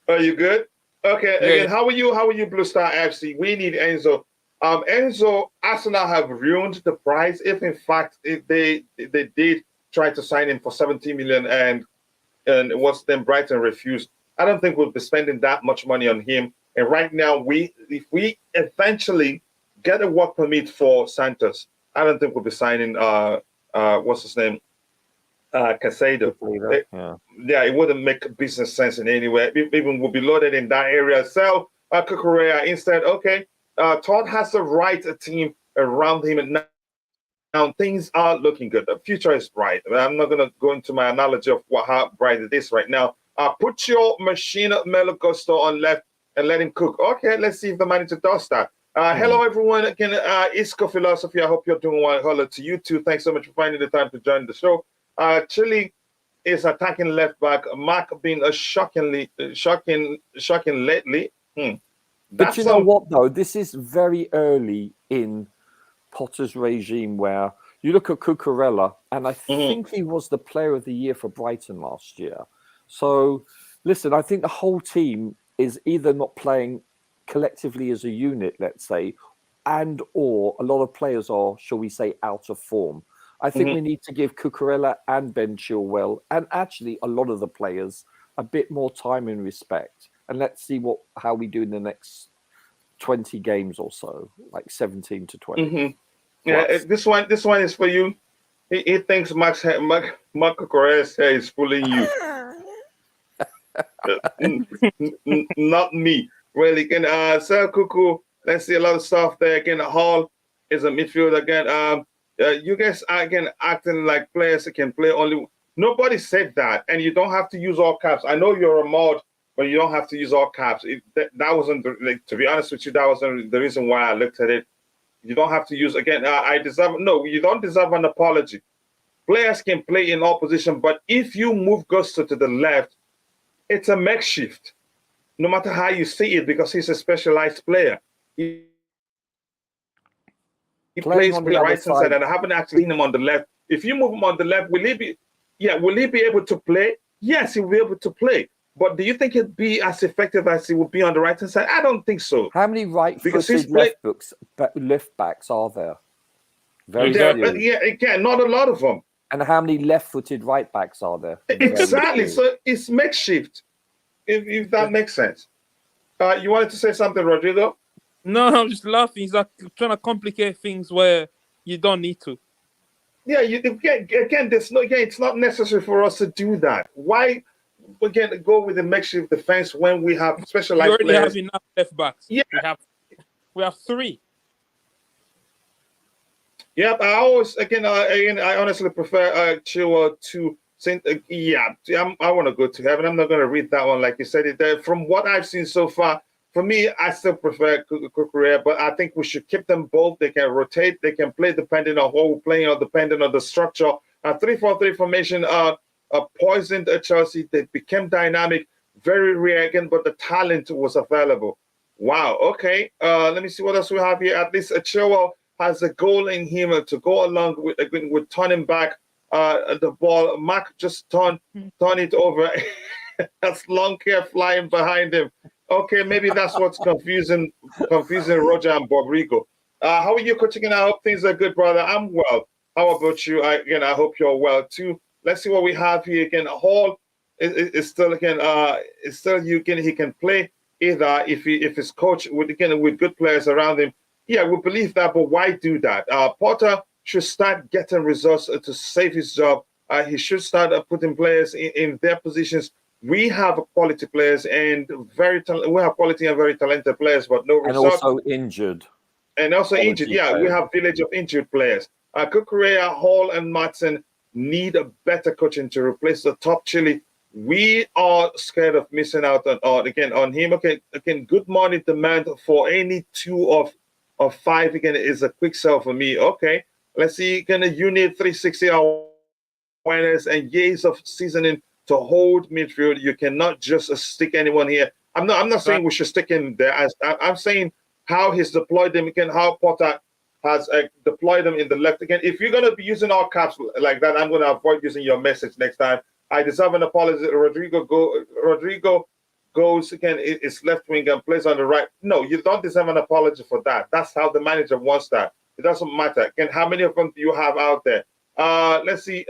Are you good? Okay, yeah. Again, how are you, Blue Star FC? We need Enzo. Enzo, Arsenal have ruined the price. If in fact they did try to sign him for 70 million and then Brighton refused, I don't think we'll be spending that much money on him. And right now, if we eventually get a work permit for Santos, I don't think we'll be signing what's his name, Casado. Yeah, it wouldn't make business sense in any way. Even we'll be loaded in that area. Sell Cucurella instead. Okay. Todd has the right team around him, and now things are looking good. The future is bright. I'm not going to go into my analogy of how bright it is right now. Put your machine Malo Gusto on left and let him cook. Okay, let's see if the manager does that. Hello, everyone. Again, Isco Philosophy. I hope you're doing well. Hello to you too. Thanks so much for finding the time to join the show. Chile is attacking left back. Mark being shocking lately. But you know what, though? This is very early in Potter's regime where you look at Cucurella, and I think he was the player of the year for Brighton last year. So, listen, I think the whole team is either not playing collectively as a unit, let's say, and or a lot of players are, shall we say, out of form. I think we need to give Cucurella and Ben Chilwell, and actually a lot of the players, a bit more time and respect. And let's see how we do in the next 20 games or so, like 17 to 20. Yeah, this one is for you. He thinks Mark Cucurella's hair is fooling you. Not me. Really, again, Sel Cuckoo, let's see a lot of stuff there. Again, Hall is a midfield again. You guys are again acting like players that can play only. Nobody said that, and you don't have to use all caps. I know you're a mod, but you don't have to use all caps. That wasn't to be honest with you, that wasn't the reason why I looked at it. You don't have to use again. You don't deserve an apology. Players can play in all positions, but if you move Gusto to the left, it's a makeshift. No matter how you see it, because he's a specialized player. He plays on the right side, and I haven't actually seen him on the left. If you move him on the left, will he be able to play? Yes, he will be able to play. But do you think he'd be as effective as he would be on the right hand side? I don't think so. How many right-footed left backs are there? Very few. Yeah, again, not a lot of them. And how many left-footed right backs are there? Exactly. So it's makeshift, if that makes sense. You wanted to say something, Rodrigo? No, I'm just laughing. He's like trying to complicate things where you don't need to. Yeah, it's not necessary for us to do that. Why? Again, go with the makeshift defense when we have specialized players. We already have enough left backs. Yeah, we have 3. Yeah, I always I honestly prefer Chilwell to Saint. I want to go to heaven. I'm not going to read that one like you said it. From what I've seen so far, for me, I still prefer Cucurella, but I think we should keep them both. They can rotate. They can play depending on who we're playing or depending on the structure. 3-4-3 formation poisoned Chelsea. They became dynamic, very reactive, but the talent was available. Wow. Okay. Let me see what else we have here. At least Chilwell has a goal in him to go along with turning back the ball. Mark just turn it over. That's long hair flying behind him. Okay, maybe that's what's confusing Roger and Bobrigo. How are you, Coach? I hope things are good, brother. I'm well. How about you? I hope you're well too. Let's see what we have here again. Hall is still he can play either if his coach with good players around him. Yeah, we believe that, but why do that? Potter should start getting results to save his job. He should start putting players in their positions. We have quality players and we have quality and very talented players, but no results. And also injured. And also injured. Yeah, players. We have village of injured players. Cucurella, Hall, and Matson need a better coaching to replace the top Chile. We are scared of missing out on him. Okay, again, good money demand for any two of five again is a quick sell for me. Okay, let's see. You need 360 awareness and years of seasoning to hold midfield. You cannot just stick anyone here. I'm not saying we should stick him there. I'm saying how he's deployed them again. How Potter has deployed them in the left again. If you're gonna be using all caps like that, I'm gonna avoid using your message next time. I deserve an apology. Rodrigo goes again. Is left wing and plays on the right. No, you don't deserve an apology for that. That's how the manager wants that. It doesn't matter. Again, how many of them do you have out there? Let's see.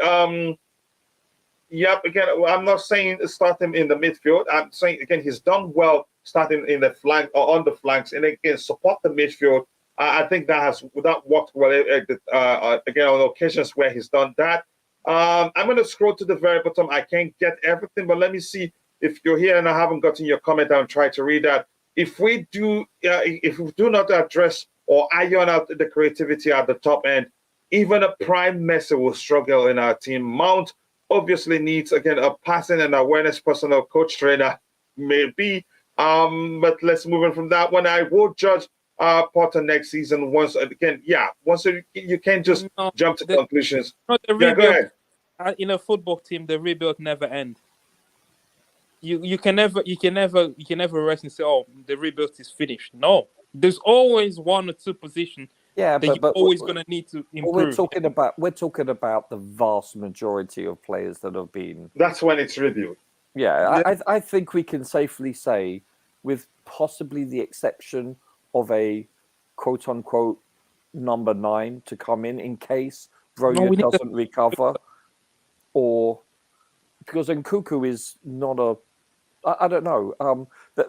Yep. Again, I'm not saying start him in the midfield. I'm saying again he's done well starting in the flank or on the flanks, and again support the midfield. I think that worked well again on occasions where he's done that. I'm going to scroll to the very bottom. I can't get everything, but let me see if you're here and I haven't gotten your comment. I'll try to read that. If we do not address or iron out the creativity at the top end, even a prime Messi will struggle in our team. Mount obviously needs again a passing and awareness personal coach trainer, maybe. But let's move on from that one. I will judge Potter next season once you can't just jump to conclusions. No, the rebuild, go ahead. In a football team, the rebuild never ends. You can never rest and say, "Oh, the rebuild is finished." No, there's always one or two positions that you're always going to need to improve. We're talking about the vast majority of players that have been. That's when it's rebuild. Yeah, I think we can safely say, with possibly the exception of a quote-unquote number 9 to come in case Broja doesn't recover, or because Nkunku is not a. I don't know. I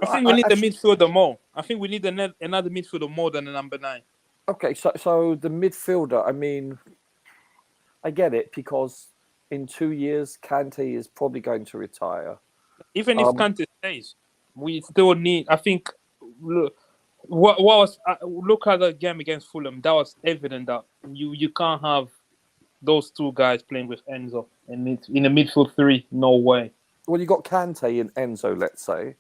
think we need the midfielder more. I think we need another midfielder more than a number 9. Okay, so the midfielder. I mean, I get it because in 2 years, Kante is probably going to retire. Even if Kante stays, we still need. I think. Look at the game against Fulham. That was evident that you can't have those two guys playing with Enzo in a midfield 3. No way. Well, you got Kante and Enzo, let's say,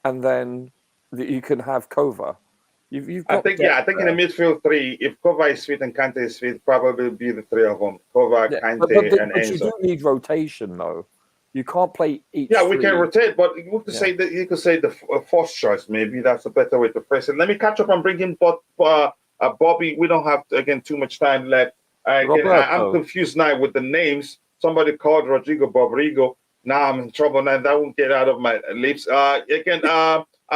and then you can have Kova. I think in the midfield 3, if Kova is fit and Kante is fit, probably be the 3 of them. Kova, Kante, and Enzo. But you do need rotation, though. You can't play each. Yeah, we can rotate, but you could say the fourth choice. Maybe that's a better way to phrase it. Let me catch up and bring in Bobby. We don't have too much time left. I'm confused now with the names. Somebody called Rodrigo Bobrigo. Now I'm in trouble. Now that won't get out of my lips. Are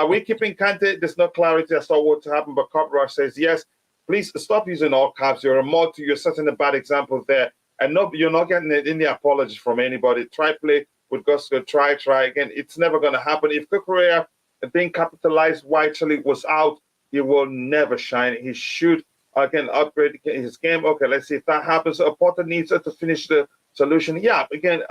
we keeping Kante? There's no clarity as to what happened, but Cop Rush says yes. Please stop using all caps. You're setting a bad example there. And no, you're not getting any apology from anybody. Try play with Gusto. Try again. It's never going to happen. If Cucurella didn't capitalize why Chile was out, he will never shine. He should again upgrade his game. Okay, let's see if that happens. Potter needs to finish the solution. Yeah, again,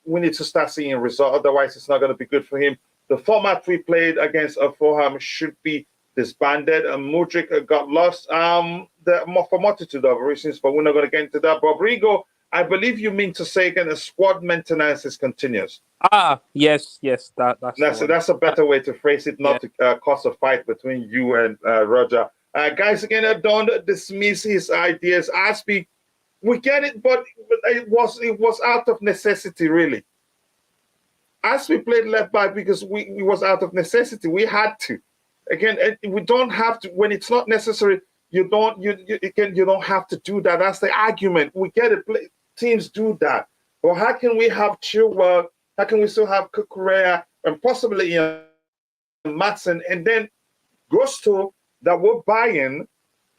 we need to start seeing a result. Otherwise, it's not going to be good for him. The format we played against Fulham should be disbanded, and Mudryk got lost. For multitude of reasons, but we're not going to get into that. But Rigo, I believe you mean to say again, the squad maintenance is continuous. Yes, that's a better way to phrase it, not to cause a fight between you and Roger. Guys, again, don't dismiss his ideas. We get it, but it was out of necessity, really. We played left back because we was out of necessity. We had to. Again, we don't have to when it's not necessary. You don't have to do that. That's the argument. We get it. Teams do that. Well, how can we have Chilwell? How can we still have Kukurea and possibly Matson, and then Gusto that we're buying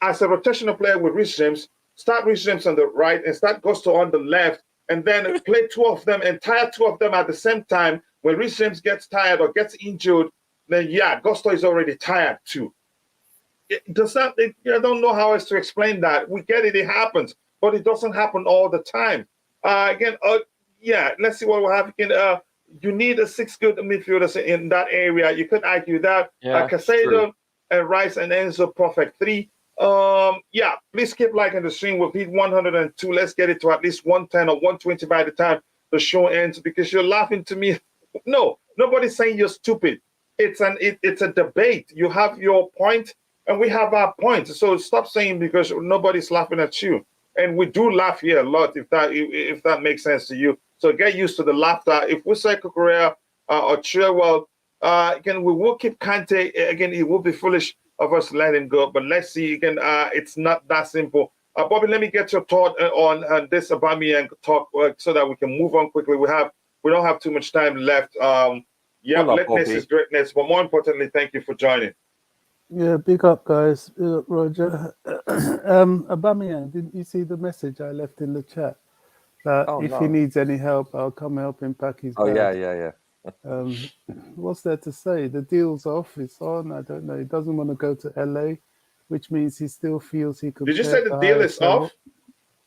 as a rotational player with Reece James? Start Reece James on the right and start Gusto on the left, and then play two of them and tire two of them at the same time. When Reece James gets tired or gets injured, then Gusto is already tired too. I don't know how else to explain that. We get it, it happens, but it doesn't happen all the time. Let's see what will happen. You need a 6 good midfielders in that area. You could argue that. Casado and Rice and Enzo, perfect 3. Please keep liking the stream. We'll hit 102. Let's get it to at least 110 or 120 by the time the show ends, because you're laughing to me. No, nobody's saying you're stupid. It's a debate. You have your point and we have our point. So stop saying because nobody's laughing at you. And we do laugh here a lot, if that makes sense to you. So get used to the laughter. If we say Kukurea or Chilwell, again, we will keep Kante. Again, it will be foolish of us to let him go. But let's see. Again, it's not that simple. Bobby, let me get your thought on this Aubameyang talk so that we can move on quickly. We don't have too much time left. Greatness is greatness. But more importantly, thank you for joining. Yeah, big up, guys. Roger. Aubameyang, didn't you see the message I left in the chat? That he needs any help, I'll come help him pack his bag. Yeah. What's there to say? The deal's off, it's on. I don't know. He doesn't want to go to LA, which means he still feels he could. Did you say the deal is off?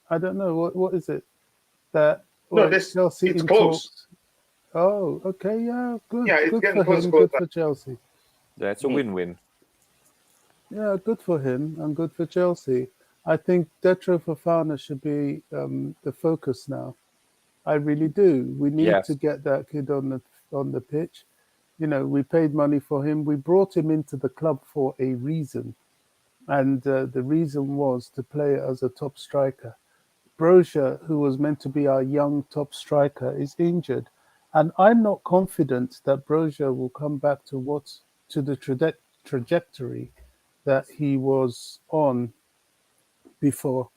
I don't know. What is it? That Chelsea it's close. Talks. Oh, okay, yeah, good. Yeah, it's good getting for close. Him, good for Chelsea. Yeah, it's a win-win. Yeah, good for him and good for Chelsea. I think Datro Fofana should be the focus now. I really do. We need to get that kid on the pitch. You know, we paid money for him. We brought him into the club for a reason, and the reason was to play as a top striker. Brozier, who was meant to be our young top striker, is injured, and I'm not confident that Brozier will come back to the trajectory that he was on before.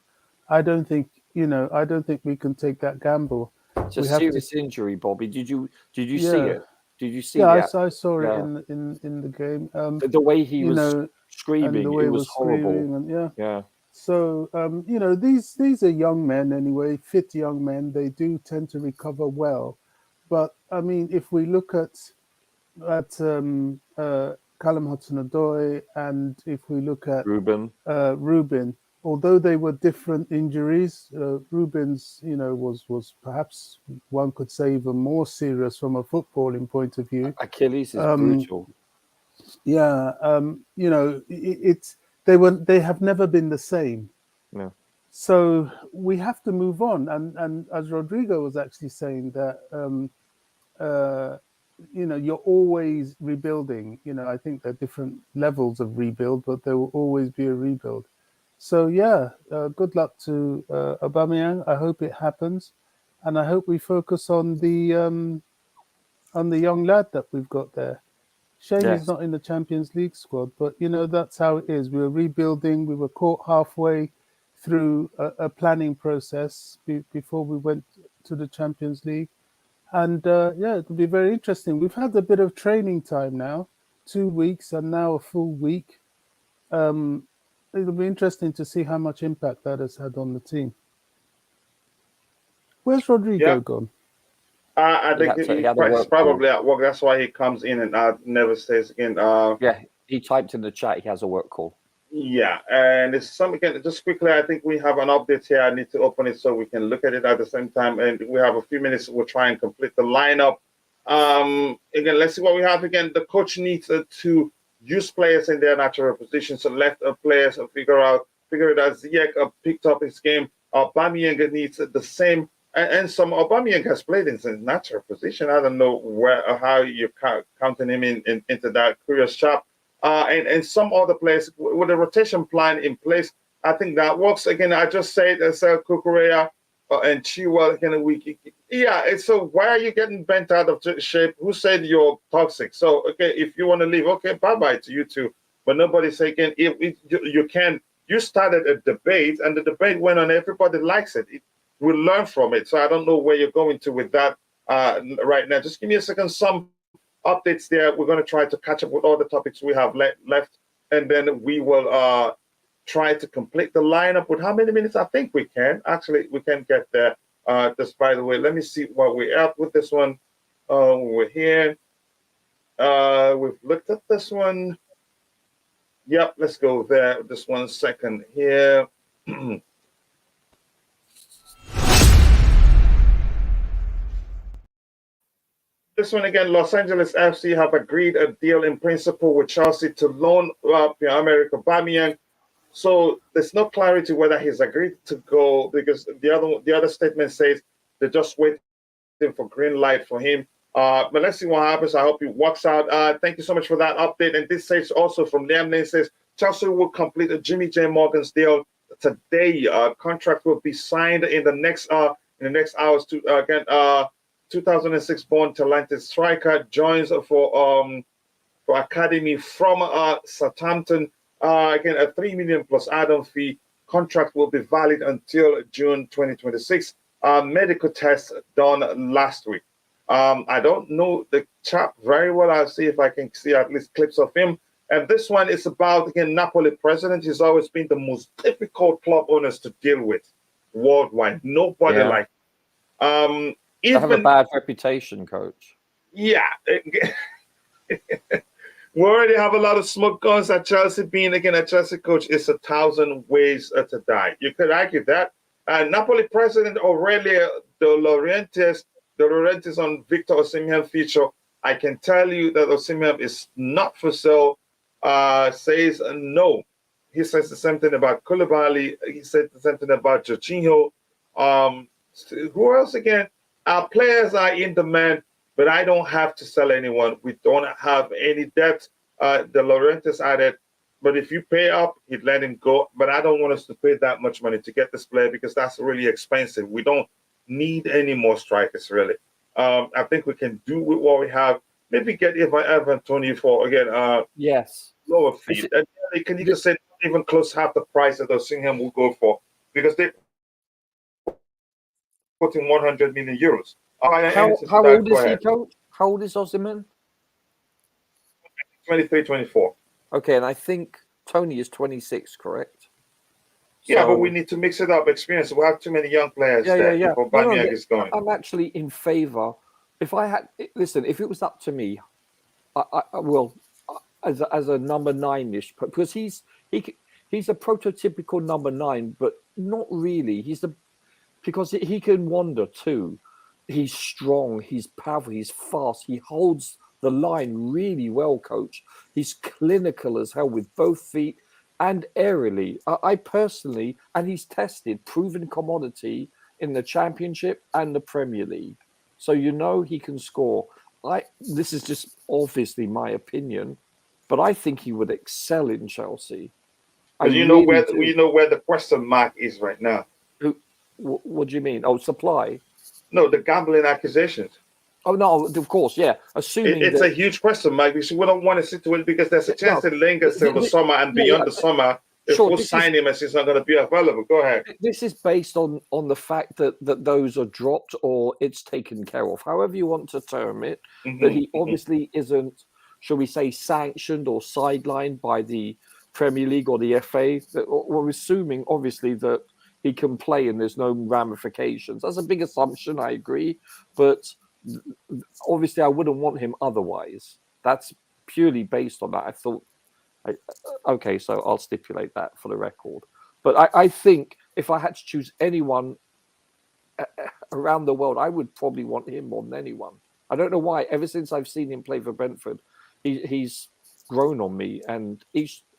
I don't think we can take that gamble. It's a serious injury, Bobby. Did you see it? Did you see it? Yeah, I saw it in the game. The way he was screaming, it was horrible. So these are young men anyway, fit young men. They do tend to recover well. But I mean, if we look at Callum Hudson-Odoi, and if we look at Ruben, although they were different injuries, Ruben's, was perhaps one could say even more serious from a footballing point of view. Achilles is brutal. Yeah, they have never been the same. No. So we have to move on, and as Rodrigo was actually saying that. You're always rebuilding. I think there are different levels of rebuild, but there will always be a rebuild. So good luck to Aubameyang. I hope it happens, and I hope we focus on the young lad that we've got there. Shame he's not in the Champions League squad, but that's how it is. We were rebuilding. We were caught halfway through a planning process before we went to the Champions League. And it'll be very interesting. We've had a bit of training time now, 2 weeks and now a full week. It'll be interesting to see how much impact that has had on the team. Where's Rodrigo gone? I think he's probably at work. That's why he comes in and never stays again. He typed in the chat he has a work call. Yeah, and it's again, just quickly, I think we have an update here. I need to open it so we can look at it at the same time. And we have a few minutes. We'll try and complete the lineup. Again, let's see what we have. Again, the coach needs to use players in their natural positions, so let players figure it out. Ziyech picked up his game. Aubameyang needs the same, and some Aubameyang has played in his natural position. I don't know where or how you're counting him into that curious shop. And some other players with a rotation plan in place, I think that works. Again, I just said Kukurea and Chilwell again a week. Yeah, so why are you getting bent out of shape? Who said you're toxic? So, okay, if you want to leave, okay, bye-bye to you two. But nobody's saying, if you can, you started a debate, and the debate went on. Everybody likes it. We'll learn from it. So I don't know where you're going to with that right now. Just give me a second. Some updates there. We're going to try to catch up with all the topics we have left, and then we will try to complete the lineup with how many minutes? I think we can. Actually, we can get there. Just by the way, let me see what we're at with this one. We're here. We've looked at this one. Yep, let's go there. Just 1 second here. This one again, Los Angeles FC have agreed a deal in principle with Chelsea to loan Pierre-Merrick Aubameyang. So there's no clarity whether he's agreed to go, because the other statement says they're just waiting for green light for him. But let's see what happens. I hope he works out. Thank you so much for that update. And this says also from Liam Lane says Chelsea will complete a Jimmy J. Morgan's deal today. Contract will be signed in the next hours. 2006 born talented striker joins for academy from Southampton. Again, a $3 million plus add-on fee. Contract will be valid until June 2026. Medical test done last week. I don't know the chap very well. I'll see if I can see at least clips of him. And this one is about, again, Napoli president. He's always been the most difficult club owners to deal with worldwide. Nobody like him. They have a bad reputation, coach. Yeah. We already have a lot of smoke guns at Chelsea. Being, again, a Chelsea coach is 1,000 ways to die. You could argue that. Napoli president Aurelio De Laurentiis on Victor Osimhen feature. I can tell you that Osimhen is not for sale. Says no. He says the same thing about Koulibaly. He said the same thing about Jorginho. Who else again? Our players are in demand, but I don't have to sell anyone. We don't have any debt. De Laurentiis added, but if you pay up, he'd let him go. But I don't want us to pay that much money to get this player because that's really expensive. We don't need any more strikers, really. I think we can do with what we have. Maybe get Evan Tony for, again, yes, lower fee. Can you just say even close half the price that Osimhen will go for? Because they put in 100 million euros. How old is he, coach? How old is Osimhen? 23, 24. Okay, and I think Tony is 26, correct? Yeah, but we need to mix it up. Experience. We have too many young players before Aubameyang is going. I'm actually in favour. If I had listen, if it was up to me, I will as a number 9-ish, because he's a prototypical number 9, but not really. Because he can wander too. He's strong. He's powerful. He's fast. He holds the line really well, coach. He's clinical as hell with both feet and aerially. I personally, and he's tested, proven commodity in the Championship and the Premier League. So he can score. This is just obviously my opinion, but I think he would excel in Chelsea. But you know where the question mark is right now. What do you mean? Oh, supply? No, the gambling accusations. Oh no, of course, yeah. Assuming it's a huge question mark because we don't want to sit to it because there's a chance it lingers till the summer and beyond the summer. If we'll sign him as he's not going to be available, go ahead. This is based on the fact that those are dropped or it's taken care of, however you want to term it. That he obviously isn't, shall we say, sanctioned or sidelined by the Premier League or the FA. We're assuming, obviously, that he can play and there's no ramifications. That's a big assumption, I agree. But obviously, I wouldn't want him otherwise. That's purely based on that. I thought, okay, so I'll stipulate that for the record. But I think if I had to choose anyone around the world, I would probably want him more than anyone. I don't know why. Ever since I've seen him play for Brentford, he's grown on me, and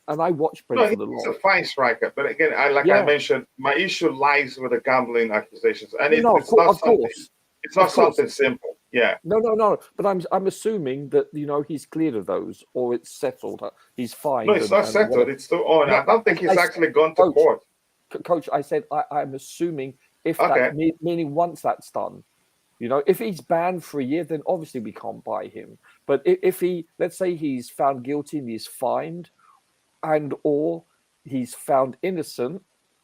I watch No, Brentford a he's lot. a fine striker, but again, I Yeah. mentioned, my issue lies with the gambling accusations, and No, it's not of something. course. It's not Of course. something simple. Yeah. No. But I'm assuming that he's cleared of those, or it's settled. He's fine. No, it's not settled. It's still on. No, I don't think he's actually gone to court. Coach, I said I'm assuming if Okay. that meaning once that's done, if he's banned for a year, then obviously we can't buy him. But if he, let's say he's found guilty and he's fined, and or he's found innocent,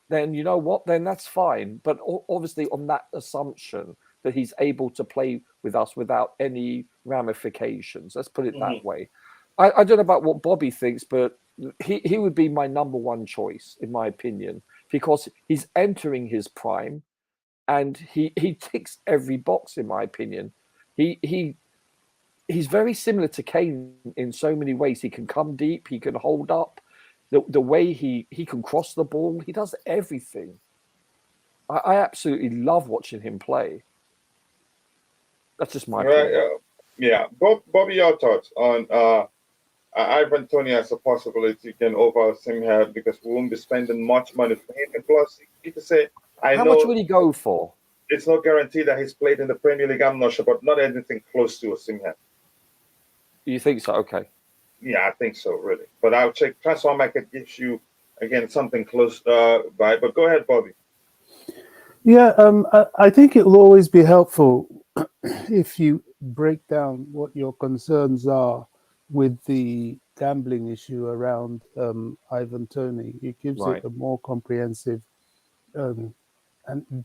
then you know what? Then that's fine. But obviously on that assumption that he's able to play with us without any ramifications. Let's put it that way. I don't know about what Bobby thinks, but he would be my number one choice, in my opinion, because he's entering his prime and he ticks every box, in my opinion. He's very similar to Kane in so many ways. He can come deep, he can hold up. The way he can cross the ball, he does everything. I absolutely love watching him play. That's just my opinion. Yeah. Bobby, your thoughts on Ivan Toney as a possibility again over Osimhen, because we won't be spending much money for him. And plus, you can say, How much would he go for? It's not guaranteed that he's played in the Premier League. I'm not sure, but not anything close to Osimhen. You think so? Okay. Yeah, I think so, really. But I'll check. Transfer Market gives you, again, something close by. But go ahead, Bobby. Yeah, I think it will always be helpful if you break down what your concerns are with the gambling issue around Ivan Toney. It gives it a more comprehensive and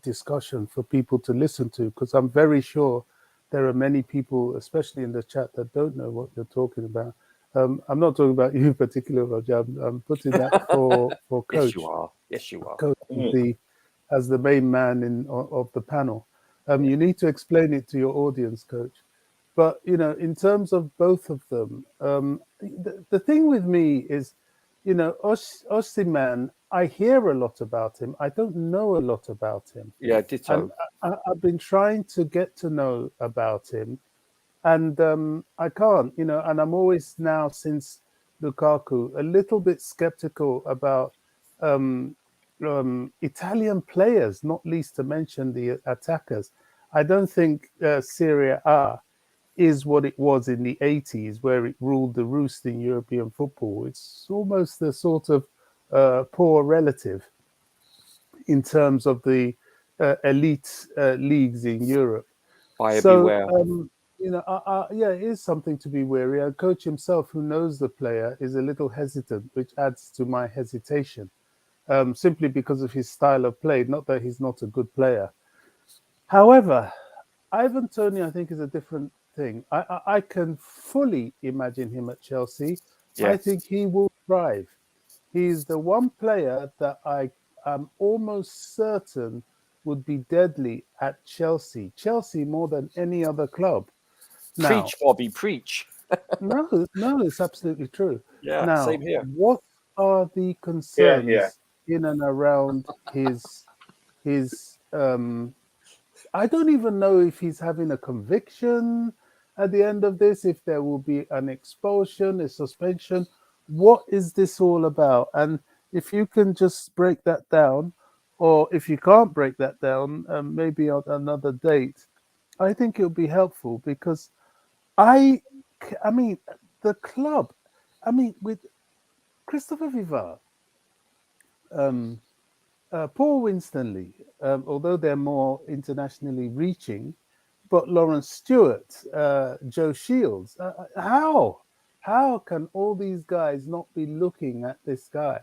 discussion for people to listen to, because I'm very sure there are many people, especially in the chat, that don't know what you're talking about. I'm not talking about you in particular, Roger. I'm putting that for Coach. Yes, you are. Coach as the main man of the panel. You need to explain it to your audience, Coach. But, in terms of both of them, the thing with me is, Osimhen, I hear a lot about him. I don't know a lot about him. Yeah, ditto. And I've been trying to get to know about him. And I can't, and I'm always now, since Lukaku, a little bit skeptical about Italian players, not least to mention the attackers. I don't think Serie A is what it was in the 80s, where it ruled the roost in European football. It's almost the sort of poor relative in terms of the elite leagues in Europe. Beware. It is something to be wary. A coach himself, who knows the player, is a little hesitant, which adds to my hesitation, simply because of his style of play. Not that he's not a good player. However, Ivan Toney, I think, is a different thing. I can fully imagine him at Chelsea. Yeah. I think he will thrive. He's the one player that I am almost certain would be deadly at Chelsea. Chelsea more than any other club. Now, Preach, Bobby, preach. no, it's absolutely true. Yeah, now, same here. What are the concerns in and around his I don't even know if he's having a conviction at the end of this, if there will be an expulsion, a suspension. What is this all about? And if you can just break that down, or if you can't break that down, maybe on another date, I think it'll be helpful, because I mean, the club, with Christopher Vivar, Paul Winstanley, although they're more internationally reaching, but Lawrence Stewart, Joe Shields, how can all these guys not be looking at this guy?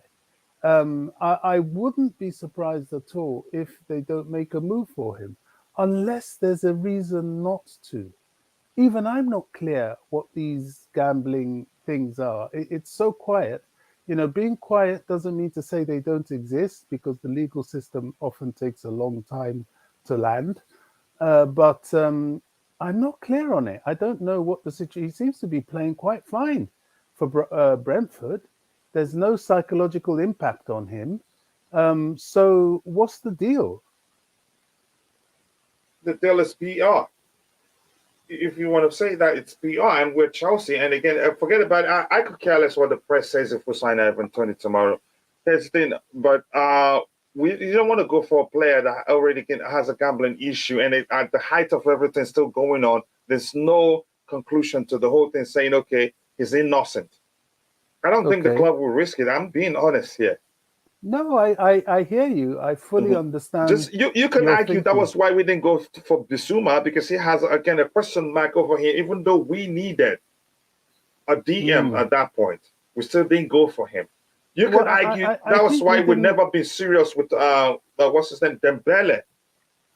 I wouldn't be surprised at all if they don't make a move for him, unless there's a reason not to. Even I'm not clear what these gambling things are. It's so quiet. Being quiet doesn't mean to say they don't exist, because the legal system often takes a long time to land. But I'm not clear on it. I don't know what the situation. He seems to be playing quite fine for Brentford. There's no psychological impact on him. So what's the deal? The deal is PR. if you want to say that it's PR and we're Chelsea, and again, forget about it. I could care less what the press says if we sign Ivan Toney tomorrow. That's the thing. But you don't want to go for a player that already has a gambling issue, and at the height of everything still going on, there's no conclusion to the whole thing saying, okay, he's innocent. I don't think the club will risk it. I'm being honest here. No, I hear you. I fully understand. Just you can argue thinking. that was why we didn't go for Bissouma, because he has again a question mark over here. Even though we needed a DM at that point, we still didn't go for him. You can argue that was why we've never been serious with what's his name, Dembele.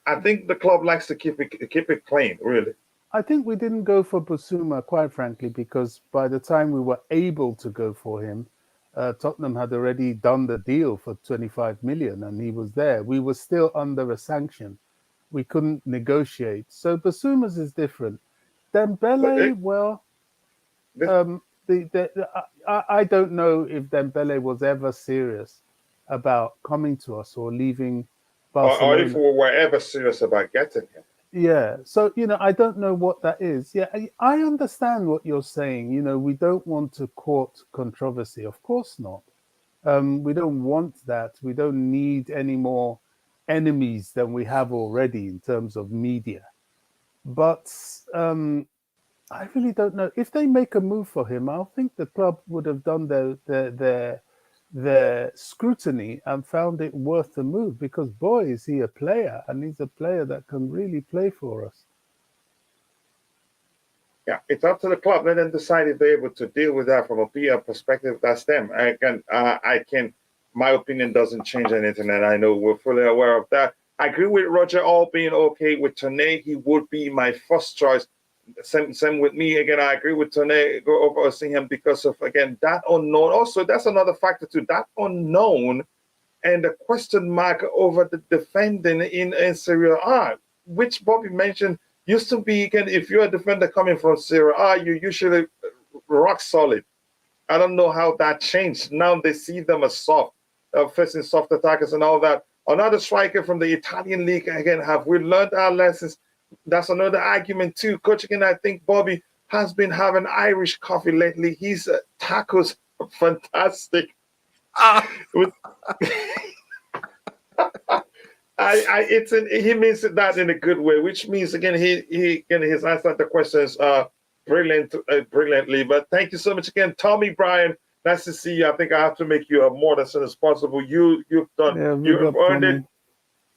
I think the club likes to keep it clean, really. I think we didn't go for Bissouma, quite frankly, because by the time we were able to go for him, Tottenham had already done the deal for 25 million and he was there. We were still under a sanction. We couldn't negotiate. So Bissouma's is different. Dembele, I don't know if Dembele was ever serious about coming to us or leaving Barcelona. Or if we were ever serious about getting him. Yeah, so, I don't know what that is. Yeah, I understand what you're saying. We don't want to court controversy. Of course not. We don't want that. We don't need any more enemies than we have already in terms of media. But I really don't know. If they make a move for him, I think the club would have done their scrutiny and found it worth the move, because boy, is he a player, and he's a player that can really play for us. Yeah, it's up to the club. Let them decide if they're able to deal with that from a PR perspective. That's them. My opinion doesn't change anything, and I know we're fully aware of that. I agree with Roger all being okay with Toney. He would be my first choice. Same with me. Again, I agree with Toney. Go over seeing him because of, again, that unknown. Also, that's another factor too. That unknown and the question mark over the defending in Serie A, which Bobby mentioned used to be, again, if you're a defender coming from Serie A, you usually rock solid. I don't know how that changed. Now they see them as soft, facing soft attackers and all that. Another striker from the Italian league, again, have we learned our lessons? That's another argument too. Coach, again, I think Bobby has been having Irish coffee lately. His tackles are fantastic. He means that in a good way, which means again his answer to the questions brilliantly. But thank you so much again, Tommy Bryan. Nice to see you. I think I have to make you more as soon as possible. You've earned it.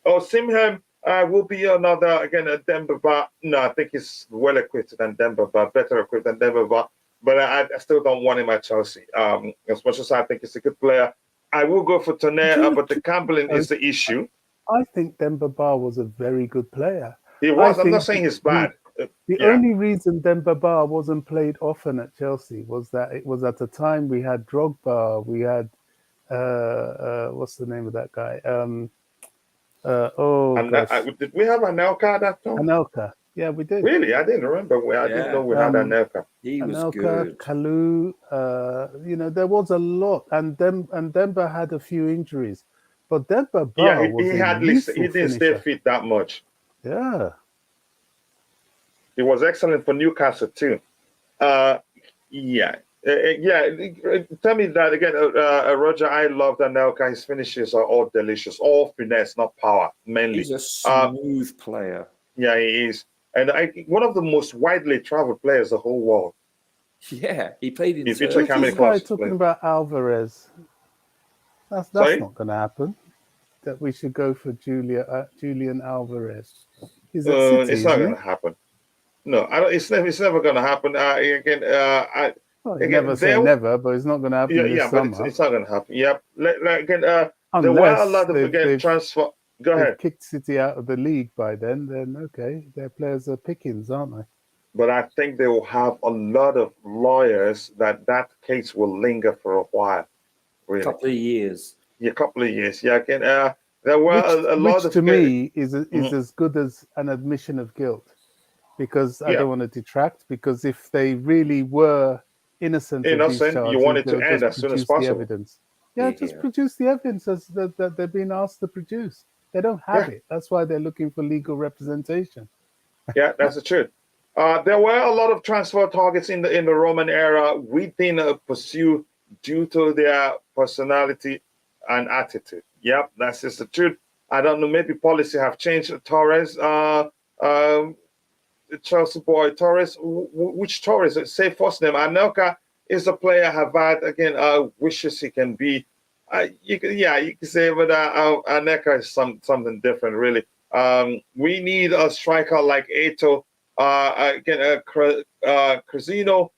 Osimhen will be another, again, a Demba Ba. No, I think he's well equipped than Demba Ba, better equipped than Demba Ba. But I still don't want him at Chelsea. As much as I think he's a good player, I will go for Toney, but the gambling is the issue. I think Demba Ba was a very good player. He was. I'm not saying he's bad. The only reason Demba Ba wasn't played often at Chelsea was that it was at the time we had Drogba, we had what's the name of that guy? Did we have Anelka at that time? Anelka, yeah, we did. Really, I didn't remember. I didn't know we had Anelka. He was Anelka, good. Kalou, there was a lot, and Demba had a few injuries, but Demba Ba he didn't stay fit that much. Yeah. He was excellent for Newcastle too. Tell me that again, Roger. I love Anelka. His finishes are all delicious, all finesse, not power, mainly. He's a smooth player. Yeah, he is, and one of the most widely traveled players in the whole world. Yeah, he played in. This guy talking about Alvarez. That's not going to happen. That we should go for Julian Alvarez. It's not going to happen. No, it's never going to happen. Never say never, but it's not going to happen this summer. But it's not going to happen. Yep. There were a lot of transfer. Go ahead. Kicked City out of the league by then okay, their players are pickings, aren't they? But I think they will have a lot of lawyers that case will linger for a while. Really. A couple of years. Yeah, a couple of years. Yeah, again, there were a lot of. To me is as good as an admission of guilt. Because I don't want to detract. Because if they really were innocent, you want it to end as soon as possible. Just produce the evidence that they've been asked to produce. They don't have it. That's why they're looking for legal representation. Yeah, that's the truth. There were a lot of transfer targets in the Roman era. We didn't pursue due to their personality and attitude. Yep, that's just the truth. I don't know. Maybe policy have changed. Torres, the Chelsea boy Torres. Which Torres? Say first name. Anelka is a player have had again. Wishes he can be. You can say, but Anelka is something different, really. We need a striker like Eto'o. Again, Crisino,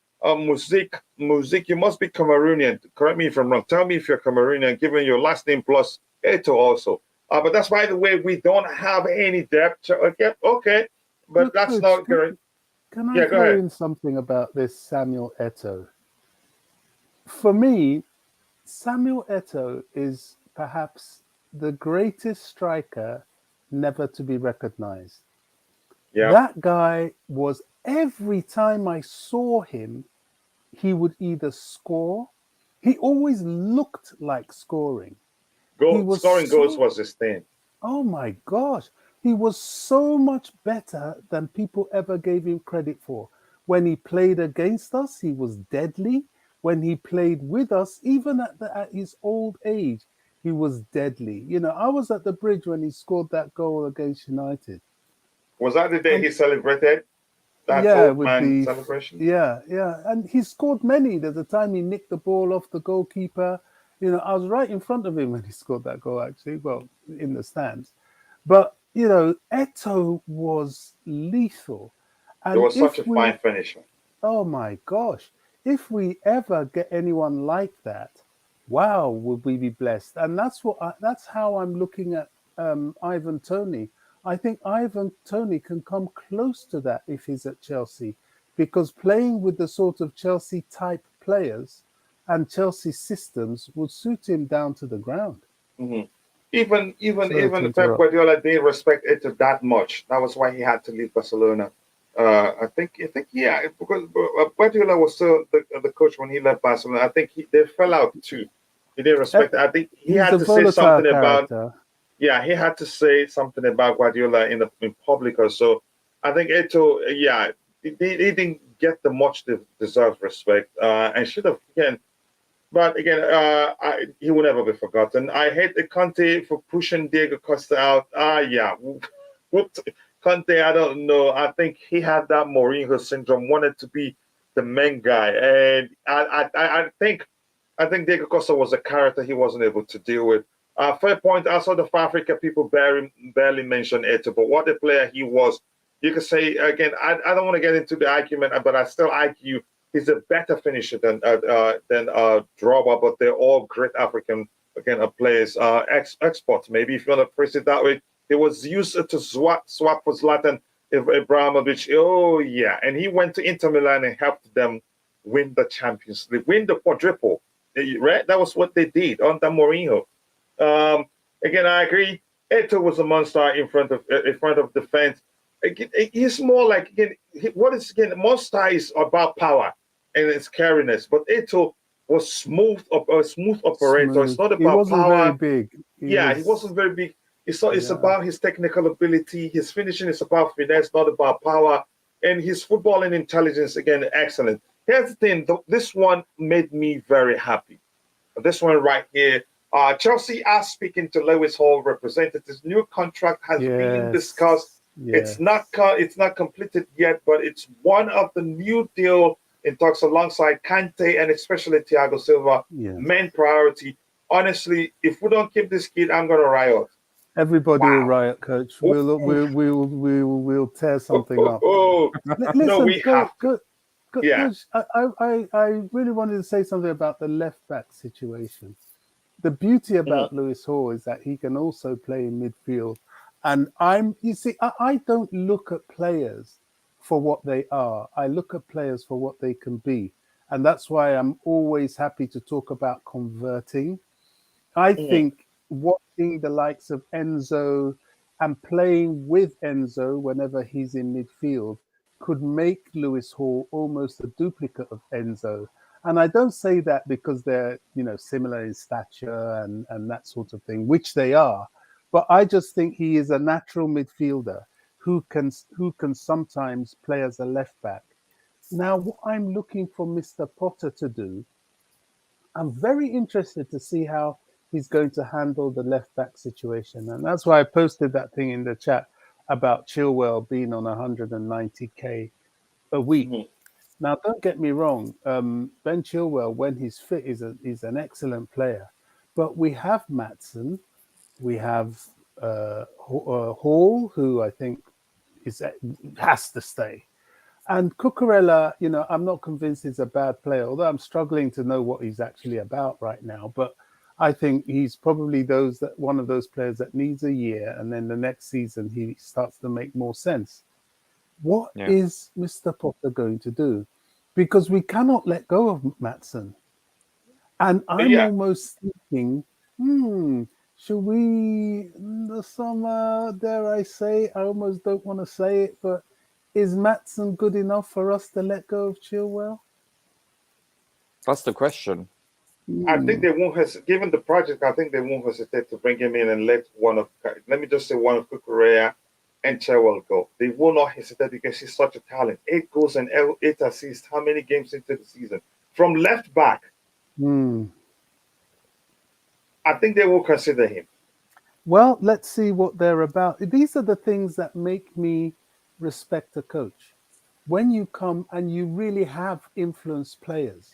Muzik, you must be Cameroonian. Correct me if I'm wrong. Tell me if you're Cameroonian, given your last name plus Eto'o also. But that's by the way, we don't have any depth. Okay. But Look, that's Coach, not good. Can I Yeah, go throw ahead. in something about this Samuel Eto'o? For me, Samuel Eto'o is perhaps the greatest striker never to be recognized. Yeah. That guy was, every time I saw him, he would either score. He always looked like scoring. He was Scoring goals so, was his thing. oh my gosh, he was so much better than people ever gave him credit for. When he played against us, he was deadly. When he played with us, even at his old age, he was deadly. You know, I was at the bridge when he scored that goal against United. Was that the day And he celebrated that yeah, old with man the celebration? yeah, and he scored many. There's a time he nicked the ball off the goalkeeper. You know, I was right in front of him when he scored that goal. Actually, well, in the stands. But you know, Eto'o was lethal, He and was such a fine finisher. oh my gosh, if we ever get anyone like that, wow, would we be blessed? And that's how I'm looking at Ivan Toney. I think Ivan Toney can come close to that if he's at Chelsea, because playing with the sort of Chelsea type players and Chelsea systems would suit him down to the ground. Hmm. Even Sorry to Pep interrupt. Guardiola didn't respect it that much. That was why he had to leave Barcelona. I think yeah, because Guardiola was still the coach when he left Barcelona. I think they fell out too. He didn't Uh, respect it. I think he He's had a to say volatile something about character. yeah, he had to say something about Guardiola in public or so. I think Eto'o, yeah, he didn't get the much deserved respect and should have again. But again, he will never be forgotten. I hate the Conte for pushing Diego Costa out. Yeah. What Conte, I don't know. I think he had that Mourinho syndrome, wanted to be the main guy. And I think Diego Costa was a character he wasn't able to deal with. Fair point. I saw the South Africa people barely mention Eto'o, but what a player he was. You could say again. I don't want to get into the argument, but I still argue he's a better finisher than Drogba. But they're all great African again players. Exports maybe if you want to phrase it that way. He was used to swap for Zlatan Ibrahimovic. Oh yeah, and he went to Inter Milan and helped them win the Champions League, win the quadruple. Right, that was what they did under Mourinho. Um, Again, I agree. Eto'o was a monster in front of defense. Again, he's more like again. What is again? Monster is about power and its cariness, but Eto'o was a smooth operator. It's Smooth. not He about wasn't very power. big. He Yeah, he was, wasn't very big. It's yeah. about his technical ability. His finishing is about finesse, not about power. And his footballing intelligence again, excellent. Here's the thing: this one made me very happy. This one right here. Chelsea are speaking to Lewis Hall representatives. New contract has been discussed. Yes. Yes. It's not completed yet, but it's one of the new deal in talks alongside Kante and especially Thiago Silva. Yes. Main priority. Honestly, if we don't keep this kid, I'm gonna riot. Everybody will Wow. riot, coach. Oh, We'll tear oh, something oh, up. oh. No, Listen, we have to. Yeah. coach. I really wanted to say something about the left back situation. The beauty Mhm. about Lewis Hall is that he can also play in midfield. And you see, I don't look at players for what they are. I look at players for what they can be. And that's why I'm always happy to talk about converting. I Mhm. think watching the likes of Enzo and playing with Enzo whenever he's in midfield could make Lewis Hall almost a duplicate of Enzo. And I don't say that because they're, you know, similar in stature and that sort of thing, which they are. But I just think he is a natural midfielder. who can sometimes play as a left back. Now, what I'm looking for Mr. Potter to do, I'm very interested to see how he's going to handle the left back situation. And that's why I posted that thing in the chat about Chilwell being on 190k a week. Mhm. Now, don't get me wrong. Ben Chilwell, when he's fit, is an excellent player. But we have Maatsen, we have Hall, who I think has to stay. And Cucurella, I'm not convinced he's a bad player, although I'm struggling to know what he's actually about right now. But I think he's probably one of those players that needs a year, and then the next season he starts to make more sense. What is Mr. Potter going to do? Because we cannot let go of Maatsen. And I'm almost thinking, should we, in the summer, dare I say, I almost don't want to say it, but is Maatsen good enough for us to let go of Chilwell? That's the question. I think they won't hesitate. Given the project, I think they won't hesitate to bring him in and let one of Cucurella and Chilwell go. They will not hesitate because he's such a talent. 8 goals and 8 assists. How many games into the season? From left back. I think they will consider him. Well, let's see what they're about. These are the things that make me respect a coach. When you come and you really have influenced players,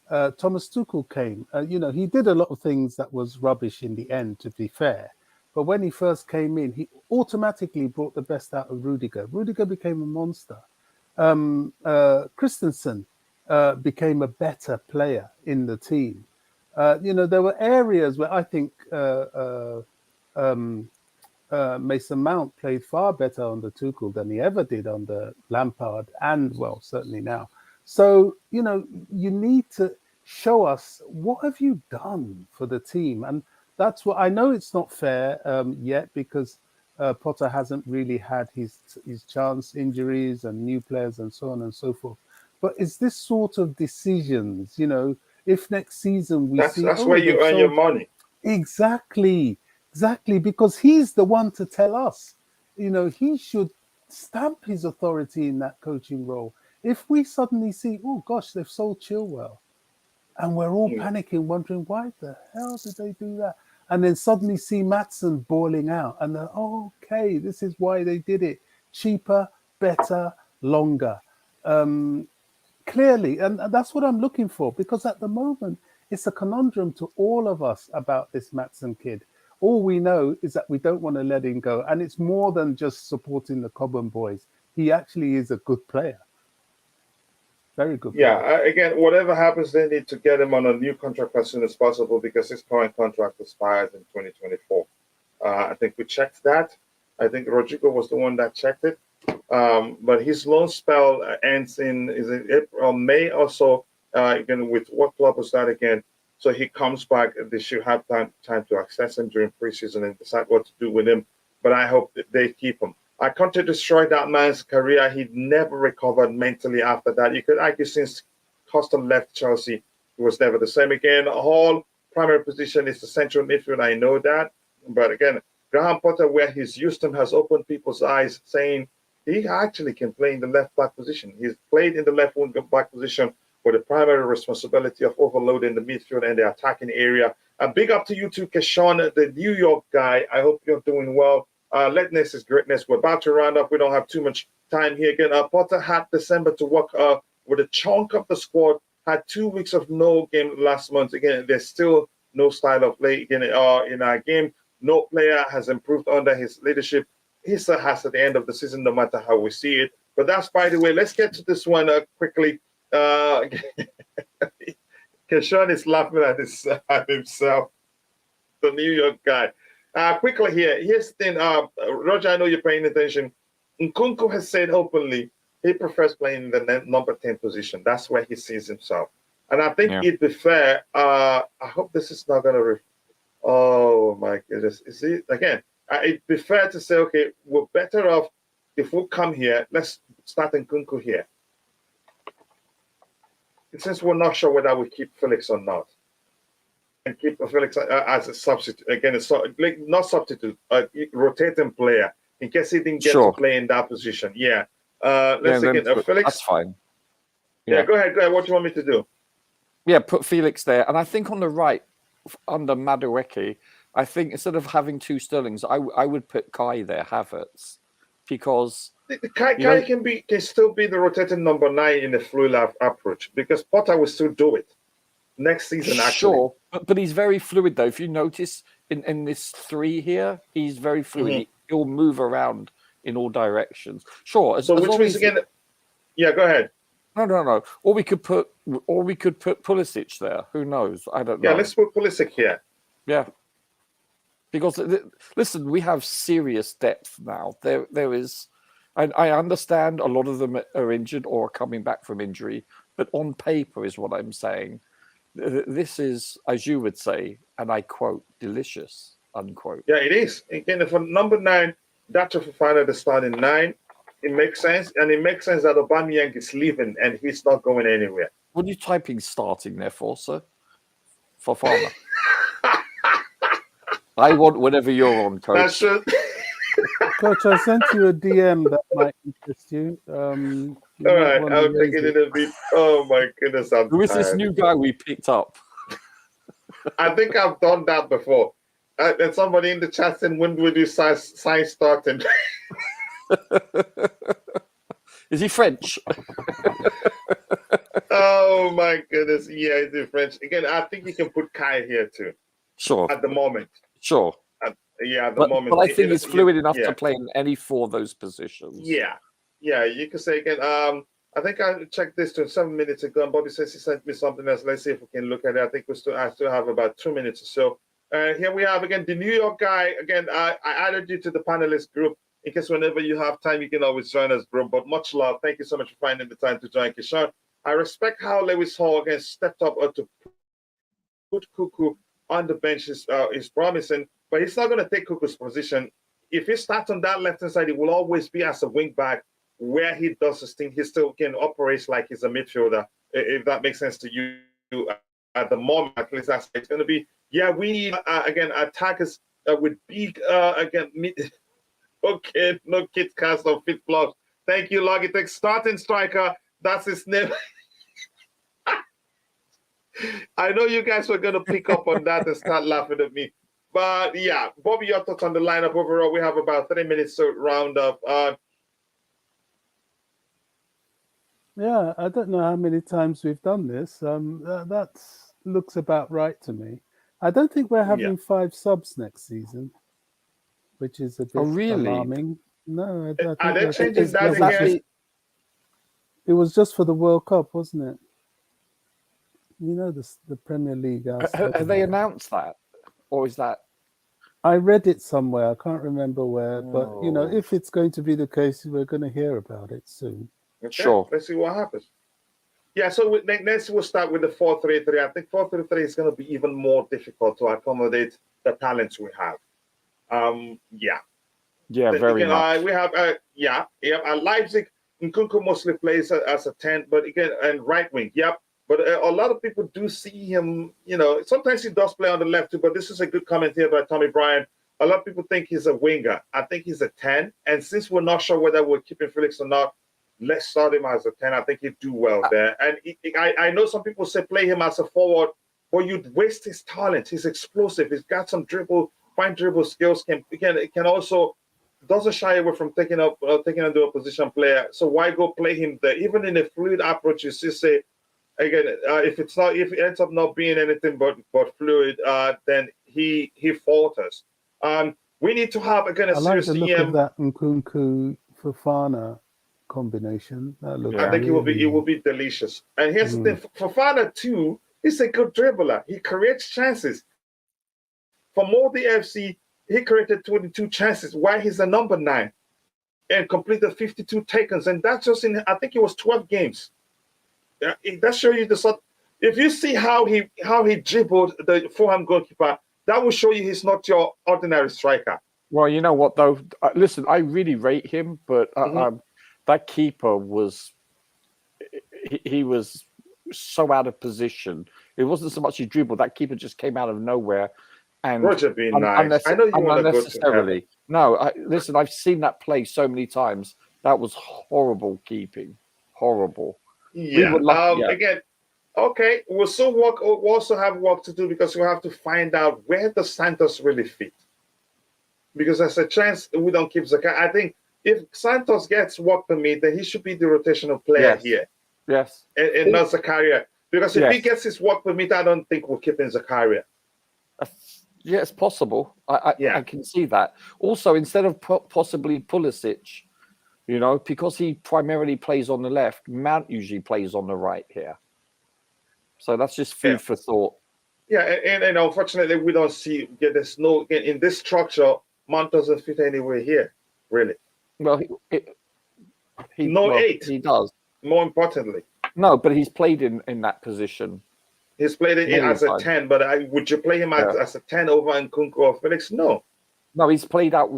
Thomas Tuchel came, he did a lot of things that was rubbish in the end, to be fair. But when he first came in, he automatically brought the best out of Rudiger. Rudiger became a monster. Christensen became a better player in the team. There were areas where I think Mason Mount played far better under Tuchel than he ever did under Lampard and, well, certainly now. So, you need to show us what have you done for the team. And that's what I know it's not fair yet because Potter hasn't really had his chance, injuries and new players and so on and so forth. But it's this sort of decisions, if next season we see... That's where you earn your money. Exactly, because he's the one to tell us. He should stamp his authority in that coaching role. If we suddenly see, oh gosh, they've sold Chilwell, and we're all panicking, wondering why the hell did they do that? And then suddenly see Maatsen bawling out, and then, okay, this is why they did it. Cheaper, better, longer. Clearly, and that's what I'm looking for, because at the moment, it's a conundrum to all of us about this Maatsen kid. All we know is that we don't want to let him go. And it's more than just supporting the Cobham boys. He actually is a good player. Very good player. Yeah, again, whatever happens, they need to get him on a new contract as soon as possible because his current contract expires in 2024. I think we checked that. I think Rodrigo was the one that checked it. But his loan spell ends in April, May or so. Again, with what club was that again? So he comes back. They should have time to access him during preseason and decide what to do with him. But I hope that they keep him. Kante destroyed that man's career. He never recovered mentally after that. You could argue since Costa left Chelsea, he was never the same again. Hall, primary position is the central midfield. I know that. But again, Graham Potter, where he's used him, has opened people's eyes, saying he actually can play in the left back position. He's played in the left wing back position with the primary responsibility of overloading the midfield and the attacking area. Big up to you too, Keshawn, the New York guy. I hope you're doing well. Lateness is greatness. We're about to round up. We don't have too much time here. Again, Potter had December to work with a chunk of the squad. Had 2 weeks of no game last month. Again, there's still no style of play again in our game. No player has improved under his leadership. He still has at the end of the season, no matter how we see it. But that's by the way. Let's get to this one quickly. Keshawn is laughing at himself, the New York guy. Quickly here, here's the thing. Roger, I know you're paying attention. Nkunku has said openly he prefers playing in the number 10 position. That's where he sees himself. And I think it'd be fair. I hope this is not going to... Oh, my goodness. You see, again, it'd be fair to say, okay, we're better off if we come here, let's start Nkunku here. Since we're not sure whether we keep Felix or not. And keep Felix as a substitute. Again, it's not substitute, rotating player. in case he didn't get Sure. to play in that position. Yeah. Let's Yeah, again, then Felix. that's fine. Yeah, go ahead. What do you want me to do? Yeah, put Felix there. And I think on the right, under Madueke, I think instead of having two Sterlings, I would put Kai there, Havertz, because Kai can still be the rotating number 9 in the fluid approach, because Potter will still do it next season. Actually, sure, but he's very fluid though. If you notice in this 3 here, he's very fluid. He'll move around in all directions. Sure. So which means again, yeah, go ahead. No. Or we could put Pulisic there. Who knows? I don't know. Yeah, let's put Pulisic here. Yeah. Because listen, we have serious depth now. There is, and I understand a lot of them are injured or are coming back from injury, but on paper is what I'm saying. This is, as you would say, and I quote, delicious, unquote. Yeah, it is. Again, for number 9, Datro Fofana the starting 9. It makes sense, and it makes sense that Aubameyang is leaving and he's not going anywhere. What are you typing starting there for, sir? Fofana. I want whatever you're on, Coach. That's true. Coach, I sent you a DM that might interest you. All right, I'll take it in a bit. Oh my goodness, Who is this new guy we picked up? I think I've done that before. And somebody in the chat said, when will you sign starting? Is he French? Oh my goodness, yeah, he's French. Again, I think you can put Kai here too. Sure. At the moment. Sure. At the moment. But I think he's fluid enough to play in any 4 of those positions. Yeah. Yeah, you can say again. I think I checked this 7 minutes ago, and Bobby says he sent me something else. Let's see if we can look at it. I think I still have about 2 minutes or so. Here we have again the New York guy. Again, I added you to the panelist group. In case whenever you have time, you can always join us, bro. But much love. Thank you so much for finding the time to join, Kishan. I respect how Lewis Hall again stepped up to put Kuku on the bench is promising, but he's not going to take Kuku's position. If he starts on that left-hand side, he will always be as a wing back where he does his thing. He still can operate like he's a midfielder, if that makes sense to you. At the moment, at least that's it's going to be. Yeah, we need, again, attackers with big, again, okay, no kit cast of fit blocks. Thank you, Logitech. Starting striker, that's his name. I know you guys were going to pick up on that and start laughing at me. But yeah, Bobby, your thoughts on the lineup overall? We have about 3 minutes to round up. Yeah, I don't know how many times we've done this. That looks about right to me. I don't think we're having 5 subs next season, which is a bit alarming. No, I think are they changing that again? It was just for the World Cup, wasn't it? You know, the Premier League. Have they announced that? Or is that? I read it somewhere. I can't remember where. But, you know, if it's going to be the case, we're going to hear about it soon. Okay, sure. Let's see what happens. Yeah, so next we'll start with the 4-3-3. I think 4-3-3 is going to be even more difficult to accommodate the talents we have. Yeah, very much. We have, Leipzig, Nkunku mostly plays as a 10, but again, and right wing, But a lot of people do see him, you know, sometimes he does play on the left too, but this is a good comment here by Tommy Bryan. A lot of people think he's a winger. I think he's a 10. And since we're not sure whether we're keeping Felix or not, let's start him as a 10. I think he'd do well there. And I know some people say play him as a forward, but you'd waste his talent. He's explosive. He's got some fine dribble skills. Can also doesn't shy away from taking into a position player. So why go play him there? Even in a fluid approach, you still say, again, if it ends up not being anything but fluid, then he falters. We need to have again a serious look at that Nkunku Fofana combination. I think it will be delicious. And here's the thing: Fofana too is a good dribbler. He creates chances. For Molde FC, he created 22 chances. Why he's a number 9 and completed 52 takens, and that's just in I think it was 12 games. That shows you the sort. If you see how he dribbled the Fulham goalkeeper, that will show you he's not your ordinary striker. Well, you know what though? Listen, I really rate him, but that keeper was he was so out of position. It wasn't so much he dribbled; that keeper just came out of nowhere And Roger being nice. I know you want to go to heaven. unnecessarily. No, listen, I've seen that play so many times. That was horrible keeping. Horrible. Yeah. were lucky, yeah. Again, okay, we'll also have work to do because we have to find out where the Santos really fit. Because there's a chance we don't keep Zakaria. I think if Santos gets work permit, then he should be the rotational player here. Yes. And not Zakaria. Because if he Yes. gets his work permit, I don't think we'll keep in Zakaria. Yeah, it's possible. I can see that. Also, instead of possibly Pulisic, you know, because he primarily plays on the left, Mount usually plays on the right here. So that's just food for thought. Yeah, and unfortunately, we don't see. There's no in this structure. Mount doesn't fit anywhere here, really. Well, eight. He does. More importantly, no, but he's played in that position. He's played it as a 10, but would you play him as a 10 over Nkunku or Felix? No. No, he's played out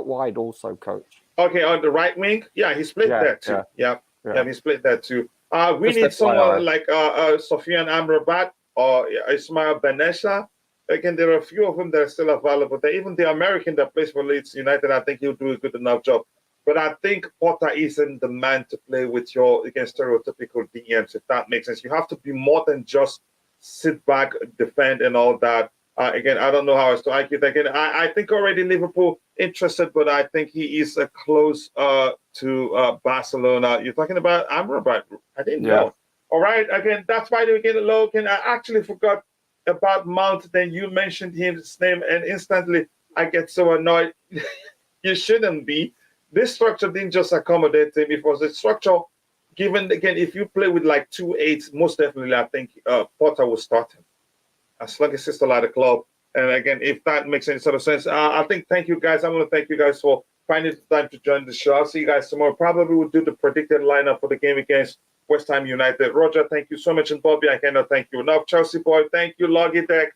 wide also, coach. Okay, on the right wing? Yeah, he's played there too. Yeah, he's played there too. We need someone like Sofiane Amrabat or Ismail Benesha. Again, there are a few of them that are still available. Even the American that plays for Leeds United, I think he'll do a good enough job. But I think Potter isn't the man to play with against stereotypical DMs, if that makes sense. You have to be more than just sit back, defend, and all that. Again, I don't know how else to argue that. Again, I think already Liverpool interested, but I think he is close to Barcelona. You're talking about Amrabat. I didn't know. All right. Again, that's why we get a Logan. I actually forgot about Mount. Then you mentioned his name, and instantly I get so annoyed. You shouldn't be. This structure didn't just accommodate him. It was a structure given, again, if you play with like 2-8s, most definitely I think Potter will start him. As long as he's still at the club. And again, if that makes any sort of sense, I think thank you guys. I want to thank you guys for finding the time to join the show. I'll see you guys tomorrow. Probably we'll do the predicted lineup for the game against West Ham United. Roger, thank you so much. And Bobby, I cannot thank you enough. Chelsea Boy, thank you. Logitech,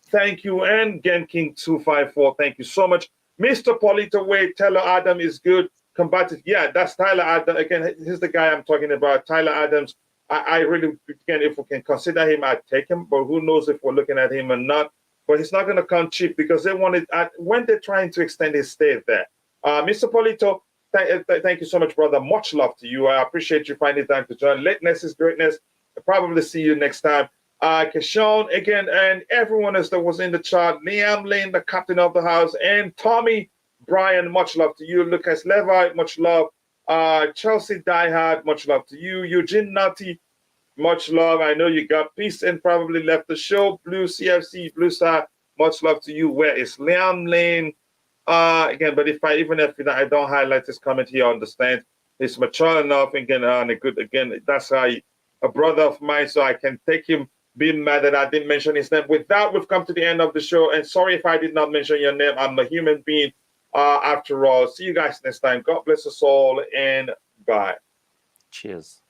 thank you. And GenKing254, thank you so much. Mr. Polito Wade, Tyler Adam is good. Combative. Yeah, that's Tyler Adams. Again, here's the guy I'm talking about. Tyler Adams. I really, again, if we can consider him, I'd take him. But who knows if we're looking at him or not. But he's not going to come cheap because they wanted, when they're trying to extend his stay there. Mr. Polito, thank you so much, brother. Much love to you. I appreciate you finding time to join. Lateness is greatness. I'll probably see you next time. Kishon, again, and everyone else that was in the chat. Liam Lane, the captain of the house, and Tommy Brian, much love to you. Lucas Levi, much love. Chelsea Diehard, much love to you. Eugene Nutty, much love. I know you got peace and probably left the show. Blue CFC, Blue Star, much love to you. Where is Liam Lane? Again, but if I don't highlight his comment here, understand. He's mature enough, again, and a good, again, that's how a brother of mine, so I can take him being mad that I didn't mention his name. With that, we've come to the end of the show. And sorry if I did not mention your name. I'm a human being. After all, see you guys next time. God bless us all and bye. Cheers.